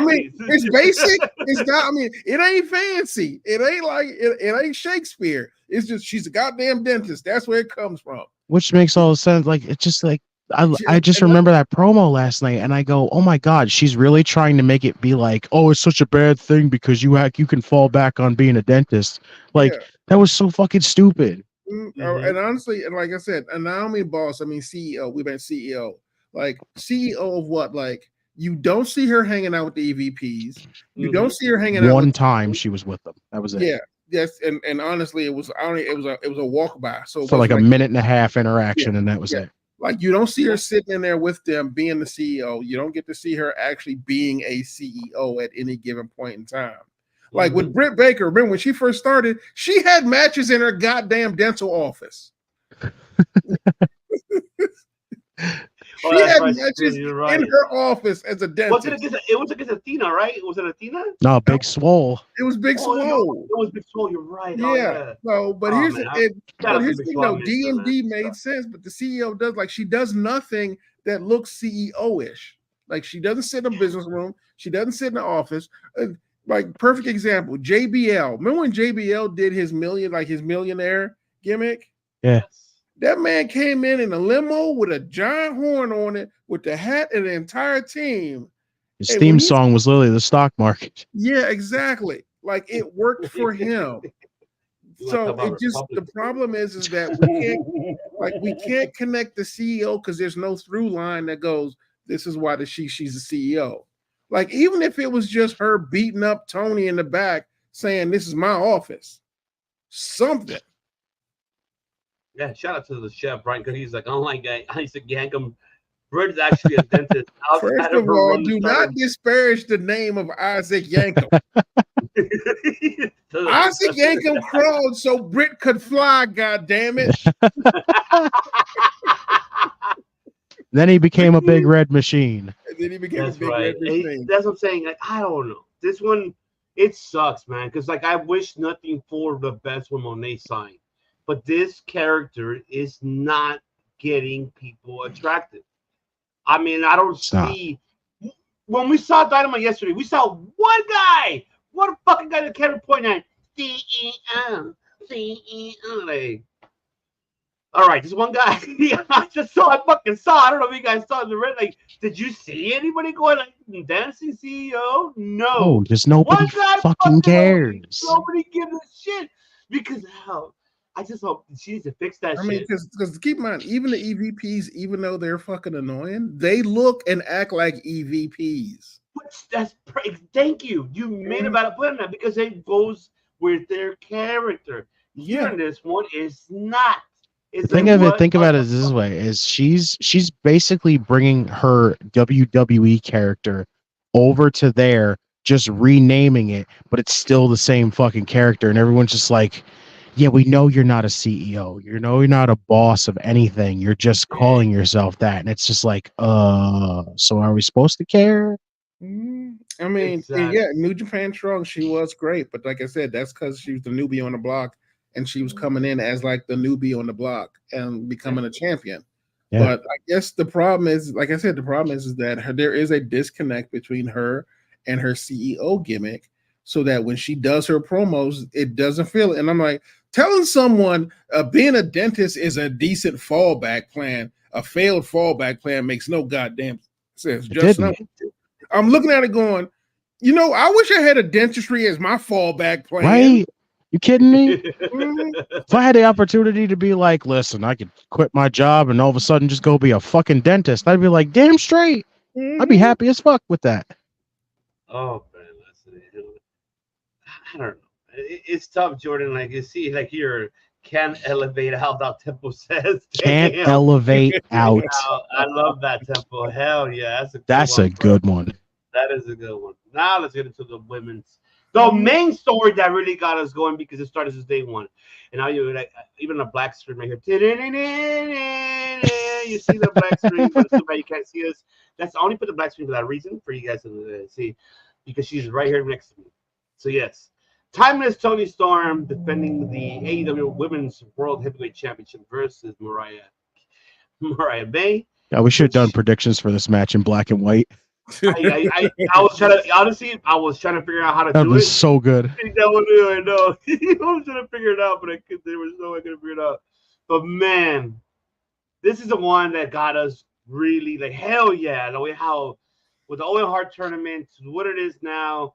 mean, it's basic. It's not. I mean, it ain't fancy. It ain't like it ain't Shakespeare. It's just she's a goddamn dentist. That's where it comes from. Which makes all sense. Like it's just like I just remember that promo last night, and I go, oh my god, she's really trying to make it be like, oh, it's such a bad thing because you can fall back on being a dentist. Like that was so fucking stupid. And honestly, and like I said, and not only boss, I mean CEO. We've been CEO. Like CEO of what? Like you don't see her hanging out with the EVPs. You don't see her hanging out. One time she was with them. That was it. Yeah. Yes. And honestly, it was a walk by. So for like a minute and a half interaction, and that was it. Like you don't see her sitting in there with them being the CEO. You don't get to see her actually being a CEO at any given point in time. Like with Britt Baker, remember when she first started, she had matches in her goddamn dental office. She had matches in her office as a dentist. It was against Athena, right? Was it Athena? No, Big Swole. It was Big Swole. It was Big Swole. You're right. Yeah. No, but here's the thing. No, D&D made sense, but the CEO does she does nothing that looks CEO-ish. Like she doesn't sit in a business room. She doesn't sit in the office. Like perfect example, JBL. Remember when JBL did his millionaire gimmick? Yeah. That man came in a limo with a giant horn on it, with the hat and the entire team. His theme song was literally the stock market. Yeah, exactly. Like it worked for him. So the problem is that we can't connect the CEO because there's no through line that goes, this is why she's the CEO. Like even if it was just her beating up Tony in the back saying, this is my office, something. Yeah, shout out to the chef, Brian, because he's like, unlike Isaac Yankum, Britt is actually a dentist. First of all, do not disparage the name of Isaac Yankum. Isaac Yankum crawled so Britt could fly, goddammit. Then he became a big red machine. And then he became a big red machine. That's what I'm saying. Like, I don't know. This one, it sucks, man, because like I wish nothing for the best when Monet signed. But this character is not getting people attracted. I mean, I don't see. When we saw Dynamite yesterday, we saw one fucking guy that kept pointing at CEO. Like, all right, just one guy. I fucking saw. I don't know if you guys saw the red. Like, did you see anybody going like dancing CEO? No. Oh, just nobody fucking cares. Nobody gives a shit because how. I just hope she needs to fix that shit. I mean, because keep in mind, even the EVPs, even though they're fucking annoying, they look and act like EVPs. Thank you. You made about a point that because it goes with their character. Yeah, and this one is not. Think about it this way: is she's basically bringing her WWE character over to there, just renaming it, but it's still the same fucking character, and everyone's just like. Yeah, we know you're not a CEO. You know you're not a boss of anything. You're just calling yourself that. And it's just like, so are we supposed to care? I mean, yeah, New Japan Strong, she was great. But like I said, that's because she was the newbie on the block. And she was coming in as like the newbie on the block and becoming a champion. Yeah. But I guess the problem is, like I said, is that there is a disconnect between her and her CEO gimmick. So that when she does her promos, it doesn't feel it. And I'm like, telling someone being a dentist is a decent fallback plan. a failed fallback plan makes no goddamn sense. It Just didn't. I'm looking at it going, I wish I had a dentistry as my fallback plan. Right? You kidding me? If I had the opportunity to be like, listen, I could quit my job and all of a sudden just go be a fucking dentist, I'd be like, damn straight. I'd be happy as fuck with that. Oh man, listen, I don't know. It's tough, Jordan. Like you see, like you're can't elevate out. That Tempo says. Can't Damn. elevate out. I love that Tempo. Hell yeah, That's a good one. That is a good one. Now let's get into the women's. The main story that really got us going because it started since day one, and now you're like even a black screen right here. You see the black screen, but it's too bad you can't see us. I only put the black screen for that reason, for you guys to see, because she's right here next to me. So yes, timeless Toni Storm defending the AEW Women's World Heavyweight Championship versus Mariah May. Yeah, we should have done predictions for this match in black and white. I was trying to honestly. I was trying to figure out how to do it. That was so good. I know. I was trying to figure it out, but there was no way I could figure it out. But man, this is the one that got us really like hell yeah. The way how with the Owen Hart tournament, what it is now.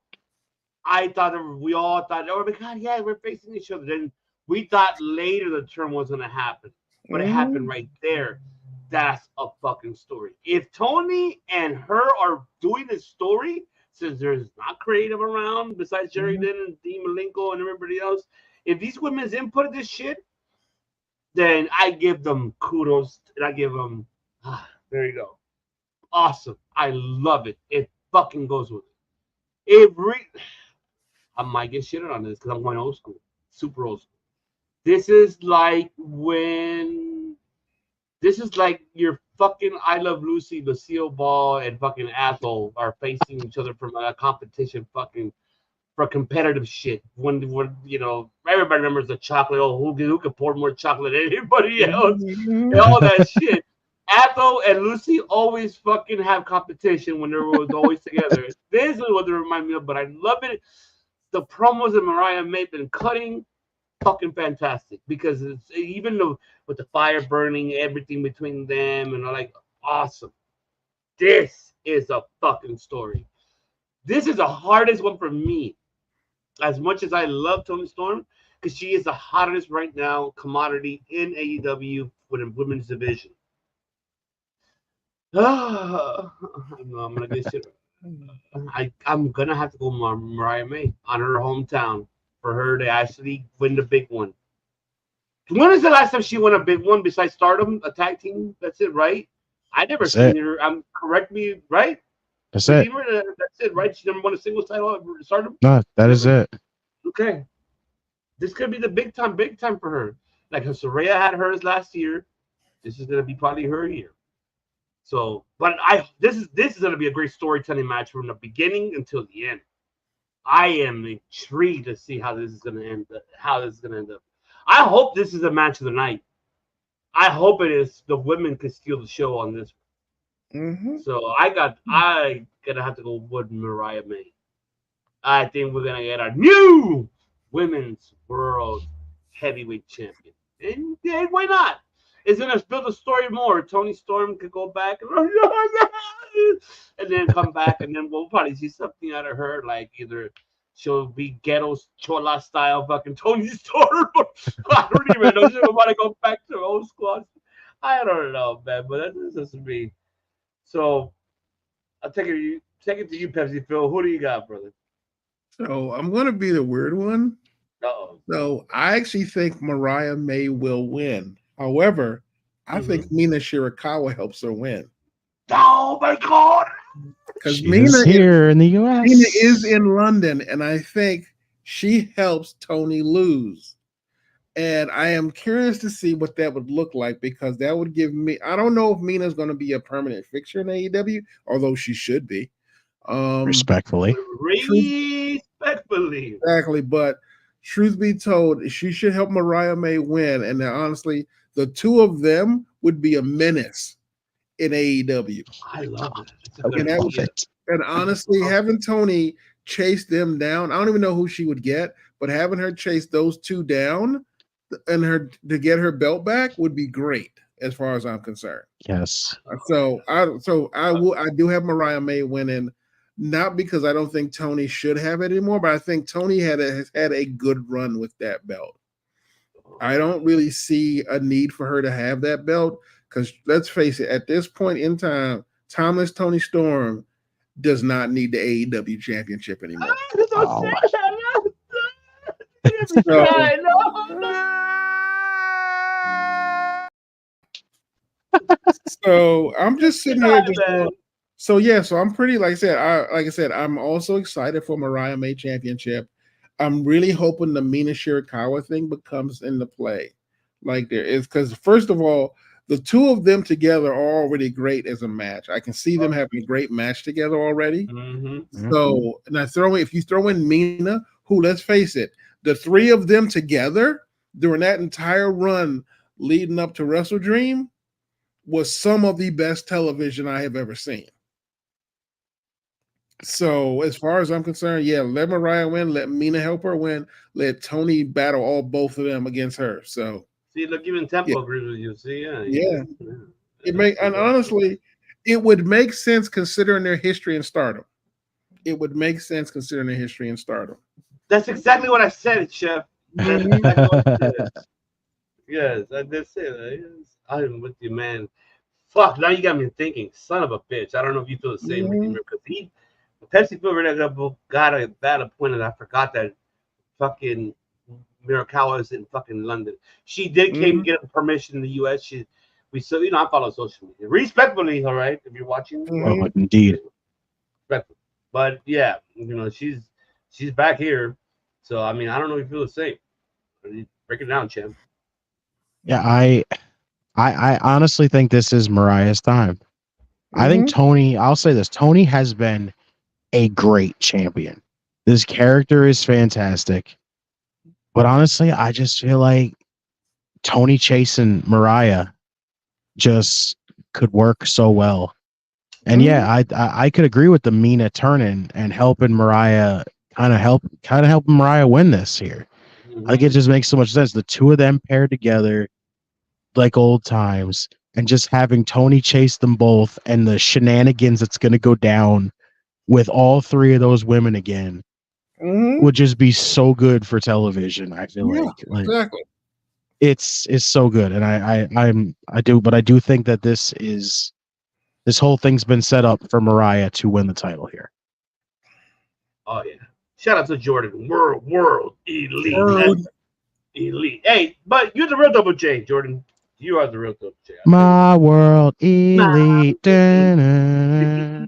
I thought we all thought, oh my god, yeah, we're facing each other. Then we thought later the turn was gonna happen, but it happened right there. That's a fucking story. If Tony and her are doing this story, since there's not creative around besides Jerry Lynn and Dean Malenko and everybody else, if these women's input this shit, then I give them kudos and I give them, there you go. Awesome. I love it. It fucking goes with it. I might get shitted on this because I'm going old school, super old school. This is like your fucking I Love Lucy, Lucille Ball, and fucking Ethel are facing each other from a competition fucking for competitive shit. When everybody remembers the chocolate. Oh, who could pour more chocolate than anybody else? And all that shit. Ethel and Lucy always fucking have competition when they're always together. This is what they remind me of, but I love it. The promos that Mariah May been cutting. Fucking fantastic because it's even though with the fire burning everything between them and like awesome. This is a fucking story. This is the hardest one for me. As much as I love Toni Storm, because she is the hottest right now commodity in AEW with a women's division. I'm gonna get shit. I'm gonna have to go Mariah May on her hometown. For her to actually win the big one. When is the last time she won a big one besides Stardom, a tag team? That's it, right? I never seen her. Correct me, right? That's it. That's it, right? She never won a singles title at Stardom. No, that is it. Okay. This could be the big time for her. Like Saraya had hers last year. This is gonna be probably her year. So, but this is gonna be a great storytelling match from the beginning until the end. I am intrigued to see how this is going to end up. I hope this is a match of the night. I hope it is. The women could steal the show on this. So I gonna have to go with Mariah May. I think we're gonna get our new women's world heavyweight champion. And why not? It's gonna build the story more. Toni Storm could go back and then come back, and then we'll probably see something out of her, like either she'll be ghetto chola style fucking Toni Storm. I don't even know. She'll want to go back to old school. I don't know, man, but that's just me. So I'll take it to you, Pepsi Phil. Who do you got, brother? So I'm gonna be the weird one. So I actually think Mariah May will win. However, I think Mina Shirakawa helps her win. Oh my god! Because Mina here in the US. Mina is in London, and I think she helps Toni lose. And I am curious to see what that would look like because that would give me. I don't know if Mina's going to be a permanent fixture in AEW, although she should be. Respectfully. Exactly, but truth be told, she should help Mariah May win. And honestly, the two of them would be a menace in AEW. I love it. And honestly, having Toni chase them down, I don't even know who she would get, but having her chase those two down and her to get her belt back would be great. as far as I'm concerned. Yes. So I do have Mariah May winning, not because I don't think Tony should have it anymore, but I think Tony has had a good run with that belt. I don't really see a need for her to have that belt because let's face it, at this point in time, Timeless Tony Storm does not need the AEW championship anymore. Oh. So I'm just sitting here just going, so I'm pretty like I said, I'm also excited for Mariah May championship. I'm really hoping the Mina Shirakawa thing becomes into play. Like there is, because first of all, the two of them together are already great as a match. I can see them having a great match together already. So and if you throw in Mina, who, let's face it, the three of them together during that entire run leading up to Wrestle Dream was some of the best television I have ever seen. So as far as I'm concerned, let Mariah win, let Mina help her win, let Tony battle both of them against her. So see, look, even Tempo agrees with you. See, and honestly, it would make sense considering their history in Stardom. It would make sense considering their history in Stardom. That's exactly what I said, Chef. Yes, I did say that. Yes. I'm with you, man. Fuck, now you got me thinking. Son of a bitch. I don't know if you feel the same because Pepsi Silver got a bad point, and I forgot that fucking Mirakawa is in fucking London. She did came get permission in the U.S. I follow social media respectfully. All right, if you're watching, Oh, indeed. Respectfully. But yeah, she's back here. So I mean, I don't know if you feel the same. Break it down, champ. Yeah, I honestly think this is Mariah's time. I think Tony, I'll say this, Tony has been a great champion. This character is fantastic. But honestly, I just feel like Tony chasing Mariah just could work so well. And I could agree with the Mina turning and helping Mariah helping Mariah win this here. I think it just makes so much sense. The two of them paired together like old times and just having Tony chase them both and the shenanigans that's going to go down with all three of those women again would just be so good for television. I feel like exactly. It's so good. And I do think that this whole thing's been set up for Mariah to win the title here. Oh yeah. Shout out to Jordan. World elite. Elite. Hey, but you're the real Double J, Jordan. You are the real Double J. My world elite. I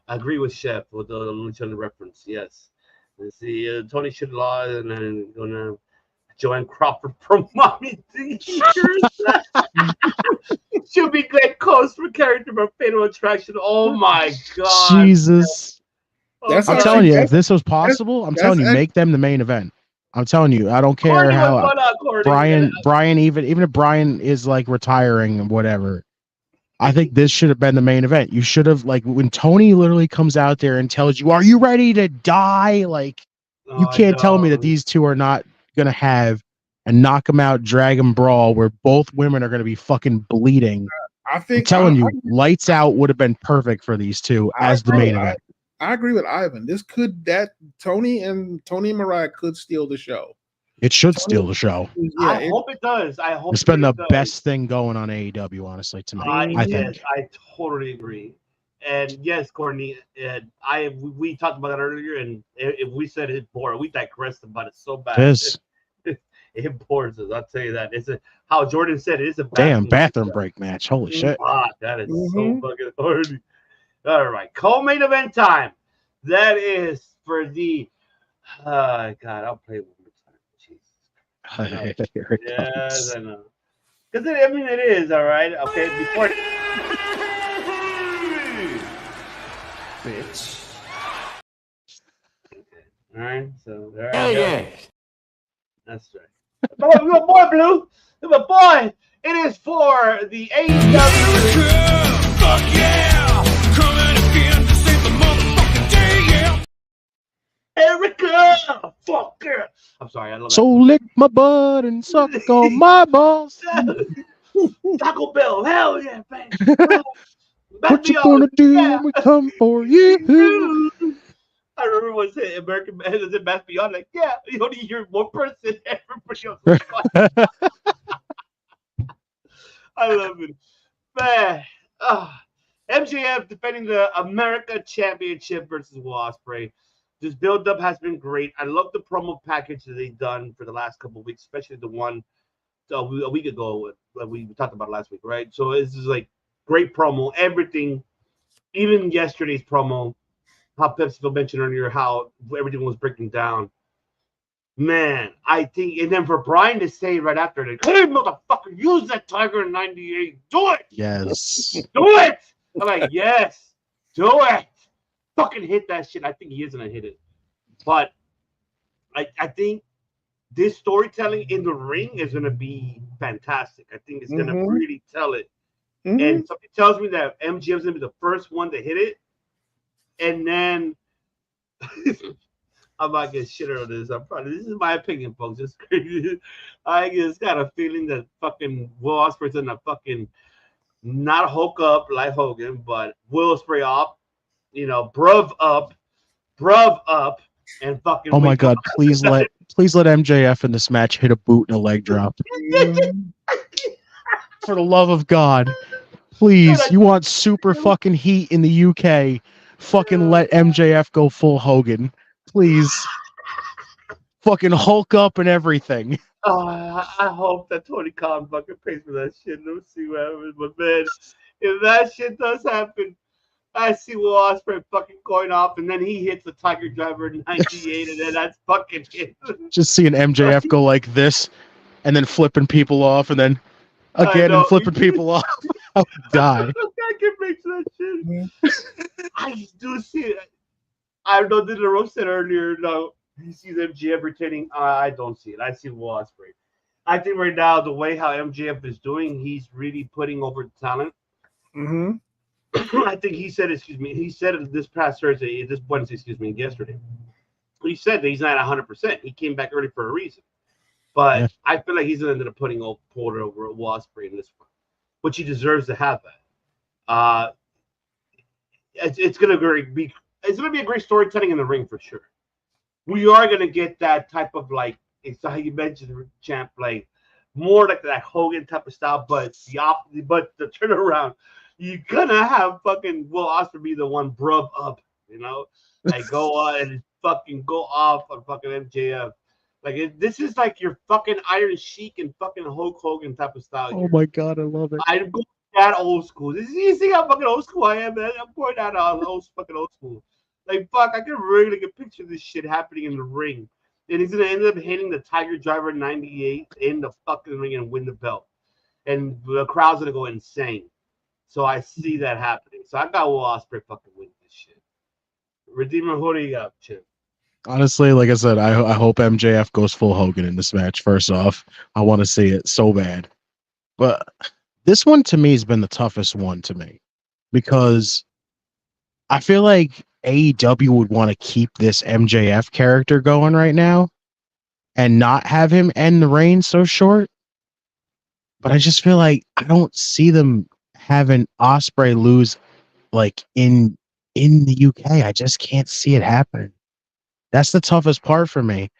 agree with Chef with the Lucha reference. Yes. Let's see, Tony Shidlaw and then gonna Joanne Crawford from Mommy She'll be great close for character from Fatal Attraction. Oh my god. Jesus. I'm telling you, if this was possible, I'm telling you, make them the main event. I'm telling you, I don't care how Brian, even if Brian is like retiring and whatever, I think this should have been the main event. You should have, like, when Tony literally comes out there and tells you, "Are you ready to die?" Like, you can't tell me that these two are not gonna have a knock 'em out, drag 'em brawl where both women are gonna be fucking bleeding. I'm telling you, lights out would have been perfect for these two as the main event. I agree with Ivan. Tony and Mariah could steal the show. It should steal the show. I hope it does. It's been the best thing going on AEW, honestly, to me. I think. I totally agree. And yes, Courtney, we talked about that earlier, and if we said it bore, we digressed about it so bad. It bores us. I'll tell you that. How Jordan said, it is a bathroom break match. Holy shit! That is so fucking hard. All right, co-main event time. That is for the. God, I'll play it one more time. Jesus. Yes, I know. Because it is all right. Okay, before. Bitch. Okay. All right. So there I go. That's right. Little boy, Blue. Little boy. It is for the AEW. Fuck yeah! Coming again to save the motherfucking day, yeah. Erica, fuck yeah! I'm sorry, I love that. So lick my butt and suck on my balls. Taco Bell, hell yeah, man. What you gonna do when we come for you? I remember when saying American Man is it Matt Beyond, like, yeah, you only hear one person, everybody else is fine. I love it. Man. MJF defending the America Championship versus Will Ospreay. This build-up has been great. I love the promo package that they've done for the last couple of weeks, especially the one a week ago that we talked about last week, right? So this is like great promo, everything, even yesterday's promo, how Pepsi mentioned earlier, how everything was breaking down. Man, I think, and then for Brian to say right after, like, hey, motherfucker, use that Tiger 98. Do it. Yes. Do it. I'm like, yes, do it. Fucking hit that shit. I think he is going to hit it. But I think this storytelling in the ring is going to be fantastic. I think it's going to really tell it. And something tells me that MJF is going to be the first one to hit it. And then I might get shit out of this. This is my opinion, folks. It's crazy. I just got a feeling that fucking Will Ospreay's gonna fucking not Hulk up like Hogan, but Will Ospreay up, bruv up, and fucking. Oh my God! Please let MJF in this match hit a boot and a leg drop. For the love of God, please! You want super fucking heat in the UK? Fucking let MJF go full Hogan. Please, fucking Hulk up and everything. I hope that Tony Khan fucking pays for that shit. Let's see what happens. But man, if that shit does happen, I see Will Ospreay fucking going off, and then he hits the Tiger Driver in 98, and then that's fucking it. Just seeing MJF go like this, and then flipping people off, and then again and flipping people off. I'll die. I can make that shit. I do see it. I know that Rose said earlier, no, he sees MJF retaining. I don't see it. I see Will Ospreay. I think right now, the way how MJF is doing, he's really putting over the talent. I think he said it this past Thursday, this Wednesday, yesterday. He said that he's not 100%. He came back early for a reason. But I feel like he's going to end up putting Porter over Will Ospreay in this one, which he deserves to have that. It's going to be a great storytelling in the ring for sure. We are going to get that type of it's how you mentioned, champ, like more like that Hogan type of style, but the turnaround, you're going to have fucking Will Ospreay be the one brub up, like go on and fucking go off on fucking MJF. This is like your fucking Iron Sheik and fucking Hulk Hogan type of style. Oh my God, I love it. I'm going that old school. You see how fucking old school I am, man? I'm going that fucking old school. Fuck, I can really picture this shit happening in the ring. And he's going to end up hitting the Tiger Driver 98 in the fucking ring and win the belt. And the crowd's going to go insane. So I see that happening. So I got Will Ospreay fucking win this shit. Redeemer, who do you got, Chip? Honestly, like I said, I hope MJF goes full Hogan in this match. First off, I want to see it so bad. But this one to me has been the toughest one to me because I feel like AEW would want to keep this MJF character going right now and not have him end the reign so short. But I just feel like I don't see them having Ospreay lose in the UK. I just can't see it happening. That's the toughest part for me.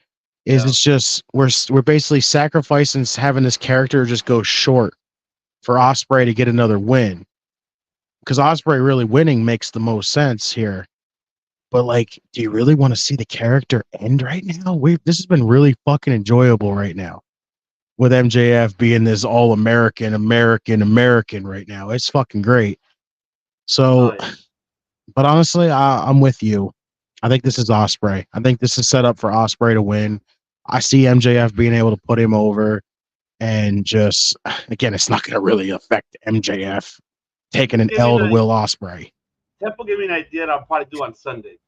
It's just we're basically sacrificing having this character just go short for Ospreay to get another win. Because Ospreay really winning makes the most sense here. But do you really want to see the character end right now? This has been really fucking enjoyable right now. With MJF being this all American right now. It's fucking great. So but honestly, I'm with you. I think this is Ospreay. I think this is set up for Ospreay to win. I see MJF being able to put him over, and just again, it's not going to really affect MJF taking an L to Will Ospreay. Temple gave me an idea that I'll probably do on Sunday.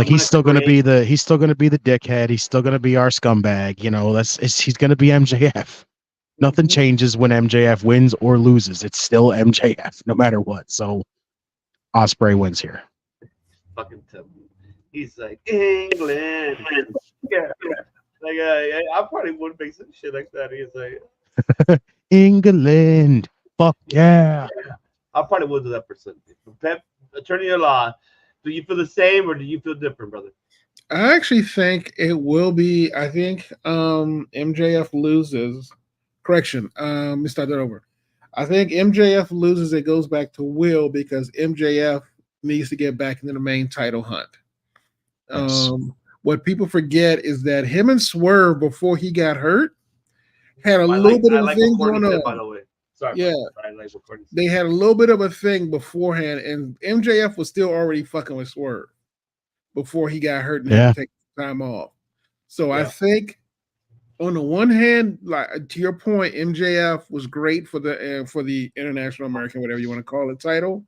He's still going to be the dickhead. He's still going to be our scumbag. He's going to be MJF. Nothing changes when MJF wins or loses. It's still MJF, no matter what. So Ospreay wins here. Fucking Temple. He's like, England. Yeah. I probably would make some shit like that. He's like, England. Fuck yeah. I probably will do that for Sunday. Pep, attorney at law, do you feel the same or do you feel different, brother? I actually think it will be. I think MJF loses. Correction. Let me start that over. I think MJF loses. It goes back to Will because MJF needs to get back into the main title hunt. Yes. What people forget is that him and Swerve before he got hurt had a I little bit of a like thing what Courtney going said, on. by the way. Sorry. Yeah. I like what Courtney said. They had a little bit of a thing beforehand, and MJF was still already fucking with Swerve before he got hurt and had to take time off. So I think, on the one hand, like to your point, MJF was great for the International American, whatever you want to call it, title,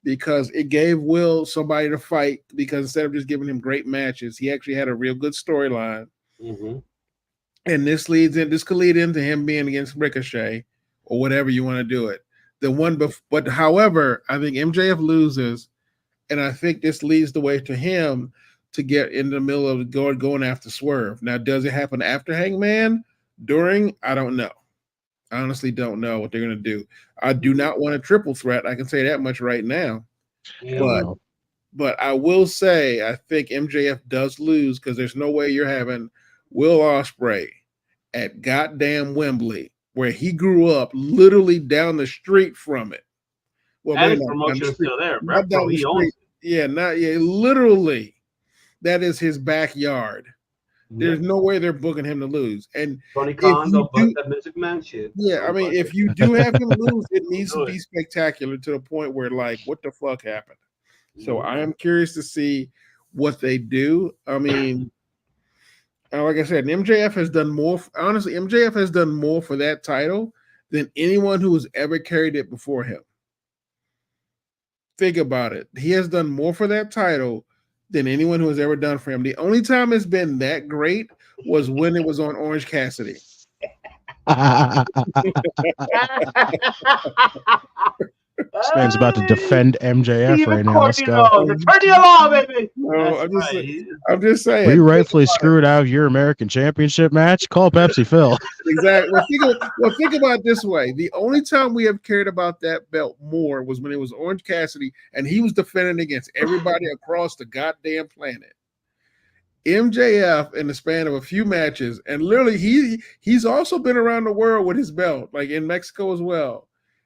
because it gave Will somebody to fight. Because instead of just giving him great matches, he actually had a real good storyline. Mm-hmm. And this could lead into him being against Ricochet or whatever you want to do it. But however, I think MJF loses, and I think this leads the way to him to get in the middle of going after Swerve. Now, does it happen after Hangman? During? I don't know. I honestly don't know what they're going to do. I do not want a triple threat. I can say that much right now. But I will say I think MJF does lose because there's no way you're having Will Ospreay at goddamn Wembley, where he grew up, literally down the street from it. Well, and his promotion is still there, bro. Down the street. Literally. That is his backyard. There's no way they're booking him to lose. And Tony Khan don't book that Music Man shit. Yeah, I mean, if you do have him lose, it needs to be spectacular to the point where, like, what the fuck happened? So I am curious to see what they do. I mean, like I said, MJF has done more. Honestly, MJF has done more for that title than anyone who has ever carried it before him. Think about it. He has done more for that title than anyone who has ever done for him. The only time it's been that great was when it was on Orange Cassidy. This man's about to defend MJF right now. Let's go. Attorney at law, baby. No, I'm just saying. We rightfully screwed out of your American Championship match. Call Pepsi Phil. Exactly. Well, think about it this way. The only time we have cared about that belt more was when it was Orange Cassidy, and he was defending against everybody across the goddamn planet. MJF, in the span of a few matches, and literally he's also been around the world with his belt, like in Mexico as well,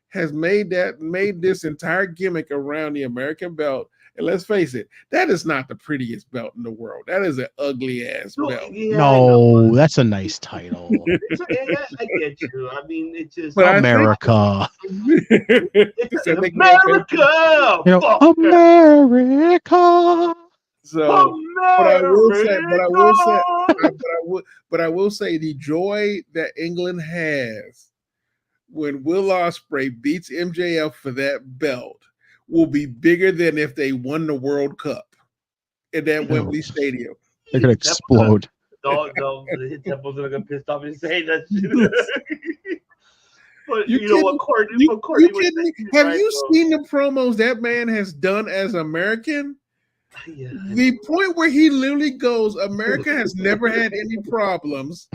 has made this entire gimmick around the American belt. And let's face it, that is not the prettiest belt in the world. That is an ugly ass belt. Yeah, no, that's a nice title. I get you. I mean, it's just America. It's America. You know, America. So, but I will say the joy that England has when Will Ospreay beats MJF for that belt will be bigger than if they won the World Cup in that Wembley Stadium. They're gonna explode. No, the Temple's gonna get pissed off and say that shit. But you know what, Courtney? Have you seen the promos that man has done as American? Yeah. The point where he literally goes, America has never had any problems.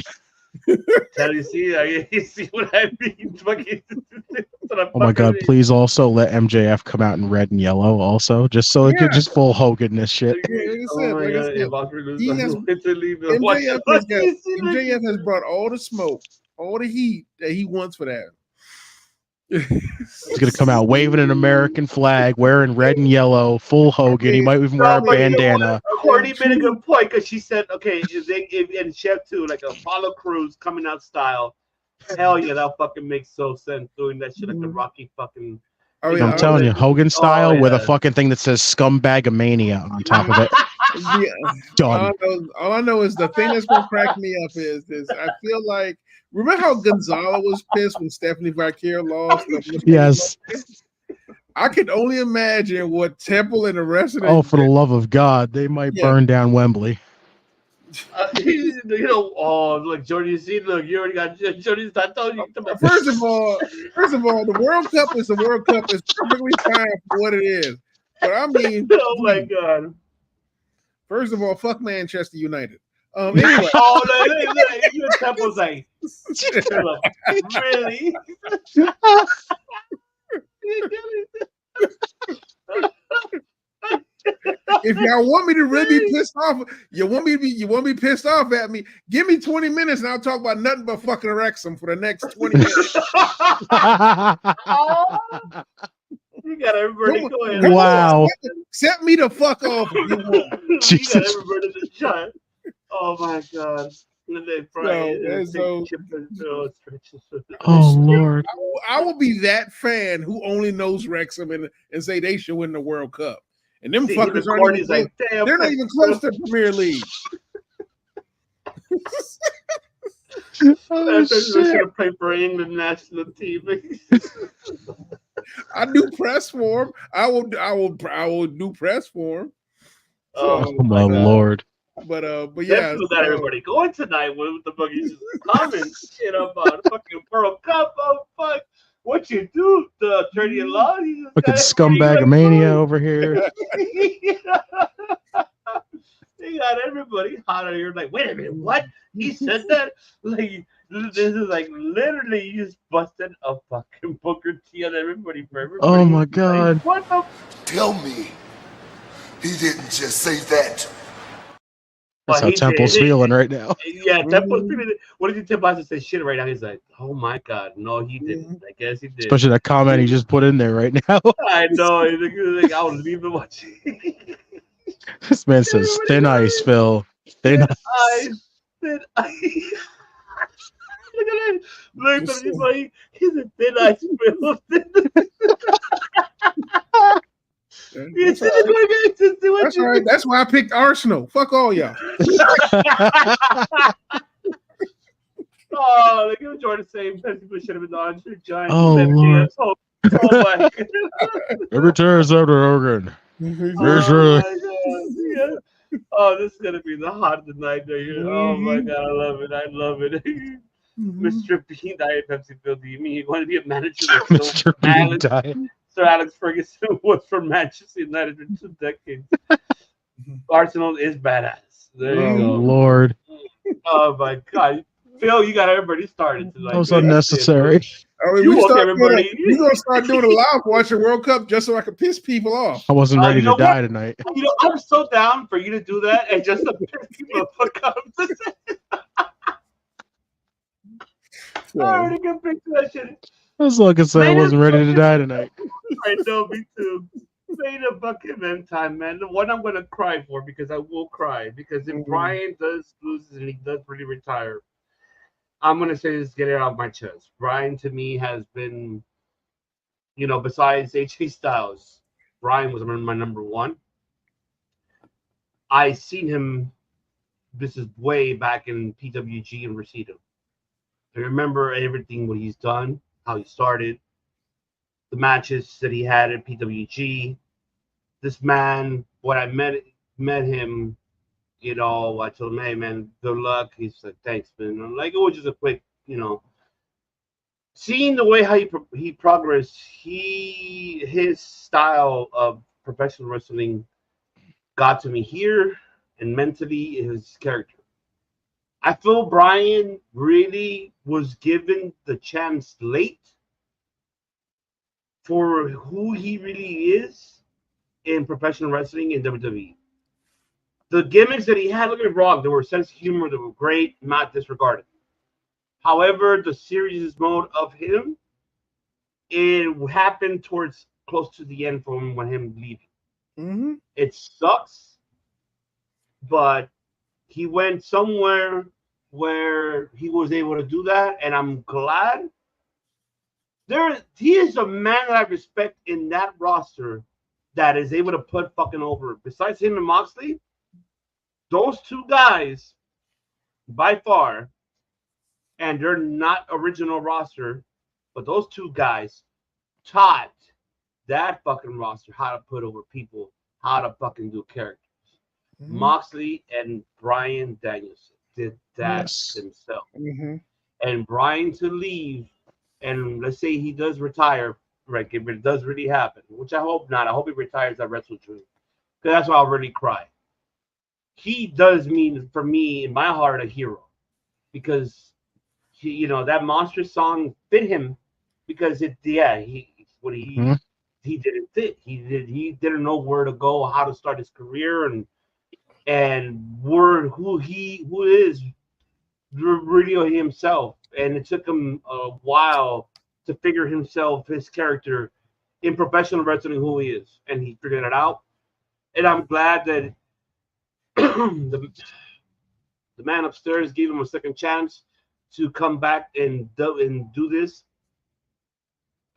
You see what I mean? Oh my God! Please also let MJF come out in red and yellow, also, just so it could just full Hogan this shit. MJF has brought all the smoke, all the heat that he wants for that. He's gonna come out waving an American flag, wearing red and yellow, full Hogan. He might even wear a bandana. Courtney made a good point because she said, "Okay, and Chef too, like a Apollo Crews coming out style." Hell yeah, that fucking makes so sense doing that shit like the Rocky fucking. I'm telling you, Hogan style with a fucking thing that says "Scumbag of Mania" on top of it. Done. All I know is the thing that's gonna crack me up is I feel like. Remember how Gonzalo was pissed when Stephanie Vaquero lost? Yes. I can only imagine what Temple and the rest of them. Oh, for the love of God, they might burn down Wembley. Look, Jordy, you see, look, you already got Jordy's tattoo. First of all, the World Cup is the World Cup. It's perfectly fine for what it is. But I mean, oh my God. First of all, fuck Manchester United. Anyway. Temple's like, really? If y'all want me to really be pissed off, you want me to be pissed off at me, give me 20 minutes and I'll talk about nothing but fucking Wrexham for the next 20 minutes. You got everybody going. Wow. Set me the fuck off if you want. You Jesus. got everybody to shut. Oh my god. Oh Lord. I will be that fan who only knows Wrexham and say they should win the World Cup. And them fuckers aren't even like, they're not even close to Premier League. I should have played for England national team. I do press for him. I will do press for him. Oh my Lord. But yeah, we got everybody going tonight with the buggies comments shit about fucking World Cup. Oh fuck. What you do, the attorney at law? Fucking scumbag of mania over here. They got everybody hot out here. Like, wait a minute, what? He said that? Like, this is like literally you just busted a fucking Booker T on everybody for everybody. Oh my god. Like, what the? Tell me, he didn't just say that. That's how Temple's feeling right now. Yeah, Temple's feeling it. What did Temple say shit right now? He's like, oh my god, no, he didn't. I guess he did. Especially that comment he just put in there right now. I know. He's like, I would leave him watching. This man says thin ice, Phil. Thin ice. Thin ice. Look at him. Look at him. He's a thin ice, Phil. That's all right. That's why I picked Arsenal. Fuck all y'all. Oh, they give Jordan the same. People should have been on Giants. Oh, Lord. Oh my god. Every time after Hogan. Oh, this is gonna be the hot of the night right here. Oh my god, I love it. I love it. Mr. Bean Diet Pepsi Phil, do you mean you want to be a manager? Mr. Bean Diet. Sir Alex Ferguson was from Manchester United for 2 decades. Arsenal is badass. There you go. Lord. Oh my god. Phil, you got everybody started tonight. That was unnecessary. I mean, we're gonna start doing a live watching World Cup just so I can piss people off. I wasn't ready to die tonight. You know, I'm so down for you to do that and just to piss people the fuck up. I already can picture that shit. As long as I wasn't ready to die tonight. I know, me too. Say the fucking end time, man. The one I'm gonna cry for, because I will cry, because if Brian does lose and he does really retire, I'm gonna say this, get it out of my chest. Brian to me has been, you know, besides AJ Styles, Brian was my number one. I seen him. This is way back in PWG and Reseda. I remember everything what he's done, how he started, the matches that he had at PWG. This man, when I met him, you know, I told him, hey man, good luck. He's like, thanks, man. I'm like, it was just a quick, you know. Seeing the way how he progressed, his style of professional wrestling got to me here, and mentally his character. I feel Brian really was given the chance late for who he really is in professional wrestling in WWE. The gimmicks that he had, don't get me wrong, they were sense of humor, they were great, not disregarded. However, the serious mode of him, it happened towards close to the end from when him leaving. Mm-hmm. It sucks, but he went somewhere where he was able to do that, and I'm glad. He is a man that I respect in that roster that is able to put fucking over. Besides him and Moxley, those two guys, by far, and they're not original roster, but those two guys taught that fucking roster how to put over people, how to fucking do characters. Mm-hmm. Moxley and Bryan Danielson did that himself. Mm-hmm. And Brian to leave, and let's say he does retire, right? If it does really happen, which I hope not. I hope he retires at Wrestle Dream, because that's why I'll really cry. He does mean, for me, in my heart, a hero, because he, you know, that monstrous song fit him, because it, yeah, he he didn't fit. He didn't know where to go, how to start his career, and who is radio himself. And it took him a while to figure himself, his character in professional wrestling, who he is, and he figured it out. And I'm glad that the man upstairs gave him a second chance to come back and do this.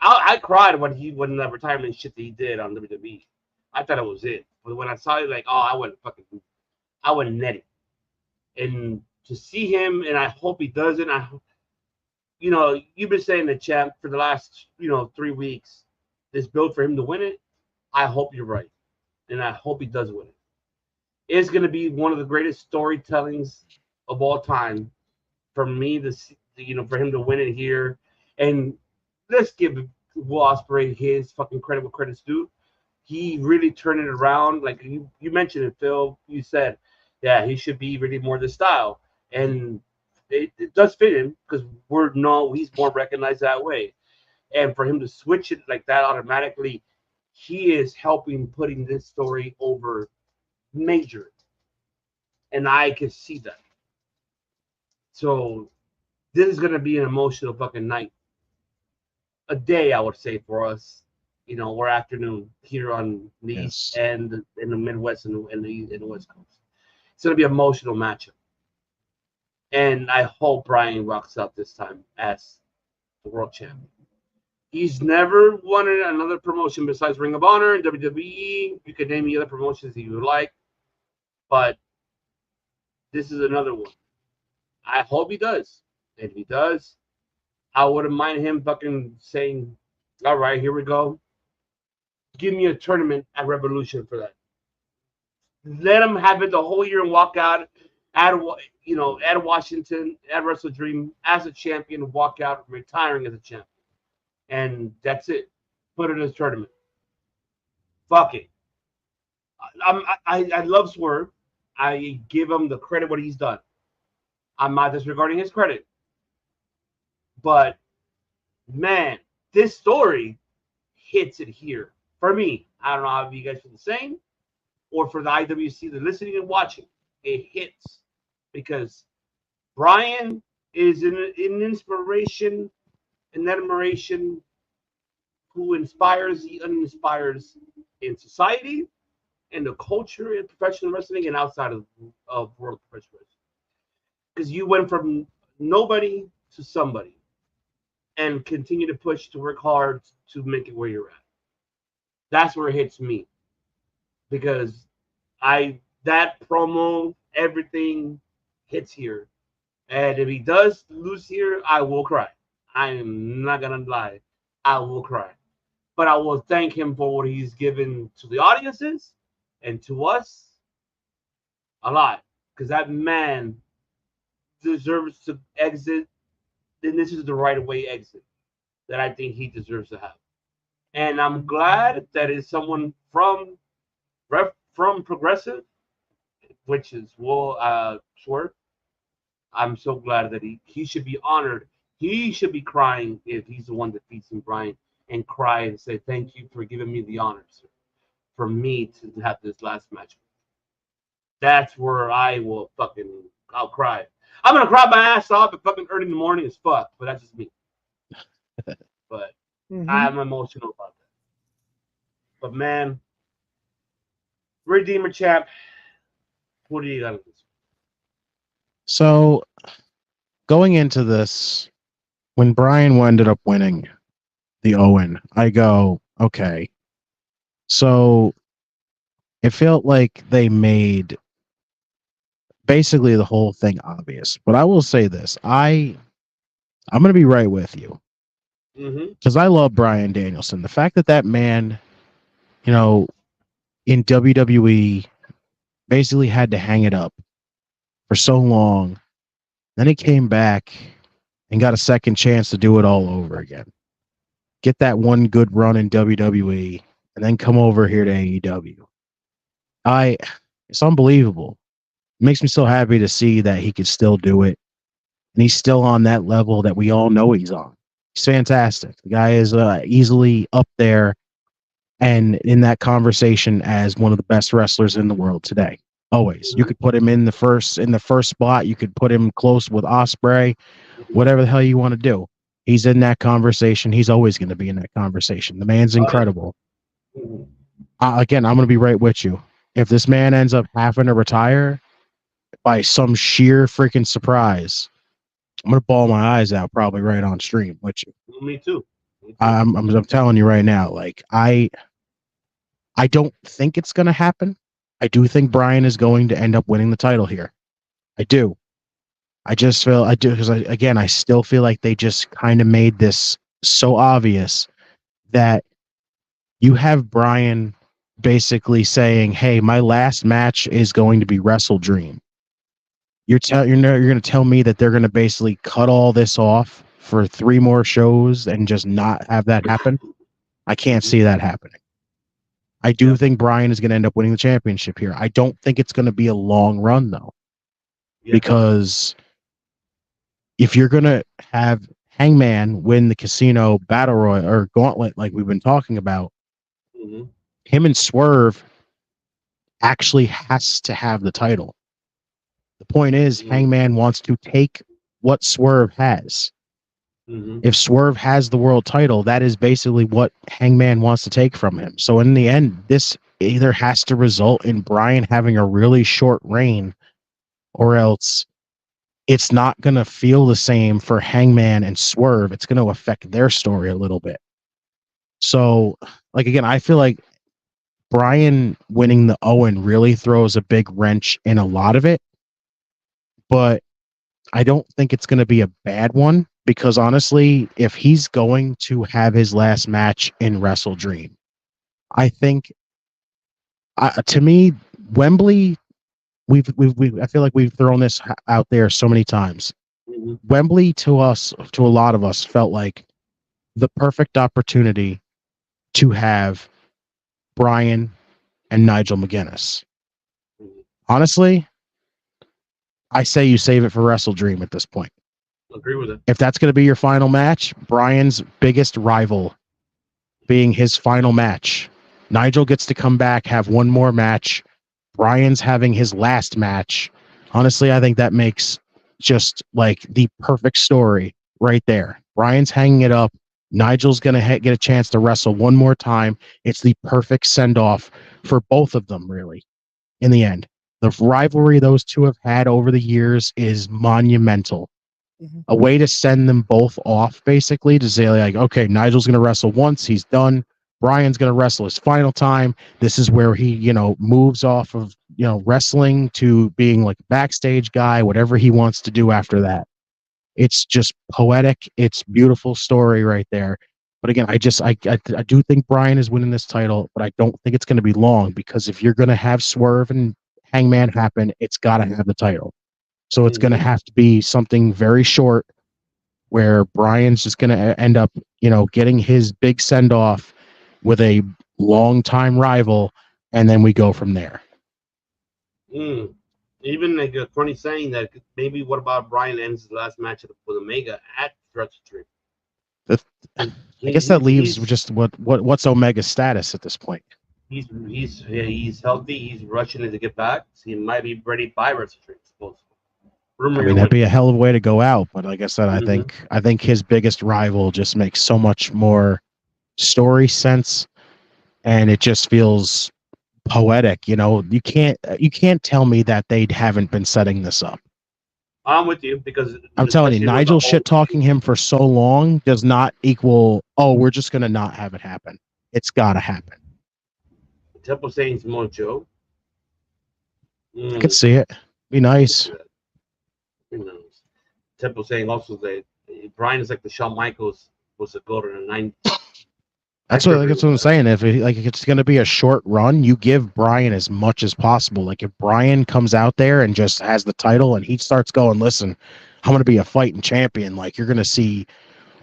I cried when that retirement shit that he did on WWE. I thought it was it, but when I saw it, like, oh, I went netty, and to see him, and I hope he doesn't. You've been saying the champ for the last 3 weeks, this build for him to win it. I hope you're right, and I hope he does win it. It's going to be one of the greatest storytellings of all time for me. For him to win it here, and let's give Will Ospreay his fucking credit where credit's due. He really turned it around. Like you mentioned it, Phil. You said, yeah, he should be really more this style, and it does fit him because he's more recognized that way. And for him to switch it like that automatically, he is helping putting this story over major, and I can see that. So this is gonna be an emotional fucking night. A day, I would say, for us. We're afternoon here on the East and in the Midwest and the West Coast. It's gonna be an emotional matchup, and I hope Brian rocks out this time as the world champion. He's never won another promotion besides Ring of Honor and WWE. You could name the other promotions that you would like, but this is another one. I hope he does. And if he does, I wouldn't mind him fucking saying, all right, here we go. Give me a tournament at Revolution for that. Let him have it the whole year and walk out at Washington, at Wrestle Dream as a champion, walk out retiring as a champion. And that's it. Put it in his tournament. Fuck it. I love Swerve. I give him the credit what he's done. I'm not disregarding his credit. But, man, this story hits it here. For me, I don't know if you guys feel the same, or for the IWC, the listening and watching, it hits. Because Brian is an inspiration, an admiration who inspires the uninspires in society, in the culture, in professional wrestling, and outside of world professional wrestling. Because you went from nobody to somebody, and continue to push to work hard to make it where you're at. That's where it hits me, because that promo, everything hits here, and if he does lose here, I will cry. I am not gonna lie, I will cry, but I will thank him for what he's given to the audiences and to us a lot, because that man deserves to exit. Then this is the right way exit that I think he deserves to have. And I'm glad that is someone from Progressive, which is Will Swerve. I'm so glad that he should be honored. He should be crying if he's the one defeating Brian, and cry and say, thank you for giving me the honor, sir, for me to have this last match. That's where I'll cry. I'm gonna cry my ass off at fucking early in the morning as fuck, but that's just me. But I'm emotional about that. But man, Redeemer champ, what do you got? So going into this, when Brian ended up winning the Owen, I go, okay. So it felt like they made basically the whole thing obvious. But I will say this. I'm going to be right with you. Because I love Bryan Danielson. The fact that man, in WWE basically had to hang it up for so long. Then he came back and got a second chance to do it all over again. Get that one good run in WWE and then come over here to AEW. It's unbelievable. It makes me so happy to see that he could still do it. And he's still on that level that we all know he's on. He's fantastic. The guy is easily up there and in that conversation as one of the best wrestlers in the world today. Always. You could put him in the first spot. You could put him close with Ospreay, whatever the hell you want to do. He's in that conversation. He's always going to be in that conversation. The man's incredible. Again, I'm going to be right with you. If this man ends up having to retire by some sheer freaking surprise, I'm going to bawl my eyes out probably right on stream with you. Me too. I'm telling you right now, like I don't think it's going to happen. I do think Bryan is going to end up winning the title here. I do. I just feel because I still feel like they just kind of made this so obvious that you have Bryan basically saying, "Hey, my last match is going to be Wrestle Dream." You're going to tell me that they're going to basically cut all this off for 3 more shows and just not have that happen? I can't see that happening. I do think Bryan is going to end up winning the championship here. I don't think it's going to be a long run though, because if you're going to have Hangman win the Casino Battle Royal or Gauntlet like we've been talking about, him and Swerve actually has to have the title. The point is, Hangman wants to take what Swerve has. If Swerve has the world title, that is basically what Hangman wants to take from him. So in the end, this either has to result in Bryan having a really short reign, or else it's not going to feel the same for Hangman and Swerve. It's going to affect their story a little bit. So, like, again, I feel like Bryan winning the Owen really throws a big wrench in a lot of it, but I don't think it's going to be a bad one, because honestly, if he's going to have his last match in Wrestle Dream, I think, to me, Wembley, I feel like we've thrown this out there so many times. Wembley to a lot of us felt like the perfect opportunity to have Bryan and Nigel McGuinness. Honestly, I say you save it for Wrestle Dream at this point. Agree with it. If that's going to be your final match, Bryan's biggest rival being his final match. Nigel gets to come back, have one more match. Bryan's having his last match. Honestly, I think that makes just like the perfect story right there. Bryan's hanging it up. Nigel's going to get a chance to wrestle one more time. It's the perfect send-off for both of them, really, in the end. The rivalry those two have had over the years is monumental. A way to send them both off, basically, to say, like, okay, Nigel's going to wrestle once, he's done. Bryan's going to wrestle his final time. This is where he, moves off of, wrestling to being like a backstage guy, whatever he wants to do after that. It's just poetic. It's beautiful story right there. But again, I do think Bryan is winning this title, but I don't think it's going to be long, because if you're going to have Swerve and Hangman happen, it's got to have the title. So it's going to have to be something very short where Bryan's just going to end up, getting his big send off with a long-time rival, and then we go from there. Even like Tony saying that maybe what about Bryan ends his last match with Omega at Wrestle Dream? I guess that leaves just what's Omega's status at this point. He's healthy. He's rushing to get back. So he might be ready by Wrestle Dream, supposedly. That'd be a hell of a way to go out. But like I said, I think his biggest rival just makes so much more story sense, and it just feels poetic. You can't tell me that they haven't been setting this up. I'm with you, because I'm telling you, Nigel shit talking him for so long does not equal, oh, we're just gonna not have it happen. It's gotta happen. Temple saying Samoa Joe. I could see it. Be nice. Who knows? Temple saying also that Bryan is like the Shawn Michaels was to go to the 90s. That's what I'm saying. If it's going to be a short run, you give Bryan as much as possible. Like if Bryan comes out there and just has the title and he starts going, listen, I'm going to be a fighting champion. Like you're going to see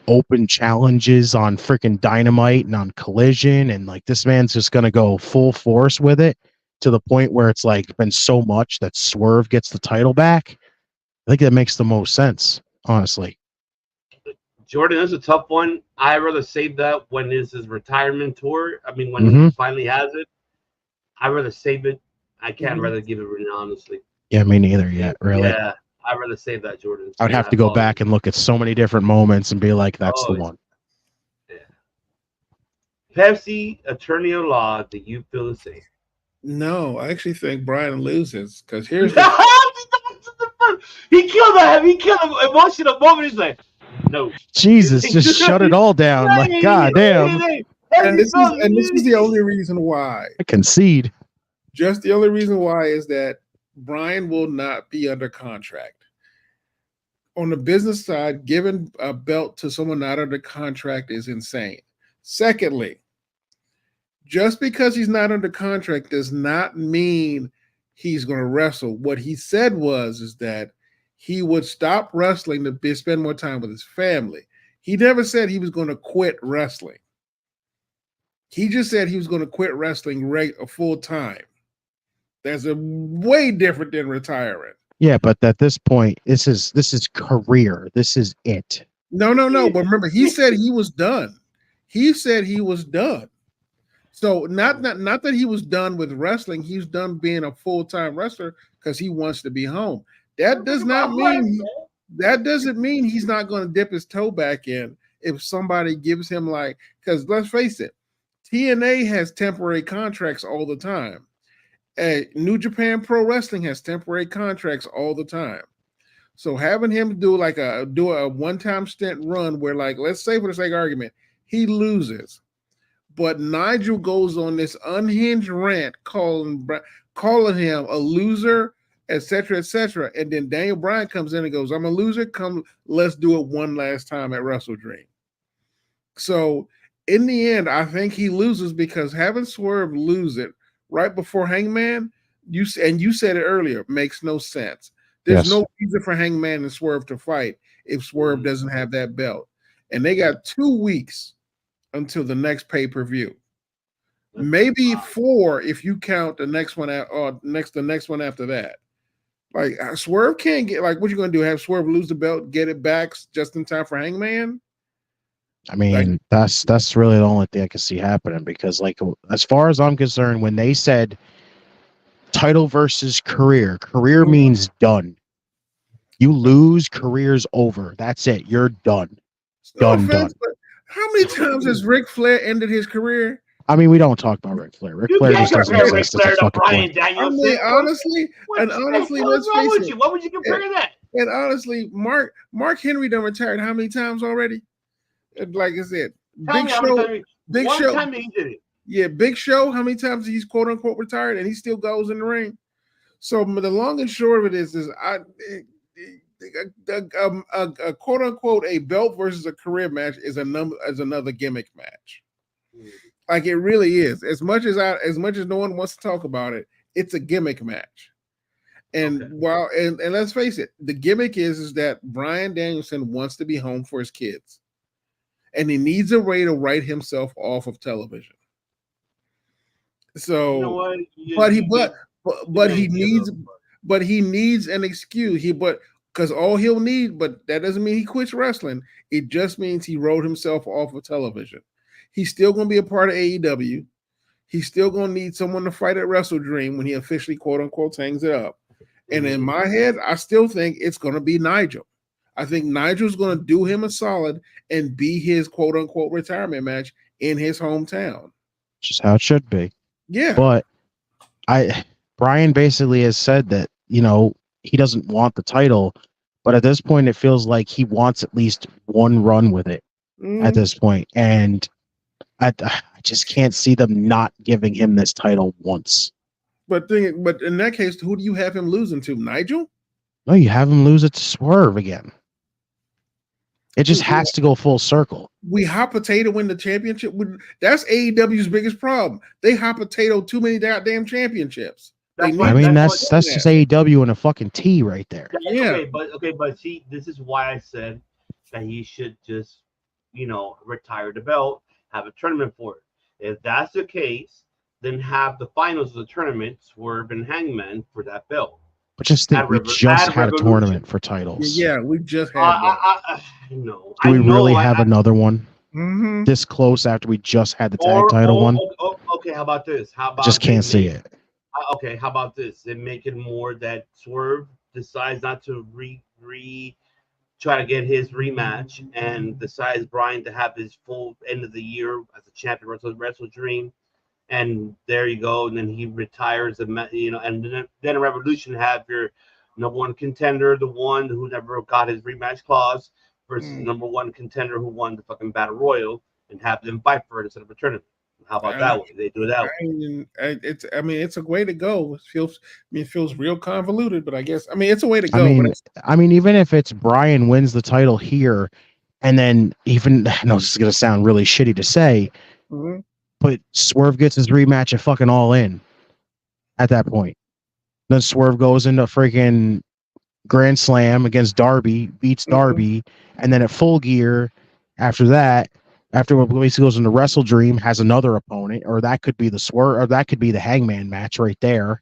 open challenges on freaking Dynamite and on Collision, and like this man's just going to go full force with it to the point where it's like been so much that Swerve gets the title back. I think that makes the most sense, honestly. Jordan, that's a tough one. I'd rather save that when it's his retirement tour. I mean, when Mhm. he finally has it, I'd rather save it. I can't Mhm. rather give it right now, honestly. Yeah, me neither yet, really. Yeah, I'd rather save that, Jordan. I would have I to go apologize. back and look at so many different moments and be like, that's the Oh, one. yeah. Pepsi, attorney at law, do you feel the same? No, I actually think Brian loses because here's the He killed him. He killed him. Emotional moment. He's like, no. Jesus, just shut it all down. Like, god damn. and this is the only reason why. I concede. Just the only reason why is that Brian will not be under contract. On the business side, giving a belt to someone not under contract is insane. Secondly, just because he's not under contract does not mean he's going to wrestle. What he said is that he would stop wrestling to spend more time with his family. He never said he was going to quit wrestling. He just said he was going to quit wrestling full time. That's a way different than retiring. Yeah, but at this point, this is career. This is it. No. But remember, he said he was done. He said he was done. So not that he was done with wrestling. He's done being a full-time wrestler because he wants to be home. That doesn't mean he's not going to dip his toe back in if somebody gives him because let's face it, TNA has temporary contracts all the time. New Japan Pro Wrestling has temporary contracts all the time. So having him do a one-time stint run where let's say for the sake of argument, he loses. But Nigel goes on this unhinged rant calling him a loser, etc., etc. And then Daniel Bryan comes in and goes, I'm a loser. Come, let's do it one last time at Wrestle Dream. So in the end, I think he loses because having Swerve lose it right before Hangman, you said it earlier, makes no sense. There's no reason for Hangman and Swerve to fight if Swerve doesn't have that belt. And they got 2 weeks until the next pay-per-view. Maybe 4 if you count the next one the next one after that. Swerve can't get what you gonna do? Have Swerve lose the belt, get it back just in time for Hangman? I mean, that's really the only thing I can see happening because as far as I'm concerned, when they said title versus career means done. You lose, career's over. That's it. You're done. Done. But how many times has Ric Flair ended his career? I mean, we don't talk about Ric Flair. Ric Flair just doesn't exist. That's a fucking point. I mean, honestly, let's face it. What would you compare that? And honestly, Mark Henry done retired how many times already? Like I said, Big Show. Time he did it. Yeah, Big Show. How many times he's quote unquote retired and he still goes in the ring? So the long and short of it is a quote unquote a belt versus a career match is another gimmick match. It really is. As much as no one wants to talk about it, it's a gimmick match. And and let's face it, the gimmick is that Bryan Danielson wants to be home for his kids. And he needs a way to write himself off of television. So, he needs an excuse. Because all he'll need, but that doesn't mean he quits wrestling. It just means he wrote himself off of television. He's still going to be a part of AEW. He's still going to need someone to fight at Wrestle Dream when he officially quote unquote hangs it up. And in my head, I still think it's going to be Nigel. I think Nigel's going to do him a solid and be his quote unquote retirement match in his hometown. Just how it should be. Yeah. But Brian basically has said that, he doesn't want the title, but at this point, it feels like he wants at least one run with it at this point. And I just can't see them not giving him this title once. But in that case, who do you have him losing to? Nigel? No, you have him lose it to Swerve again. It just has to go full circle. We hot potato win the championship. That's AEW's biggest problem. They hot potato too many goddamn championships. That's just AEW and a fucking T right there. Yeah. But see, this is why I said that he should just, retire the belt, have a tournament for it. If that's the case, then have the finals of the tournament Swerve and Hangman for that belt. But just think, we just had a Revolution. tournament for titles. Yeah, we just had one. No. Do we really have another one Mm-hmm. this close after we just had the tag title one? Okay, how about this? How about I just can't see it. Okay, how about this? They make it more that Swerve decides not to try to get his rematch and decides Brian to have his full end of the year as a champion Wrestle Dream, and there you go. And then he retires, and then a Revolution have your number one contender, the one who never got his rematch clause, versus number one contender who won the fucking Battle Royal, and have them fight for it instead of a tournament. How about that way? They do it that way. It's a way to go. It feels real convoluted, but I guess it's a way to go. I mean, even if it's Brian wins the title here, and then I know this is gonna sound really shitty to say, but Swerve gets his rematch at fucking All In at that point. Then Swerve goes into freaking Grand Slam against Darby, beats Darby, and then at Full Gear after that. After what basically goes into Wrestle Dream, has another opponent, or that could be the Swerve, or that could be the Hangman match right there,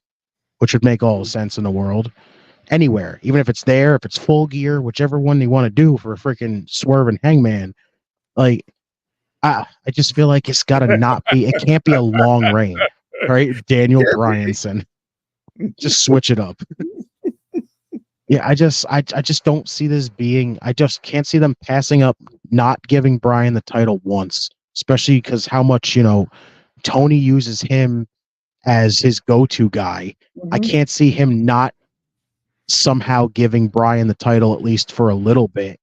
which would make all the sense in the world. Anywhere, even if it's there, if it's Full Gear, whichever one you want to do for a freaking Swerve and Hangman, like I just feel like it's got to not be. It can't be a long reign, right? Daniel Bryanson, just switch it up. Yeah, I just don't see this being. I just can't see them passing up not giving Brian the title once, especially because how much Tony uses him as his go-to guy. I can't see him not somehow giving Brian the title at least for a little bit,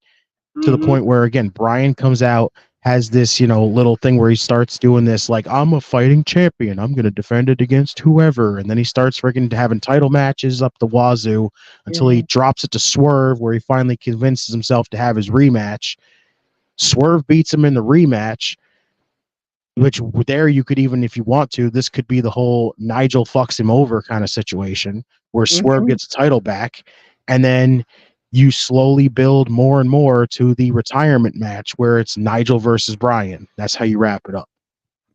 to the point where again Brian comes out, has this little thing where he starts doing this like, I'm a fighting champion, I'm gonna defend it against whoever, and then he starts freaking having title matches up the wazoo until he drops it to Swerve, where he finally convinces himself to have his rematch. Swerve beats him in the rematch, which there you could, even if you want to, this could be the whole Nigel fucks him over kind of situation where Swerve gets the title back, and then you slowly build more and more to the retirement match where it's Nigel versus Brian. That's how you wrap it up.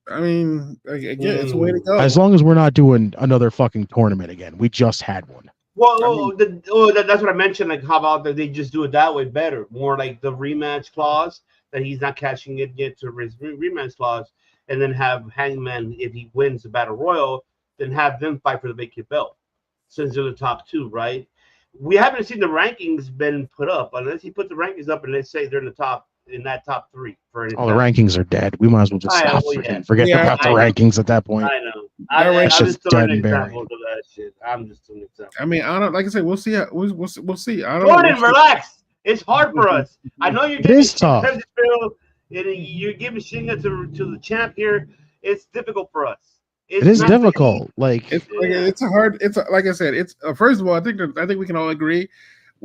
I mean, again, it's a way to go. As long as we're not doing another fucking tournament again. We just had one. Well, that's what I mentioned. Like, how about that they just do it that way better? More like the rematch clause, that he's not catching it yet to his rematch clause, and then have Hangman, if he wins the Battle Royal, then have them fight for the vacant belt, since they're the top two, right? We haven't seen the rankings been put up, unless he put the rankings up and they say they're in that top three for any. All the rankings are dead. We might as well just stop. Forget about the rankings at that point. I know. That's just dead and buried. That shit. I'm just doing example. I mean, I don't, like I said, we'll see. We'll see. I don't Jordan, relax. It's hard for us. I know you're giving tough. You're giving Shinga to the champ here. It's difficult for us. It is difficult. Like it's a hard. It's like I said. It's first of all, I think we can all agree.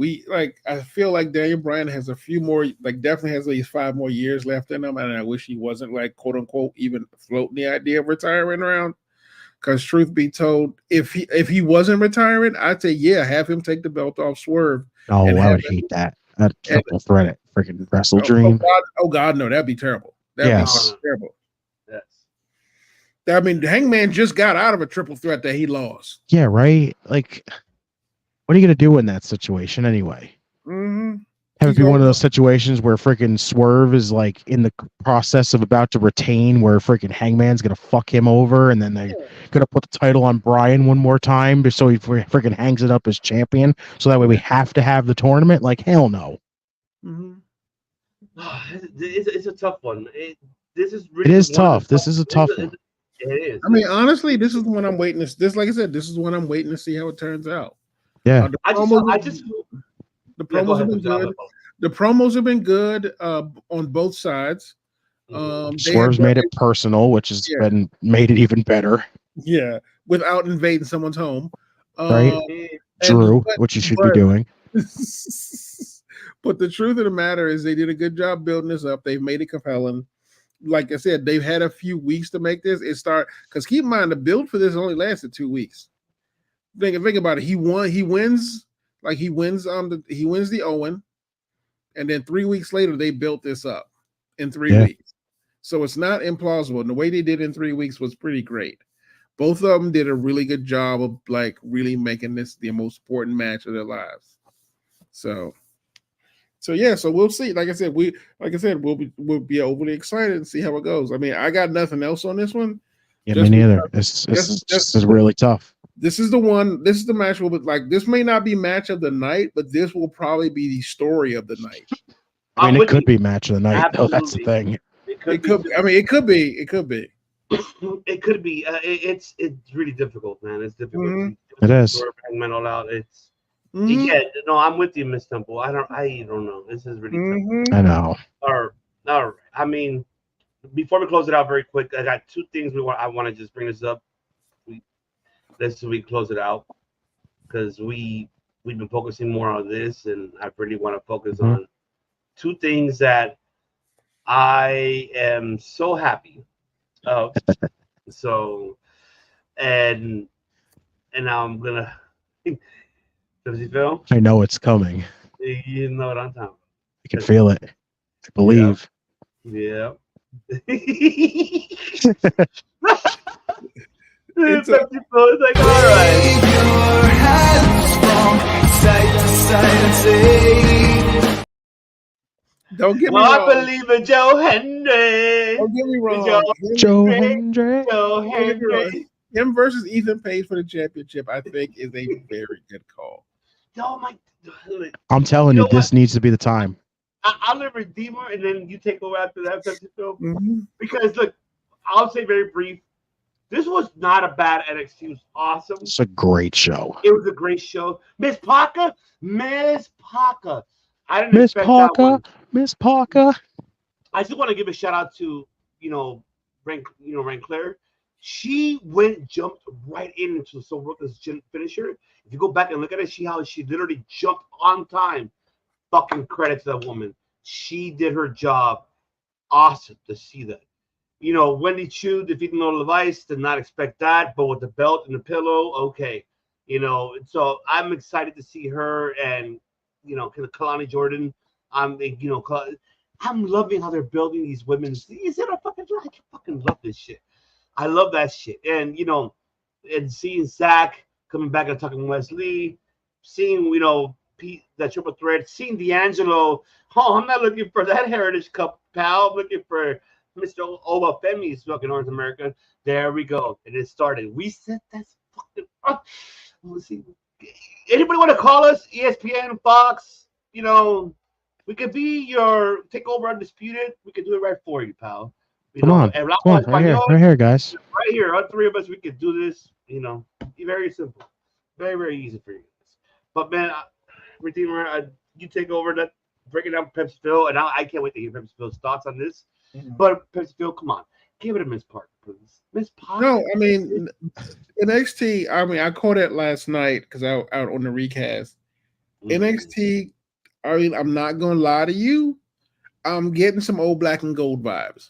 I feel like Daniel Bryan has a few more. Definitely has at least 5 more years left in him, and I wish he wasn't quote unquote even floating the idea of retiring around. Because truth be told, if he wasn't retiring, I'd say have him take the belt off Swerve. Oh, I would hate that. I'd triple threat it. Freaking Wrestle Dream. Oh God, no, that'd be terrible. That'd be terrible. Yes. I mean, Hangman just got out of a triple threat that he lost. Yeah, right. Like, what are you gonna do in that situation anyway? Have it be one of those situations where freaking Swerve is in the process of about to retain, where freaking Hangman's gonna fuck him over, and then they're gonna put the title on Brian one more time, just so he freaking hangs it up as champion. So that way we have to have the tournament. Like, hell no. It's a tough one. It is tough. This is a tough one. It is. I mean, honestly, this is the one I'm waiting to. Like I said, this is one I'm waiting to see how it turns out. Yeah. The promos have been good. The promos have been good on both sides. Swerve's made it personal, which has made it even better. Yeah, without invading someone's home. Right. Drew, which you should be doing. But the truth of the matter is they did a good job building this up. They've made it compelling. Like I said, they've had a few weeks to make this. Because keep in mind, the build for this only lasted 2 weeks. Think about it. He wins the Owen, and then 3 weeks later they built this up in 3 weeks. So it's not implausible. And the way they did in 3 weeks was pretty great. Both of them did a really good job of like really making this the most important match of their lives. So yeah, so we'll see. Like I said, we'll be overly excited and see how it goes. I mean, I got nothing else on this one. Yeah, me neither. This is really tough. This is the one. This is the match. Like this may not be match of the night, but this will probably be the story of the night. I mean, it could be match of the night. Though, that's the thing. It could. I mean, it could be. It could be. It could be. It's really difficult, man. It's difficult. It is. All out. It's yeah. No, I'm with you, Miss Temple. I don't know. This is really tough. I know. All right. I mean, before we close it out very quick, I got two things I want to just bring this up. We close it out because we've been focusing more on this, and I really want to focus on two things that I am so happy of. So, and now I'm gonna. Does he feel? I know it's coming. You know what I'm talking about. I can feel it. I believe. Yeah. It's like, all right. Your hands from side to side and say, don't get me wrong. I believe in Joe Hendry. Don't get me wrong. Joe Hendry. Joe Hendry. Him versus Ethan Page for the championship, I think, is a very good call. Oh my! I'm telling you, this needs to be the time. I'll live Redeemer, and then you take over after that film. Because look, I'll say very brief. This was not a bad NXT. It was awesome. It's a great show. It was a great show. Miss Parker. I didn't Miss expect Parker. that one. Miss Parker. I just want to give a shout out to Ranclair. She jumped right into Soul Brooklyn's finisher. If you go back and look at it, how she literally jumped on time. Fucking credit to that woman. She did her job. Awesome to see that. Wendy Chu defeating No Levice, did not expect that, but with the belt and the pillow, okay. So I'm excited to see her and, Kalani Jordan. I'm loving how they're building these women's. Is it a fucking? I fucking love this shit. I love that shit. And, and seeing Zach coming back and talking Wesley, seeing, Pete, that triple threat, seeing D'Angelo. Oh, I'm not looking for that Heritage Cup, pal. I'm looking for Mr. Obafemi's fucking North America. There we go. It is started. We said that's fucking up. Let's see. Anybody want to call us? ESPN, Fox, we could be your takeover undisputed. We could do it right for you, pal. Come on, right here, guys. Right here, all three of us, we could do this. Very simple, very, very easy for you guys. But man, Redeemer, you take over that, breaking down Pepsi Phil, and I can't wait to hear Pepsi Phil's thoughts on this. But Pepsi Phil, come on, give it a Miss Parker, please. Miss Parker. No, I mean NXT. I mean, I caught it last night because I out on the recast. NXT. I mean, I'm not gonna lie to you. I'm getting some old black and gold vibes.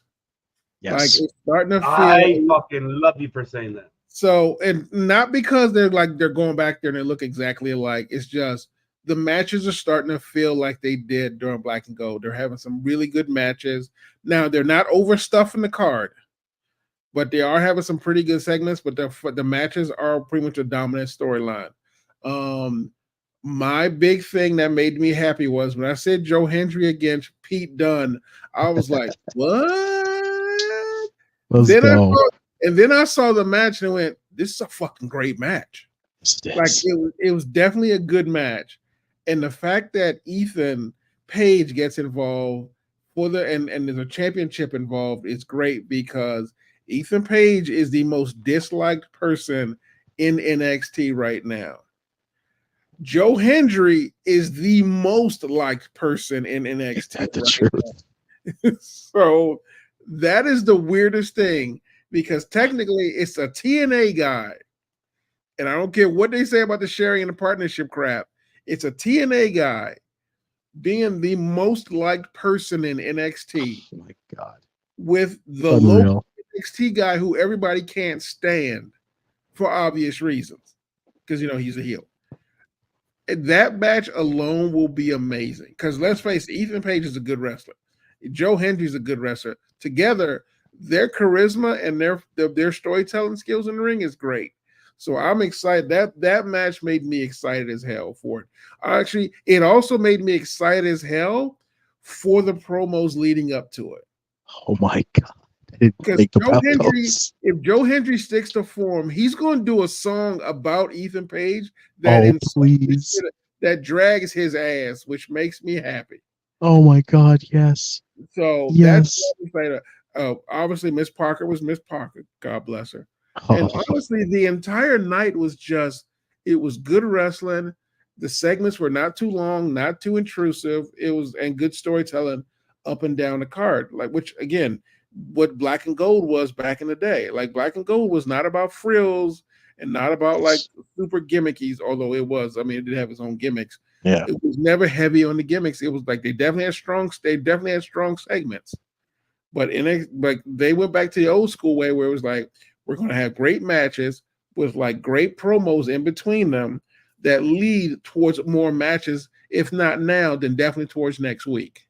Yes. Like it's starting to feel. I fucking love you for saying that. So, and not because they're going back there and they look exactly alike. It's just the matches are starting to feel like they did during Black and Gold. They're having some really good matches. Now they're not overstuffing the card, but they are having some pretty good segments. But the matches are pretty much a dominant storyline. My big thing that made me happy was when I said Joe Hendry against Pete Dunne. I was like, what? Then I saw the match and went, this is a fucking great match. Like it was definitely a good match. And the fact that Ethan Page gets involved and there's a championship involved is great because Ethan Page is the most disliked person in NXT right now. Joe Hendry is the most liked person in NXT. That's the truth. So that is the weirdest thing because technically it's a TNA guy. And I don't care what they say about the sharing and the partnership crap. It's a TNA guy being the most liked person in NXT. Oh my God. With the local NXT guy who everybody can't stand for obvious reasons. Because, he's a heel. That match alone will be amazing. Because let's face it, Ethan Page is a good wrestler. Joe Hendry's a good wrestler. Together, their charisma and their storytelling skills in the ring is great. So I'm excited. That match made me excited as hell for it. Actually, it also made me excited as hell for the promos leading up to it. Oh my god! Because if Joe Hendry sticks to form, he's going to do a song about Ethan Page that drags his ass, which makes me happy. Oh my god! Yes. So yes. That's obviously Miss Parker was Miss Parker. God bless her. And honestly, the entire night was it was good wrestling. The segments were not too long, not too intrusive. And good storytelling up and down the card. Like, which again, what Black and Gold was back in the day. Like, Black and Gold was not about frills and not about like super gimmickies, although it was. I mean, it did have its own gimmicks. Yeah. It was never heavy on the gimmicks. It was like they definitely had strong segments. But they went back to the old school way where it was like, we're going to have great matches with like great promos in between them that lead towards more matches. If not now, then definitely towards next week.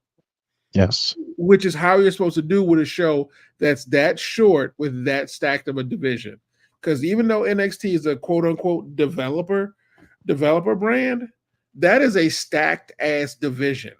Yes. Which is how you're supposed to do with a show that's that short with that stacked of a division. Because even though NXT is a quote unquote developer brand, that is a stacked ass division.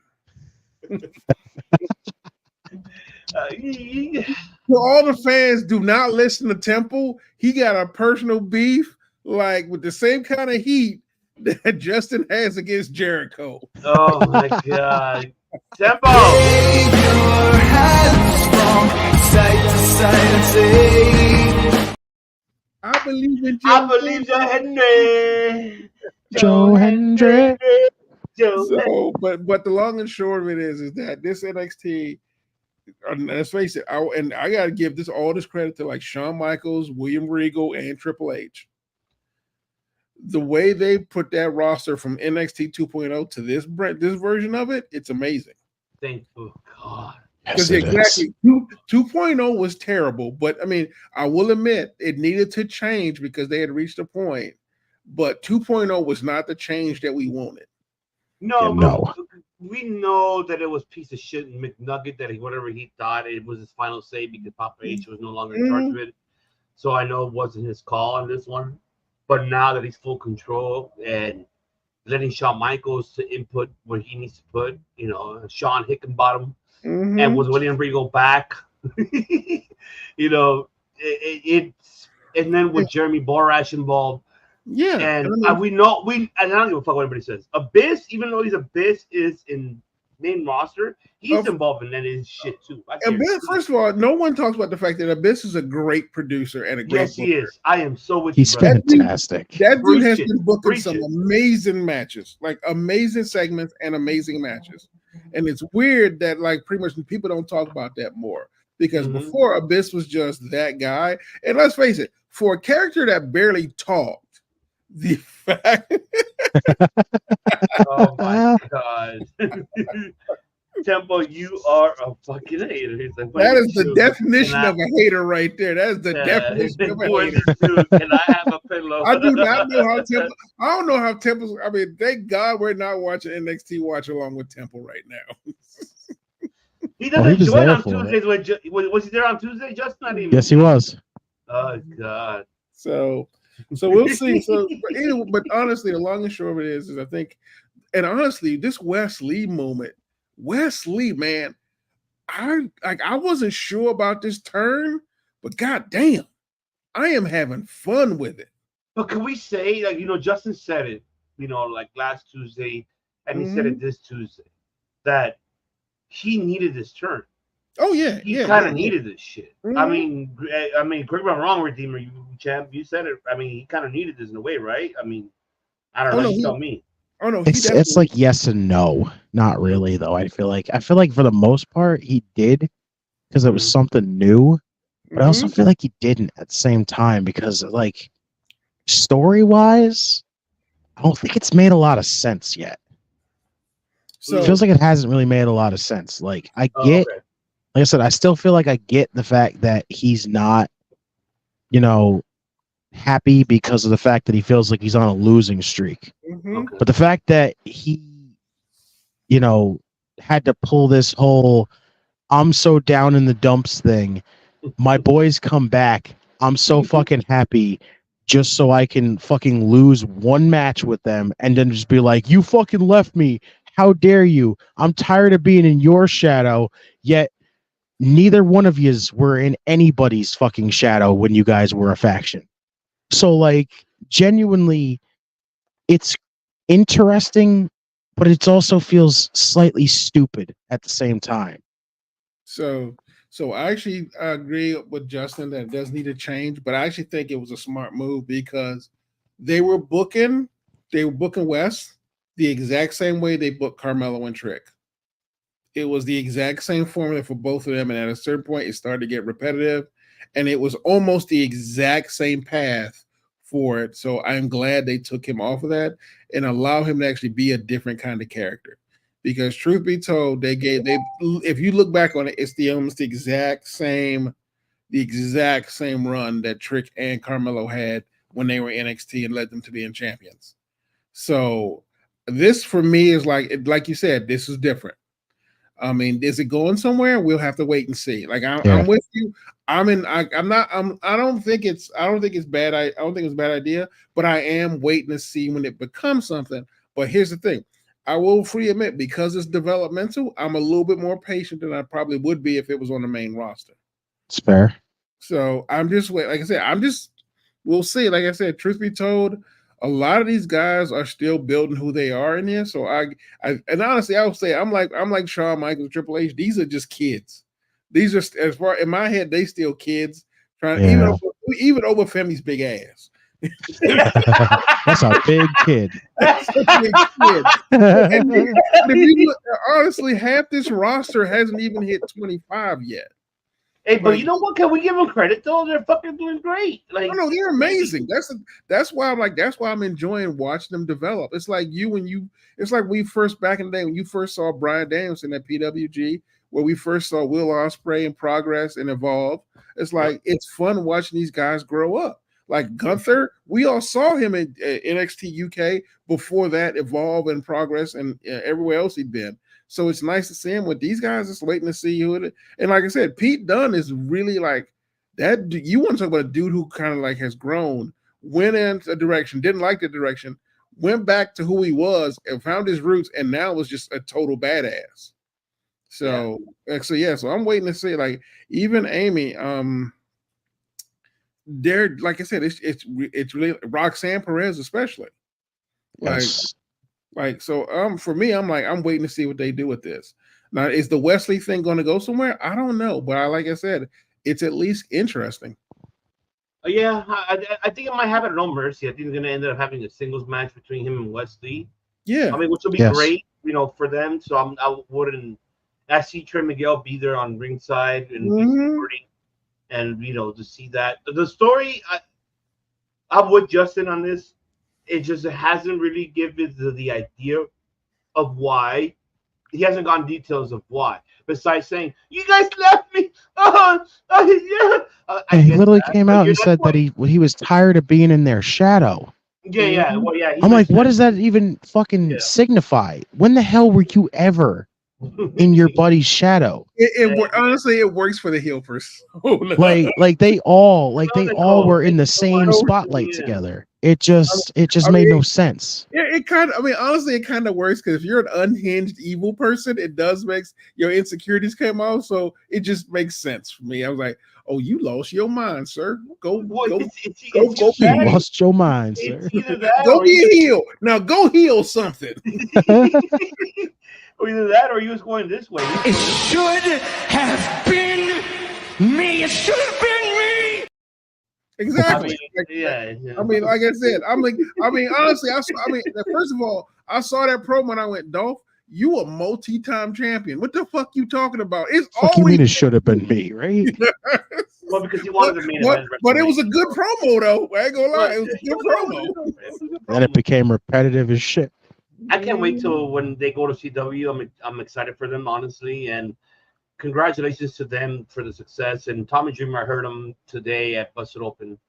So all the fans do not listen to Temple. He got a personal beef, like with the same kind of heat that Justin has against Jericho. Oh my god. Tempo! Wave your hands from side to side and say, I believe in Joe Hendry. Joe Hendry. So, but the long and short of it is that this NXT, let's face it, I got to give all this credit to like Shawn Michaels, William Regal, and Triple H. The way they put that roster from NXT 2.0 to this version of it, it's amazing. Thank God. Because exactly 2.0 was terrible, but I mean, I will admit it needed to change because they had reached a point. But 2.0 was not the change that we wanted. No. We know that it was piece of shit and McNugget that whatever he thought it was his final say because Papa H was no longer in charge of it. So I know it wasn't his call on this one. But now that he's full control and letting Shawn Michaels to input what he needs to put, Sean Hickenbottom and was William Regal back, and then with Jeremy Borash involved. Yeah, and we know I don't give a fuck what anybody says. Abyss, even though Abyss is in main roster, he's involved in that shit too. Abyss, first of all, no one talks about the fact that Abyss is a great producer and a great booker. He is. I am so with He's fantastic. That dude has been booking some amazing matches, like amazing segments and amazing matches. And it's weird that like pretty much people don't talk about that more because before Abyss was just that guy. And let's face it, for a character that barely talked, the fact oh my god. Tempo, you are a fucking hater. Like, that is the definition of a hater right there. That is the definition of a hater. Can I have a pillow? I do not know how Temple. I don't know how Temple's. I mean, thank God we're not watching NXT Watch along with Temple right now. He doesn't join on Tuesdays. Was he there on Tuesday? Justin? Yes, he was. Oh god. So we'll see. But honestly, the long and short of it is I think, and honestly, this Wes Lee moment, man, I wasn't sure about this turn, but goddamn, I am having fun with it. But can we say, Justin said it, like last Tuesday, and he said it this Tuesday, that he needed this turn. Oh yeah, he kind of needed this shit. I mean, correct me if I'm wrong, Redeemer, champ, you said it. I mean, he kind of needed this in a way, right? I mean, I don't know. You tell me. Oh no, it's like yes and no, not really though. I feel like for the most part he did because it was something new, but I also feel like he didn't at the same time because like story wise, I don't think it's made a lot of sense yet. So it feels like it hasn't really made a lot of sense. Like I get. Okay. Like I said, I still feel like I get the fact that he's not, happy because of the fact that he feels like he's on a losing streak. Okay. But the fact that he, had to pull this whole I'm so down in the dumps thing my boys come back. I'm so fucking happy just so I can fucking lose one match with them and then just be like, you fucking left me. How dare you? I'm tired of being in your shadow, yet neither one of yous were in anybody's fucking shadow when you guys were a faction. So, like, genuinely, it's interesting, but it also feels slightly stupid at the same time. So I actually agree with Justin that it does need to change, but I actually think it was a smart move because they were booking West the exact same way they booked Carmelo and Trick. It was the exact same formula for both of them, and at a certain point, it started to get repetitive, and it was almost the exact same path for it. So I'm glad they took him off of that and allow him to actually be a different kind of character. Because truth be told, if you look back on it, it's almost the exact same run that Trick and Carmelo had when they were NXT and led them to being champions. So this for me is like you said, this is different. I mean, is it going somewhere? We'll have to wait and see. Like I'm with you. I don't think it's bad. I don't think it's a bad idea, but I am waiting to see when it becomes something. But here's the thing. I will freely admit, because it's developmental, I'm a little bit more patient than I probably would be if it was on the main roster. It's fair. So I'm just waiting. Like I said, we'll see. Like I said, truth be told, a lot of these guys are still building who they are in here. So and honestly, I would say I'm like Shawn Michaels, Triple H. These are just kids. These are, as far in my head, they still kids trying even over Femi's big ass. That's a big kid. That's a big kid. And if you look, honestly, half this roster hasn't even hit 25 yet. Hey, but you know what? Can we give them credit though? They're fucking doing great. Like, no, they're amazing. That's why I'm enjoying watching them develop. It's like it's like we first back in the day when you first saw Bryan Danielson at PWG, where we first saw Will Ospreay in progress and evolve. It's like it's fun watching these guys grow up. Like Gunther, we all saw him in NXT UK before that evolve and progress and everywhere else he'd been. So it's nice to see him with these guys. Just waiting to see who it. And like I said, Pete Dunne is really like that. You want to talk about a dude who kind of like has grown, went in a direction, didn't like the direction, went back to who he was and found his roots, and now was just a total badass. So I'm waiting to see. Like even Amy, they're like I said, it's really Roxanne Perez especially. Yes. Like so for me, I'm waiting to see what they do with this. Now, is the Wesley thing going to go somewhere? I don't know, but like I said, it's at least interesting. Yeah, I think it might happen at No Mercy. I think they're going to end up having a singles match between him and Wesley. Yeah, I mean, which will be great, for them. So I see Trey Miguel be there on ringside and supporting, and to see that the story. I'm with Justin on this. It just hasn't really given the idea of why. He hasn't gone details of why, besides saying, "You guys left me." He literally came out and said that he was tired of being in their shadow. Yeah. Well, yeah. I'm like, what does that even fucking signify? When the hell were you ever in your buddy's shadow? Honestly, it works for the heel person. like they all were in the same spotlight together. It just made no sense. Yeah, honestly, it kind of works because if you're an unhinged evil person, it does make your insecurities come out. So it just makes sense for me. I was like, oh, you lost your mind, sir. Go. You lost your mind, sir. Go be a heel. Now go heal something. Or either that or he was going this way. It should have been me. It should have been me. Exactly. I mean, like I said, honestly, first of all, I saw that promo and I went, Dolph, you a multi-time champion. What the fuck you talking about? It's always you mean it should have been me, right? Well, because you wanted the main event. But it was a good promo, though. I ain't gonna lie, it was a good promo. Then it became repetitive as shit. I can't wait till when they go to CW. I'm excited for them, honestly, and congratulations to them for the success. And Tommy Dreamer, I heard him today at Busted Open,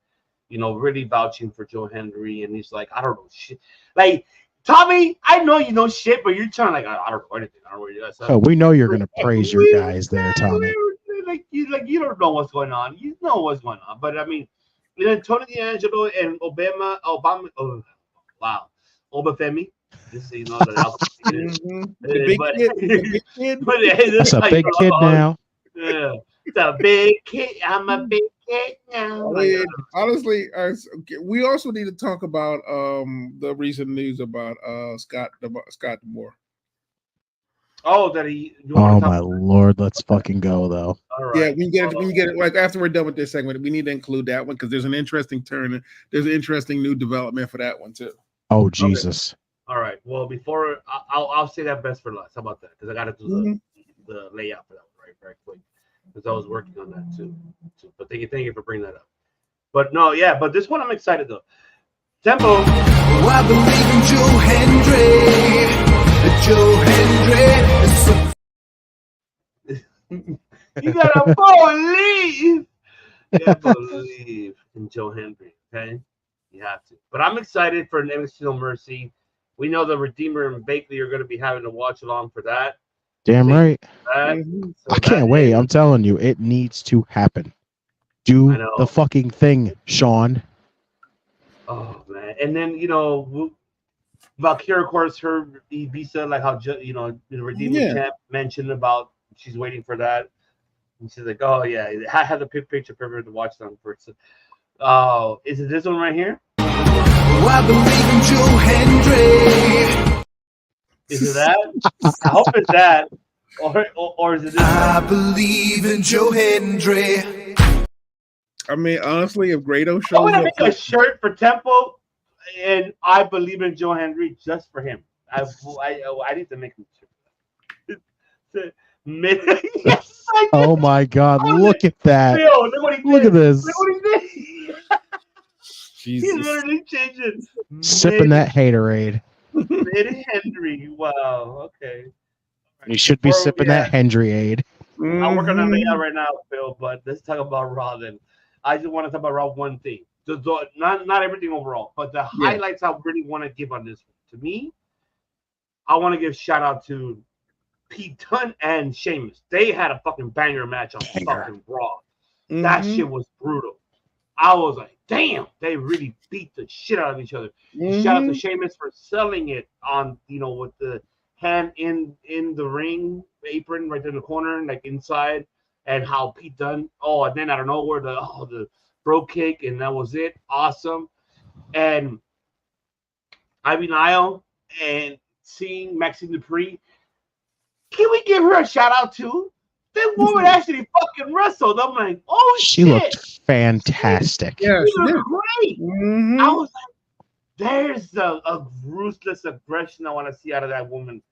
really vouching for Joe Hendry, and he's like, I don't know shit. Like, Tommy, I know you know shit, but you're trying I don't know anything. I don't know what you guys. Oh, we know you're gonna praise your guys there, Tommy. you don't know what's going on. You know what's going on. But I mean, and then Tony D'Angelo and Obama. Oh, wow, Obafemi. This is the big kid. But That's a big kid now. Yeah, it's a big kid. I'm a big kid now. Honestly, we also need to talk about the recent news about Scott DeMoore. Oh, that he. Oh my lord, let's fucking go though. All right. Yeah, when you get it, like after we're done with this segment, we need to include that one because there's an interesting turn. There's an interesting new development for that one too. Oh Jesus. Okay. All right. Well, before I'll say that best for last. How about that? Because I got to do the layout for that one very quick because I was working on that too. But thank you for bringing that up. But no, yeah. But this one I'm excited though. Tempo. Oh, I believe in Joe Hendry. Joe Hendry. You gotta believe. You gotta believe in Joe Hendry. Okay, you have to. But I'm excited for NXT No Mercy. We know the Redeemer and Bakley are going to be having to watch along for that. Damn right. So I can't wait. I'm telling you, it needs to happen. Do the fucking thing, Sean. Oh man! And then Valkyria, of course, her visa, like how the Redeemer champ mentioned about she's waiting for that, and she's like, "Oh yeah, I have the picture perfect to watch them first." Is it this one right here? Oh, I believe in Joe Hendry. Is it that? I hope it's that, or is it this? I believe in Joe Hendry. I mean, honestly, if Grado shows I'm gonna up, make a shirt for Tempo, and I believe in Joe Hendry just for him. I need to make him. Yes, oh my God! Look at that! Yo, look at this! Look what he did. He's literally changing. Sipping that haterade. Mid Hendry. Wow. Okay. You should be sipping that Hendry-aid. I'm working on it right now, Phil. But let's talk about Raw then. I just want to talk about Raw one thing. Not everything overall, but the highlights I really want to give on this one. To me, I want to give shout out to Pete Dunne and Sheamus. They had a fucking banger match on fucking Raw. That shit was brutal. I was like, damn, they really beat the shit out of each other. Shout out to Sheamus for selling it on, with the hand in the ring apron right there in the corner, like inside, and how Pete Dunne, and then I don't know where the bro kick, and that was it. Awesome. And Ivy Nile and seeing Maxine Dupree. Can we give her a shout out too? That woman actually fucking wrestled. I'm like, oh shit. She looked fantastic. Yeah, she looked great. I was like, there's a ruthless aggression I want to see out of that woman.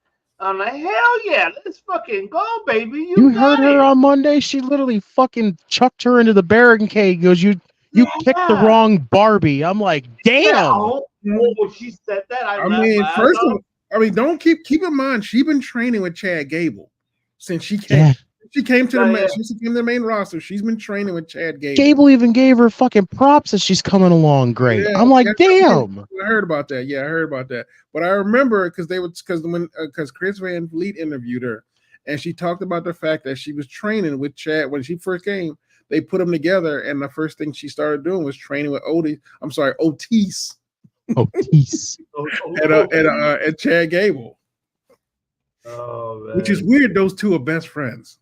I'm like, hell yeah, let's fucking go, baby. You heard her on Monday? She literally fucking chucked her into the barricade. He goes, you picked the wrong Barbie. I'm like, damn. When she said that, don't keep in mind she's been training with Chad Gable since she came. Yeah. She came to the main roster. She's been training with Chad Gable. Gable even gave her fucking props that she's coming along great. Yeah, I'm like, damn. I heard about that. Yeah, I heard about that. But I remember because Chris Van Vliet interviewed her, and she talked about the fact that she was training with Chad when she first came. They put them together, and the first thing she started doing was training with Otis. and Chad Gable. Oh man. Which is weird. Those two are best friends.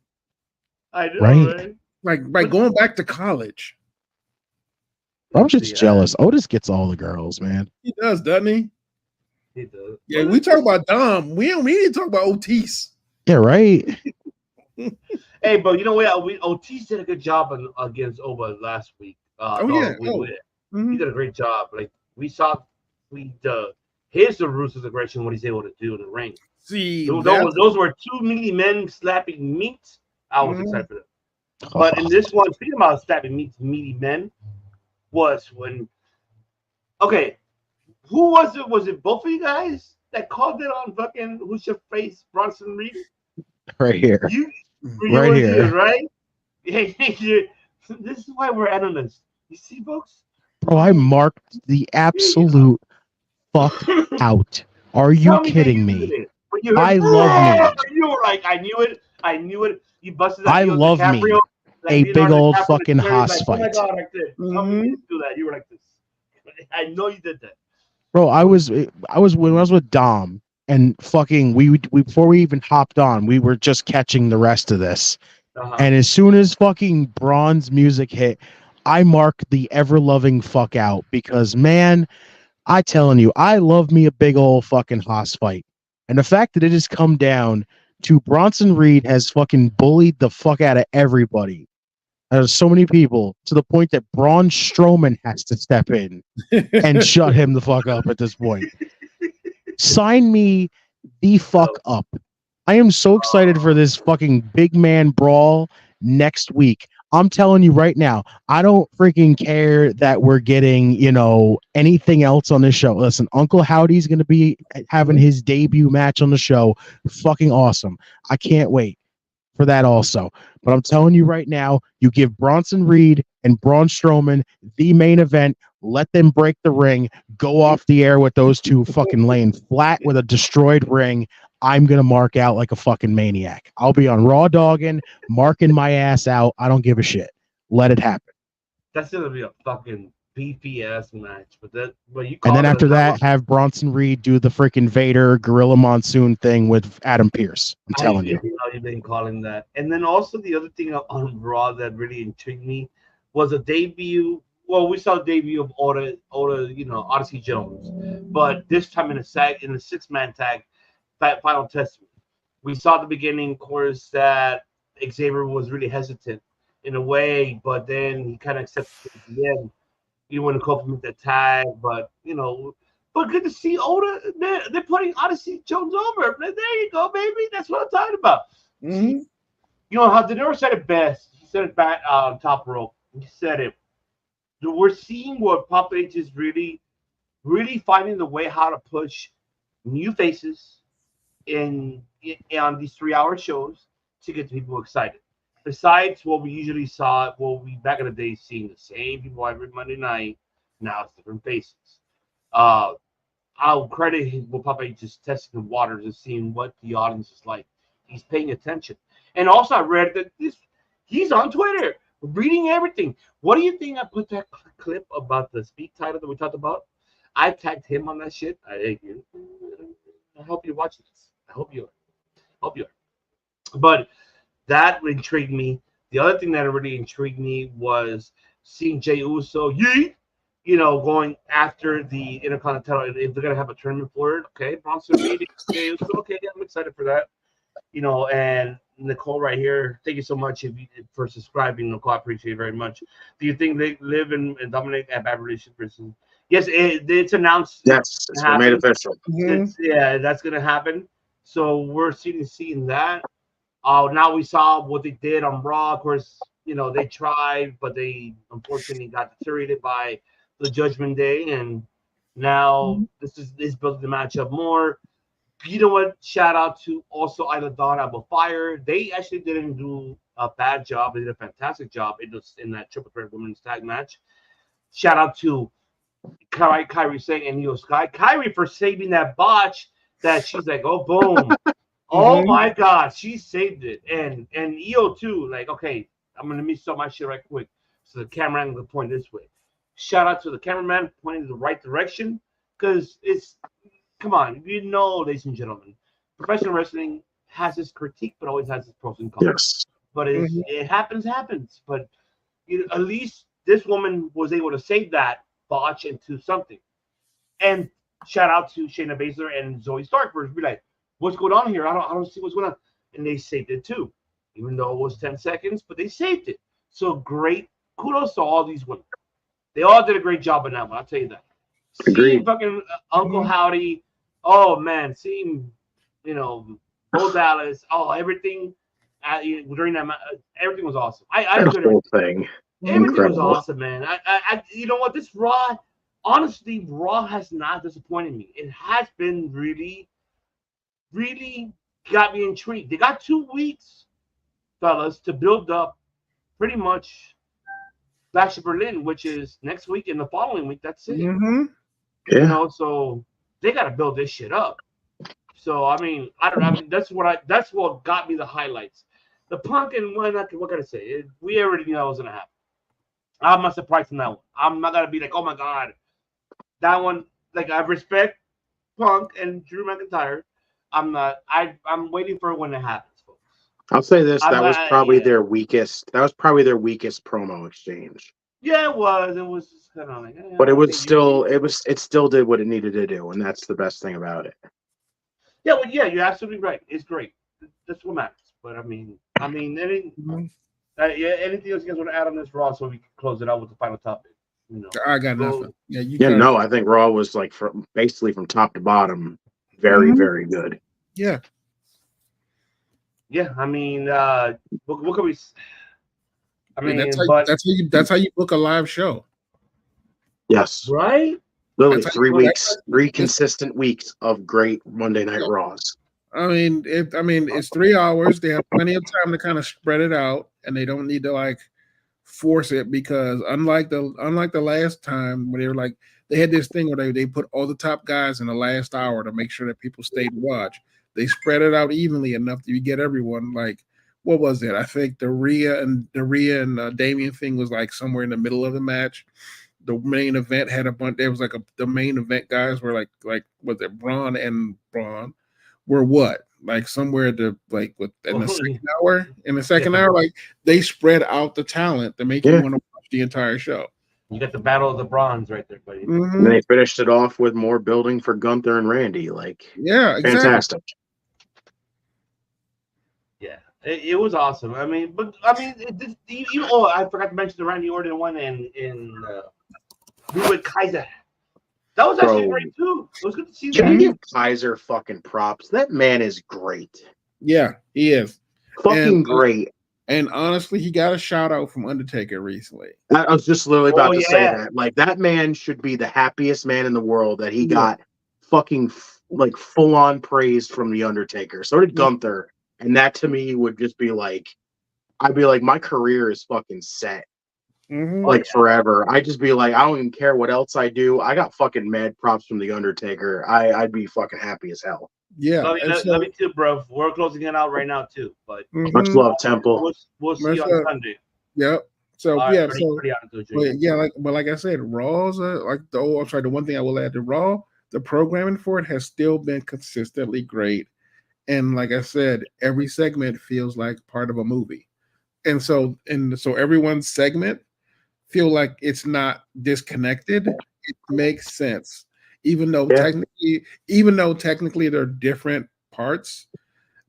I know, right? Like by going back to college. I'm just jealous. Otis gets all the girls, man. He does, doesn't he? He does. Yeah, we talk about Dom. We need to talk about Otis. Yeah, right. Hey, but you know what? Otis did a good job against Oba last week. He did a great job. Like we saw, his ruthless aggression, what he's able to do in the ring. See, those were two meaty men slapping meat. I was excited for them. But in this one, speaking about slapping meaty men, was when who was it? Was it both of you guys that called it on fucking who's your face Bronson Reed? Right here. Right here, right? This is why we're analysts. You see, folks? Bro, I marked the absolute fuck out. Are you kidding me? I love me. You were like, I knew it. You busted that. I love me. a big on the old top of the fucking chair, hoss like, oh my fight. god, like this. How come you didn't do that? You were like this. I know you did that. Bro, I was when I was with Dom and fucking we before we even hopped on, we were just catching the rest of this. And as soon as fucking Braun's music hit, I marked the ever loving fuck out because man, I telling you, I love me a big old fucking hoss fight. And the fact that it has come down to Bronson Reed has fucking bullied the fuck out of everybody. There's so many people to the point that Braun Strowman has to step in and shut him the fuck up at this point. Sign me the fuck up. I am so excited for this fucking big man brawl next week. I'm telling you right now, I don't freaking care that we're getting, anything else on this show. Listen, Uncle Howdy's going to be having his debut match on the show. Fucking awesome. I can't wait for that also. But I'm telling you right now, you give Bronson Reed and Braun Strowman the main event, let them break the ring, go off the air with those two fucking laying flat with a destroyed ring. I'm going to mark out like a fucking maniac. I'll be on Raw dogging, marking my ass out. I don't give a shit. Let it happen. That's going to be a fucking beefy ass match. But you and then after that, have Bronson Reed do the freaking Vader Gorilla Monsoon thing with Adam Pierce. I'm telling you. You've been calling that. And then also the other thing on Raw that really intrigued me was a debut. Well, we saw a debut of Odyssey Jones, but this time in a 6-man tag, Final Testament. We saw at the beginning, of course, that Xavier was really hesitant in a way, but then he kind of accepted it at the end. You want to compliment the tag, but but good to see Oda. They're putting Odyssey Jones over. There you go, baby. That's what I'm talking about. See, how De Niro said it best. He said it back on top rope. He said it. We're seeing what Pop H is really, really finding the way how to push new faces on these 3-hour shows to get people excited. Besides what we usually saw, back in the day seeing the same people every Monday night. Now it's different faces. I'll credit him with Papa just testing the waters and seeing what the audience is like. He's paying attention. And also I read that he's on Twitter, reading everything. What do you think? I put that clip about the speak title that we talked about. I tagged him on that shit. I hope you watch this. I hope you are. But that intrigued me. The other thing that really intrigued me was seeing Jey Uso, going after the Intercontinental. If they're gonna have a tournament for it, okay. Bronson Reed, Jey Uso, okay. I'm excited for that. And Nicole right here, thank you so much for subscribing, Nicole. I appreciate it very much. Do you think they live and dominate at bad relationship? Yes, it's announced. Yes, it's been made official. Yeah, that's gonna happen. So we're seeing that. Now we saw what they did on Raw. Of course, they tried, but they unfortunately got deteriorated by the Judgment Day, and now this is building the matchup more. You know what? Shout out to also Isla Dawn Apple Fire. They actually didn't do a bad job. They did a fantastic job in that triple threat women's tag match. Shout out to Kairi Sane and Io Sky. Kairi for saving that botch that she's like, oh, boom. Oh my God, she saved it. And Io too, like, okay, I'm gonna miss my shit right quick. So the camera angle point this way. Shout out to the cameraman pointing in the right direction. Because come on, ladies and gentlemen, professional wrestling has its critique, but always has its pros and cons. Yes. But it happens. But at least this woman was able to save that botch into something. And shout out to Shayna Baszler and Zoe Stark for be like, what's going on here? I don't see what's going on. And they saved it too, even though it was 10 seconds, but they saved it. So great. Kudos to all these women. They all did a great job on that one. I'll tell you that. Seeing fucking Uncle Howdy. Oh, man. Seeing, Bo Dallas. Oh, everything. During that everything was awesome. The whole thing. Everything was awesome, man. You know what? This Raw, honestly, Raw has not disappointed me. It has been really, really got me intrigued. They got 2 weeks, fellas, to build up pretty much Clash of Berlin, which is next week and the following week. That's it. Yeah. So they got to build this shit up. So I mean, that's what got me the highlights. The Punk and what can I say? We already knew that was gonna happen. I'm not surprised in that one. I'm not gonna be like, oh my god, that one. Like I respect Punk and Drew McIntyre. I'm not. I'm waiting for it when it happens, folks. I'll say this: that was probably yeah. their weakest. That was probably their weakest promo exchange. Yeah, it was. It was just kind of like. But it was still. It still did what it needed to do, and that's the best thing about it. Yeah, well, yeah, you're absolutely right. It's great. That's what matters. But I mean, anything else you guys want to add on this Raw so we can close it out with the final topic? You know, I got nothing. Yeah, no, I think Raw was like basically from top to bottom, very, very good. Yeah. Yeah, I mean, what can we? I mean, that's how you book a live show. Yes. Right. Literally 3 weeks, 3 consistent weeks of great Monday Night Raws. I mean, it's 3 hours. They have plenty of time to kind of spread it out, and they don't need to like force it because unlike the last time where they were like they had this thing where they put all the top guys in the last hour to make sure that people stayed to watch. They spread it out evenly enough that you get everyone. Like, what was it? I think the Rhea and Damian thing was like somewhere in the middle of the match. The main event had a bunch. There was like the main event guys were like was it Braun and Braun were what? Like somewhere in the second hour. In the second hour, like they spread out the talent to make you want to watch the entire show. You got the Battle of the Bronze right there, buddy. Mm-hmm. And they finished it off with more building for Gunther and Randy. Like, fantastic. Yeah, it was awesome. I mean, I forgot to mention the Randy Orton one and with Kaiser. That was actually great too. It was good to see that. Can you give Kaiser fucking props? That man is great. Yeah, he is. Fucking great. And honestly, he got a shout out from Undertaker recently. I was just literally about to say that. Like, that man should be the happiest man in the world that he got fucking like full on praise from the Undertaker. So did Gunther. And that to me would just be like, I'd be like, my career is fucking set. Like forever. I'd just be like, I don't even care what else I do. I got fucking mad props from the Undertaker. I'd be fucking happy as hell. Yeah, love you too, bro. We're closing it out right now too. But much love, Temple. We'll see you on Sunday. Yep. So but like I said, Raw's the one thing I will add to Raw, the programming for it has still been consistently great. And like I said, every segment feels like part of a movie. And so everyone's segment feel like it's not disconnected. It makes sense. Even though technically they're different parts,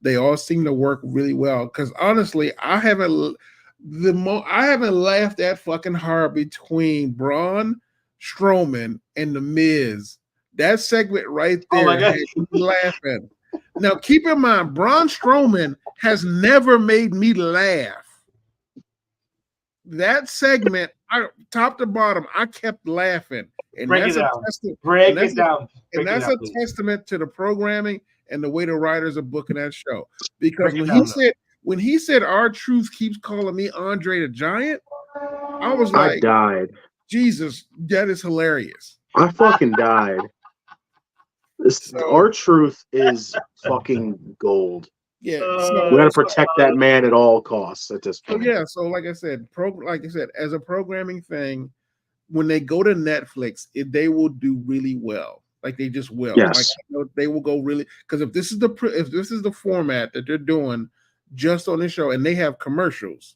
they all seem to work really well. Because honestly, I haven't laughed that fucking hard between Braun Strowman and The Miz. That segment right there had me laughing. Now keep in mind, Braun Strowman has never made me laugh. That segment, top to bottom, I kept laughing. And that's a testament to the programming and the way the writers are booking that show. Because when he said R-Truth keeps calling me Andre the Giant, I was like, I died. Jesus, that is hilarious. I fucking died. R-Truth is fucking gold. Yeah, we got to protect that man at all costs at this point. So like I said, as a programming thing, when they go to Netflix, they will do really well. Like they just will. Yes. Like they will go really, because if this is the format that they're doing just on this show, and they have commercials,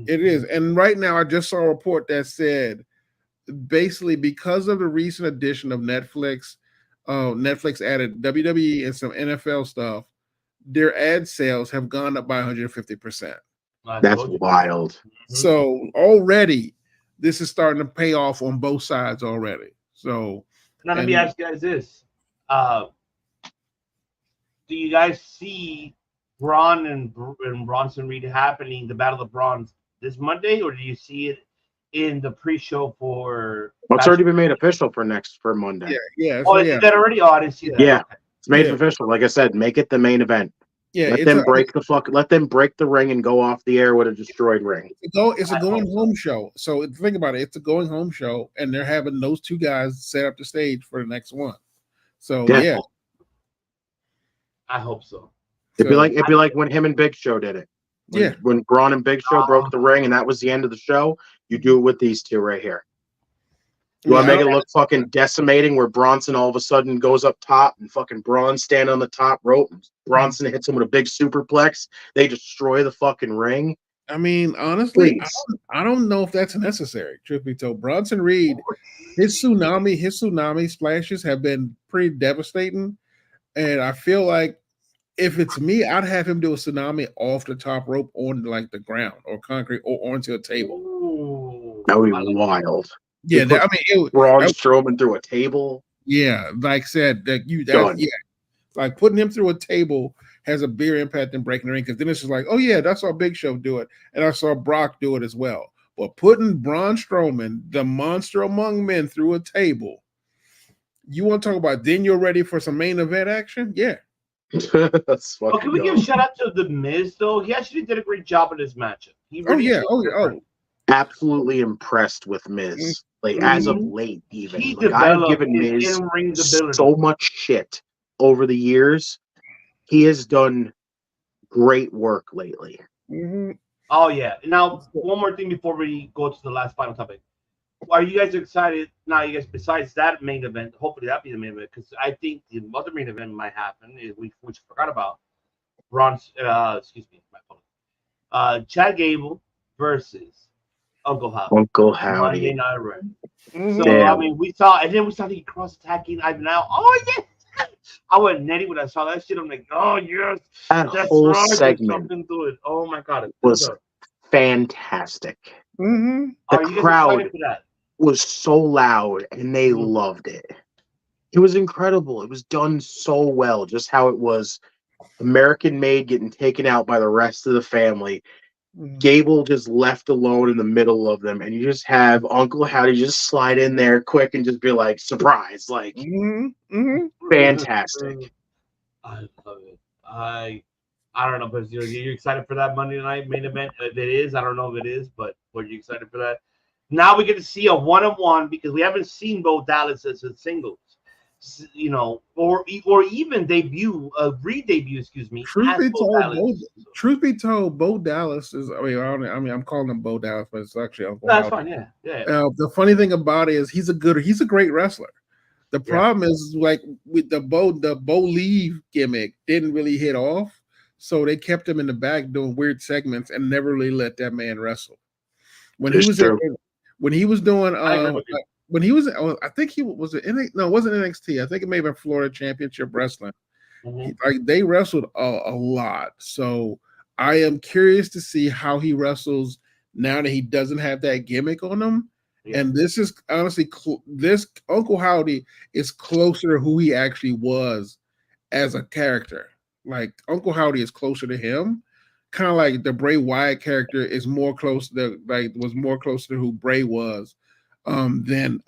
it is. And right now, I just saw a report that said basically because of the recent addition of Netflix, Netflix added WWE and some NFL stuff. Their ad sales have gone up by 150%. That's wild. So already, this is starting to pay off on both sides already. So now let me ask you guys this: do you guys see Braun and Bronson Reed happening, the Battle of the Bronze, this Monday, or do you see it in the pre-show for? Well, it's already been made official for Monday. Yeah. Is that already? Oh, I didn't see that. Yeah. It's made official. Like I said, make it the main event. Yeah, let them break the ring and go off the air with a destroyed ring. It's a going home show. So think about it. It's a going home show, and they're having those two guys set up the stage for the next one. So yeah. I hope so. It'd be like when him and Big Show did it. When Braun and Big Show broke the ring and that was the end of the show, you do it with these two right here. You want to make it look fucking decimating where Bronson all of a sudden goes up top and fucking Braun stand on the top rope. Bronson hits him with a big superplex. They destroy the fucking ring. I mean, honestly, I don't know if that's necessary. Truth be told, Bronson Reed, his tsunami splashes have been pretty devastating, and I feel like if it's me, I'd have him do a tsunami off the top rope on like the ground or concrete or onto a table. Ooh, that would be wild. Yeah, Braun Strowman through a table. Yeah, like I said, like putting him through a table has a bigger impact than breaking the ring, because then it's just like, oh yeah, that's saw Big Show do it, and I saw Brock do it as well. But putting Braun Strowman, the monster among men, through a table, you want to talk about then you're ready for some main event action? Yeah. That's fucking can we give a shout out to The Miz though? He actually did a great job in his matchup. Absolutely impressed with Miz. Like as of late, even I've given Miz so much shit over the years. He has done great work lately. Oh yeah. Now one more thing before we go to the last final topic. Are you guys excited now? You guys, besides that main event, hopefully that'll be the main event, because I think the other main event might happen, which I forgot about. Chad Gable versus Uncle Howdy. Uncle Howdy. Monday Night Raw. So I mean, we saw the cross attacking Ivan now. Oh yes. I went nutty when I saw that shit. I'm like, oh yes, that whole segment oh my god, it was fantastic. Mm-hmm. The crowd was so loud and they loved it. It was incredible. It was done so well, just how it was American made, getting taken out by the rest of the family. Gable just left alone in the middle of them, and you just have Uncle Howdy just slide in there quick and just be like, surprise, like fantastic. I love it. I don't know, but you're excited for that Monday night main event? If it is, I don't know if it is, but were you excited for that? Now we get to see a one-on-one, because we haven't seen Bo Dallas as a singles, you know, or even re-debut, excuse me. Truth be told, Bo Dallas is. I'm calling him Bo Dallas, but it's actually Uncle That's Howdy. fine, yeah. The funny thing about it is he's a great wrestler. The problem is, like with the Bo Leave gimmick didn't really hit off, so they kept him in the back doing weird segments and never really let that man wrestle. When he was doing I think he was it wasn't NXT. I think it may have been Florida Championship Wrestling. They wrestled a lot. So I am curious to see how he wrestles now that he doesn't have that gimmick on him. Yeah. And this is honestly, this Uncle Howdy is closer to who he actually was as a character. Like Uncle Howdy is closer to him. Kind of like the Bray Wyatt character is more close to was more close to who Bray was than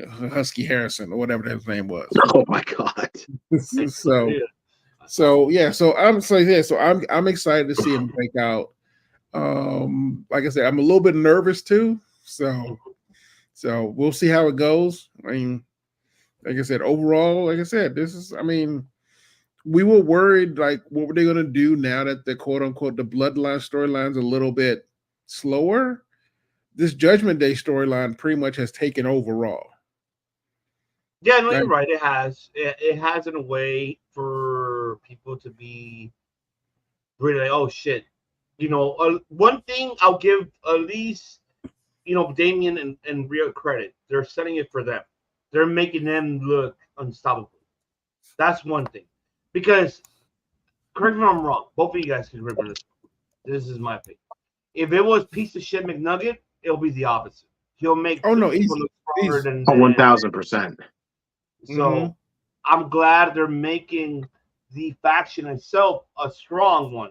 Husky Harrison or whatever his name was. Oh my god! So I'm excited to see him break out. Like I said, I'm a little bit nervous too. So we'll see how it goes. I mean, like I said, overall, like I said, we were worried, like, what were they going to do now that the quote unquote the bloodline storyline's a little bit slower? This Judgment Day storyline pretty much has taken overall. Yeah, no, you're right. It has. It has in a way for people to be really like, oh shit. You know, one thing I'll give at least, you know, Damian and Rhea credit. They're setting it for them. They're making them look unstoppable. That's one thing. Because, correct me if I'm wrong, both of you guys can remember this. This is my opinion. If it was piece of shit McNugget, it'll be the opposite. He'll make people look stronger than 1,000%. So I'm glad they're making the faction itself a strong one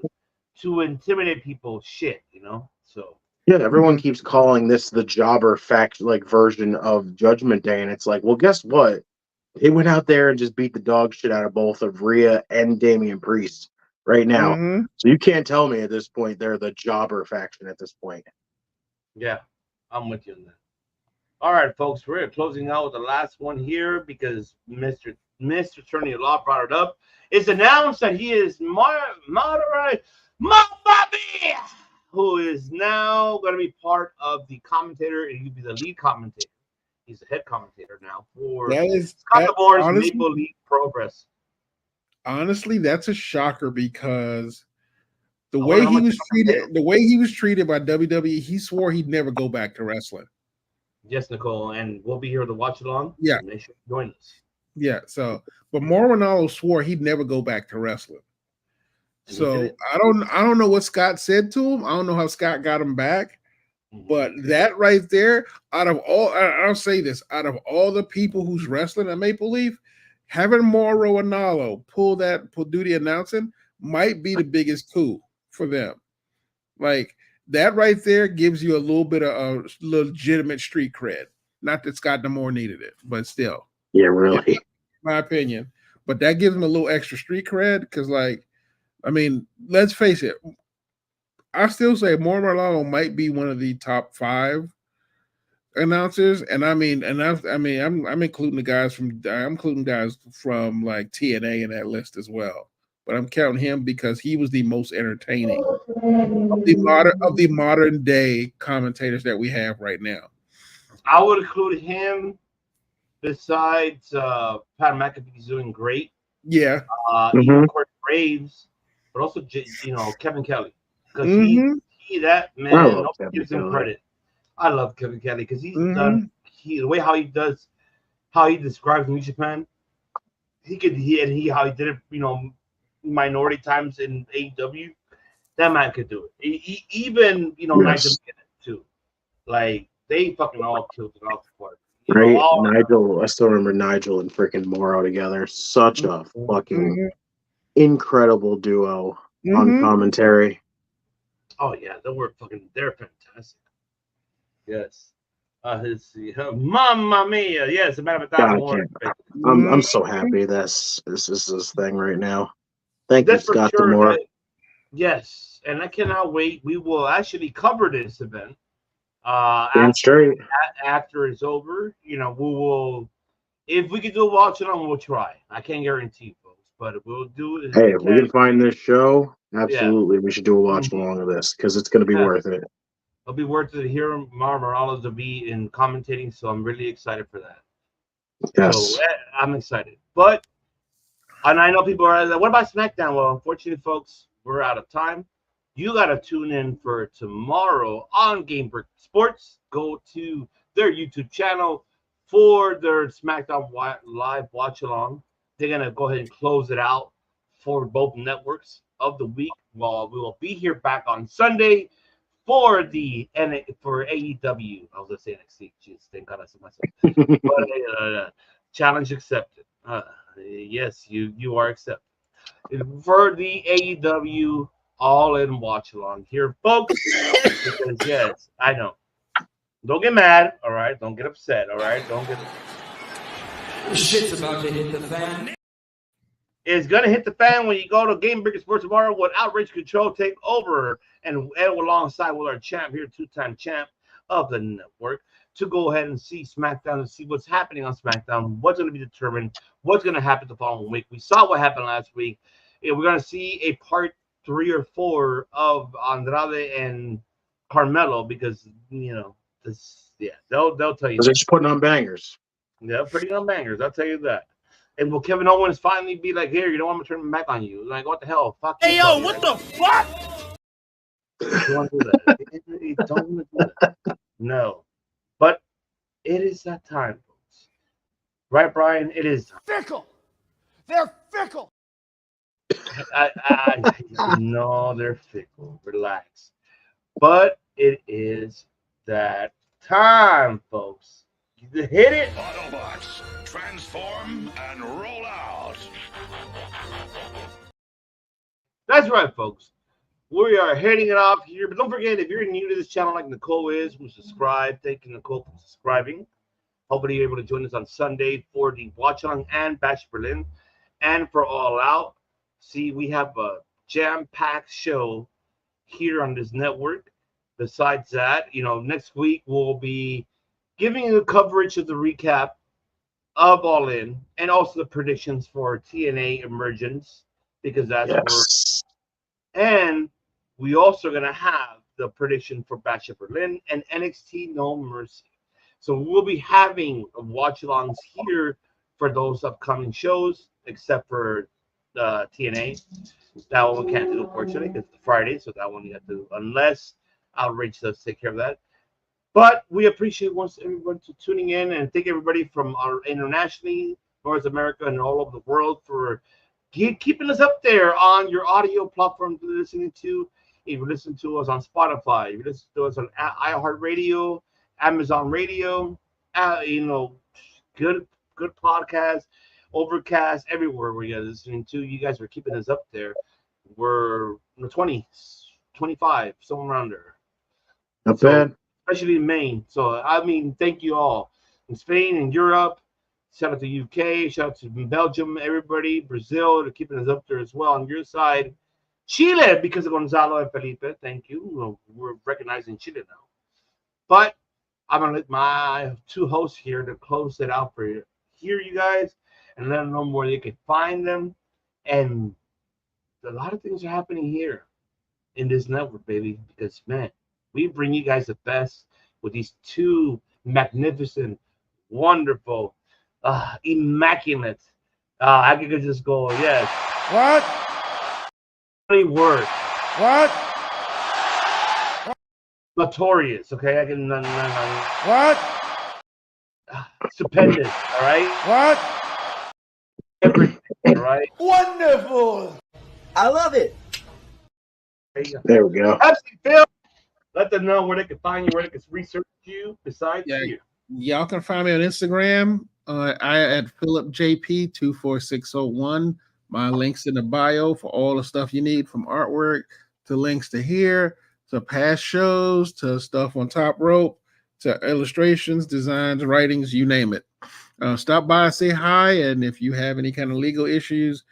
to intimidate people. Shit, you know. So yeah, everyone keeps calling this the jobber fact version of Judgment Day, and it's like, well, guess what? They went out there and just beat the dog shit out of both of Rhea and Damian Priest right now. So you can't tell me at this point they're the jobber faction at this point. Yeah, I'm with you on that. All right, folks, we're closing out with the last one here because Mr. Attorney Law brought it up. It's announced that he is Mamma Mia, who is now going to be part of the commentator, and he'll be the lead commentator. He's the head commentator now for Scott Delorean's Maple Leaf Progress. Honestly, that's a shocker because the way he was treated by WWE, he swore he'd never go back to wrestling. Yes, Nicole, and we'll be here to watch along. Yeah, they should join us. Yeah, so but Mauro Ranallo swore he'd never go back to wrestling. So I don't know what Scott said to him. I don't know how Scott got him back. But that right there, out of all, I'll say this, out of all the people who's wrestling at Maple Leaf, having Mauro Ranallo pull do the announcing might be the biggest coup for them. Like that right there gives you a little bit of legitimate street cred. Not that Scott D'Amore needed it, but still. Yeah, really. In my opinion. But that gives him a little extra street cred because, like, I mean, let's face it. I still say Mauro Ranallo might be one of the top 5 announcers, and I'm including guys from like TNA in that list as well. But I'm counting him because he was the most entertaining of the modern day commentators that we have right now. I would include him. Besides Pat McAfee's doing great. Yeah. Even of course Graves, but also Kevin Kelly. Because that man, nobody gives him credit. I love Kevin Kelly because he's done the way how he describes New Japan. How he did it, minority times in AEW. That man could do it. Even Nigel too. Like they fucking all killed it off the park. Right, Nigel. I still remember Nigel and freaking Mauro together. Such a fucking incredible duo on commentary. Oh yeah, they're fantastic. Yes. Let's see. Mamma Mia. Yes, a man of 1,000 words. I'm so happy this is this thing right now. Thank you, Scott D'Amore. Yes, and I cannot wait. We will actually cover this event. After it's over, we will. If we can do a watch along, we'll try. I can't guarantee, folks, but we'll do it. Hey, if we can find this show, absolutely, we should do a watch along of this because it's going to be worth it. It'll be worth it to hear Mauro Ranallo to be in commentating, so I'm really excited for that. Yes, so I'm excited. But and I know people are like, "What about SmackDown?" Well, unfortunately, folks, we're out of time. You got to tune in for tomorrow on Game Break Sports. Go to their YouTube channel for their SmackDown Live watch along. They're going to go ahead and close it out for both networks of the week. Well, we will be here back on Sunday for AEW. I was going to say NXT. Jeez, thank God I said myself. But challenge accepted. Yes, you are accepted. For the AEW all-in watch along here, folks. Because yes, I know. Don't get mad, all right? Don't get upset, all right? Don't get. Shit's about to hit the fan. It's gonna hit the fan when you go to Game Breaker Sports tomorrow with Outrage Control take over and alongside with our champ here, 2-time champ of the network, to go ahead and see SmackDown and see what's happening on SmackDown, what's going to be determined, what's going to happen the following week. We saw what happened last week. We're going to see a part 3 or 4 of Andrade and Carmelo because they'll tell you. They're just putting on bangers. Yeah, putting on bangers. I'll tell you that. And will Kevin Owens finally be like, "Here, you know, I'm gonna turn my back on you"? Like, what the hell? Fuck. Hey, yo, what the fuck? Don't do that. Don't do that. No. But it is that time, folks. Right, Brian? It is time. Fickle. They're fickle. No, they're fickle. Relax. But it is that time, folks. You hit it. Autobots, transform and roll out. That's right, folks. We are heading it off here. But don't forget, if you're new to this channel like Nicole is, who subscribe, thank you, Nicole, for subscribing. Hopefully you're able to join us on Sunday for the Watch Along and Bash Berlin and for All Out. See, we have a jam-packed show here on this network. Besides that, next week we'll be giving you coverage of the recap of All In and also the predictions for TNA Emergence because that's where. And we also going to have the prediction for Bash of Berlin and NXT No Mercy. So we'll be having watch-alongs here for those upcoming shows, except for TNA. That one we can't do, unfortunately, because it's Friday, so that one you have to, unless Outrage does take care of that. But we appreciate everyone to tuning in, and thank everybody from our internationally, North America, and all over the world for keeping us up there on your audio platform to listening to. If you listen to us on Spotify, if you listen to us on iHeartRadio, Amazon Radio, good podcast, Overcast, everywhere where you're listening to. You guys are keeping us up there. We're in the 20s, 25, somewhere around there. Not bad. Especially in Maine. So, I mean, thank you all. In Spain and Europe, shout out to UK, shout out to Belgium, everybody, Brazil, they're keeping us up there as well. On your side, Chile, because of Gonzalo and Felipe, thank you. We're recognizing Chile now. But I'm going to let my two hosts here to close it out for you. Hear you guys and let them know where they can find them. And a lot of things are happening here in this network, baby, because, man, we bring you guys the best with these two magnificent, wonderful, immaculate. I could just go, yes. What? Word. What? Notorious, okay? I can. What? Stupendous, all right? What? Everything, all right? Wonderful. I love it. There we go. Absolutely, Phil. Let them know where they can find you, where they can research you besides you. Y'all can find me on Instagram. I at PhilipJP24601. My links in the bio for all the stuff you need, from artwork to links to here, to past shows, to stuff on Top Rope, to illustrations, designs, writings, you name it. Stop by, say hi, and if you have any kind of legal issues,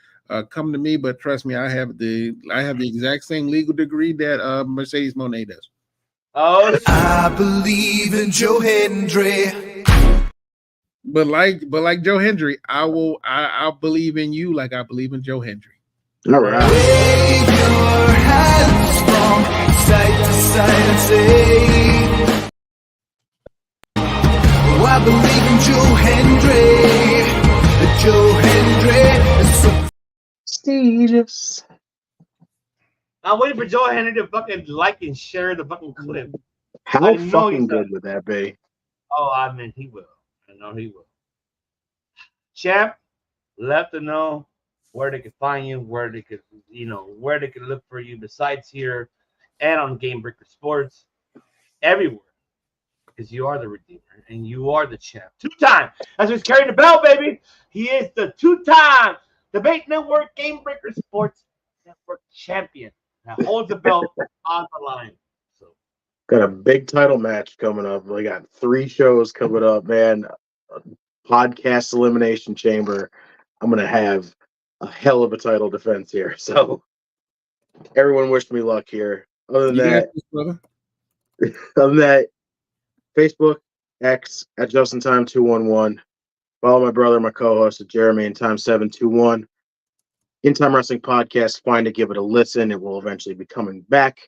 come to me. But trust me, I have the exact same legal degree that Mercedes Moné does. Oh, I believe in Joe Hendry. But like Joe Hendry, I'll believe in you like I believe in Joe Hendry. All right. Wave your hands from side to side and say, oh, I believe in Joe Hendry. Joe Hendry is so prestigious. I'm waiting for Joe Henry to fucking like and share the fucking clip. How fucking good would that be? Oh, I mean, he will. I know he will. Champ, let them know where they can find you, where they could, where they can look for you besides here and on Game Breaker Sports, everywhere. Because you are the Redeemer and you are the champ. 2-time. That's who's carrying the belt, baby. He is the 2-time Debate Network Game Breaker Sports Network champion. Now holds the belt on the line. So got a big title match coming up. We got 3 shows coming up, man. Podcast Elimination Chamber. I'm gonna have a hell of a title defense here. So everyone wish me luck here. Other than that, Facebook, X at JustinTime211. Follow my brother, my co-host at Jeremy and Time721. In Time Wrestling Podcast, find it, give it a listen. It will eventually be coming back.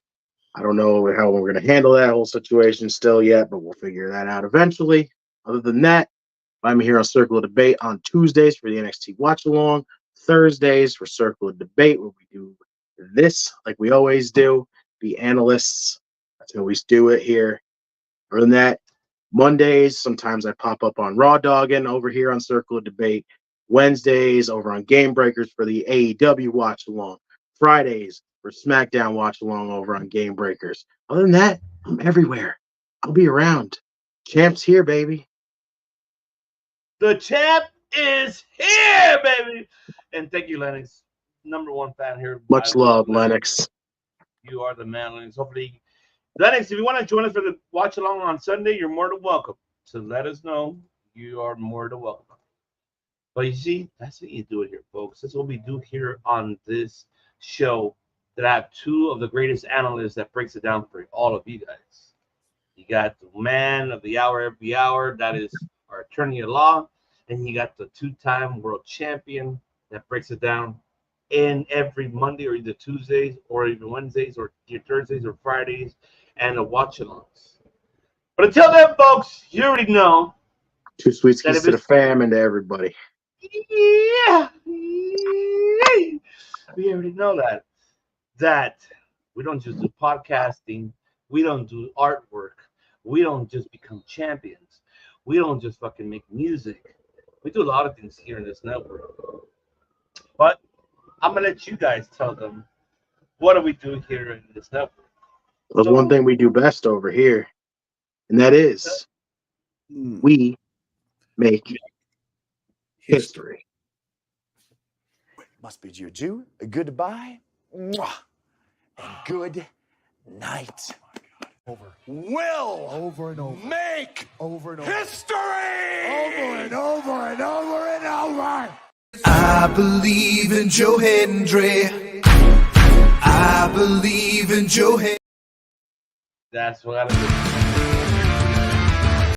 I don't know how we're going to handle that whole situation still yet, but we'll figure that out eventually. Other than that, I'm here on Circle of Debate on Tuesdays for the NXT Watch Along, Thursdays for Circle of Debate, where we do this like we always do, be analysts. That's how we do it here. Other than that, Mondays, sometimes I pop up on Raw Doggin over here on Circle of Debate. Wednesdays over on Game Breakers for the AEW Watch Along. Fridays for SmackDown Watch Along over on Game Breakers. Other than that, I'm everywhere. I'll be around. Champ's here, baby. the champ is here, baby. And thank you, Lennox. #1 fan here. Much love, Lennox. You are the man, Lennox. Hopefully, Lennox, if you want to join us for the watch along on Sunday, you're more than welcome. So let us know. You are more than welcome. But you see, that's what you do it here, folks. That's what we do here on this show. That I have 2 of the greatest analysts that breaks it down for all of you guys. You got the man of the hour every hour, that is our attorney at law, and you got the 2-time world champion that breaks it down in every Monday or either Tuesdays or even Wednesdays or Thursdays or Fridays and watch-alongs. But until then, folks, you already know. Two sweet keys to the fam and to everybody. Yeah. We already know that we don't just do podcasting. We don't do artwork. We don't just become champions. We don't just fucking make music. We do a lot of things here in this network. But I'm going to let you guys tell them, what do we do here in this network? There's one thing we do best over here, and that is we make history. Must bid you adieu, a goodbye, mwah, and good night. Will Over and over. make Over and over. history Over and over and over and over. I believe in Joe Hendry. I believe in Joe Hendry. That's what I do.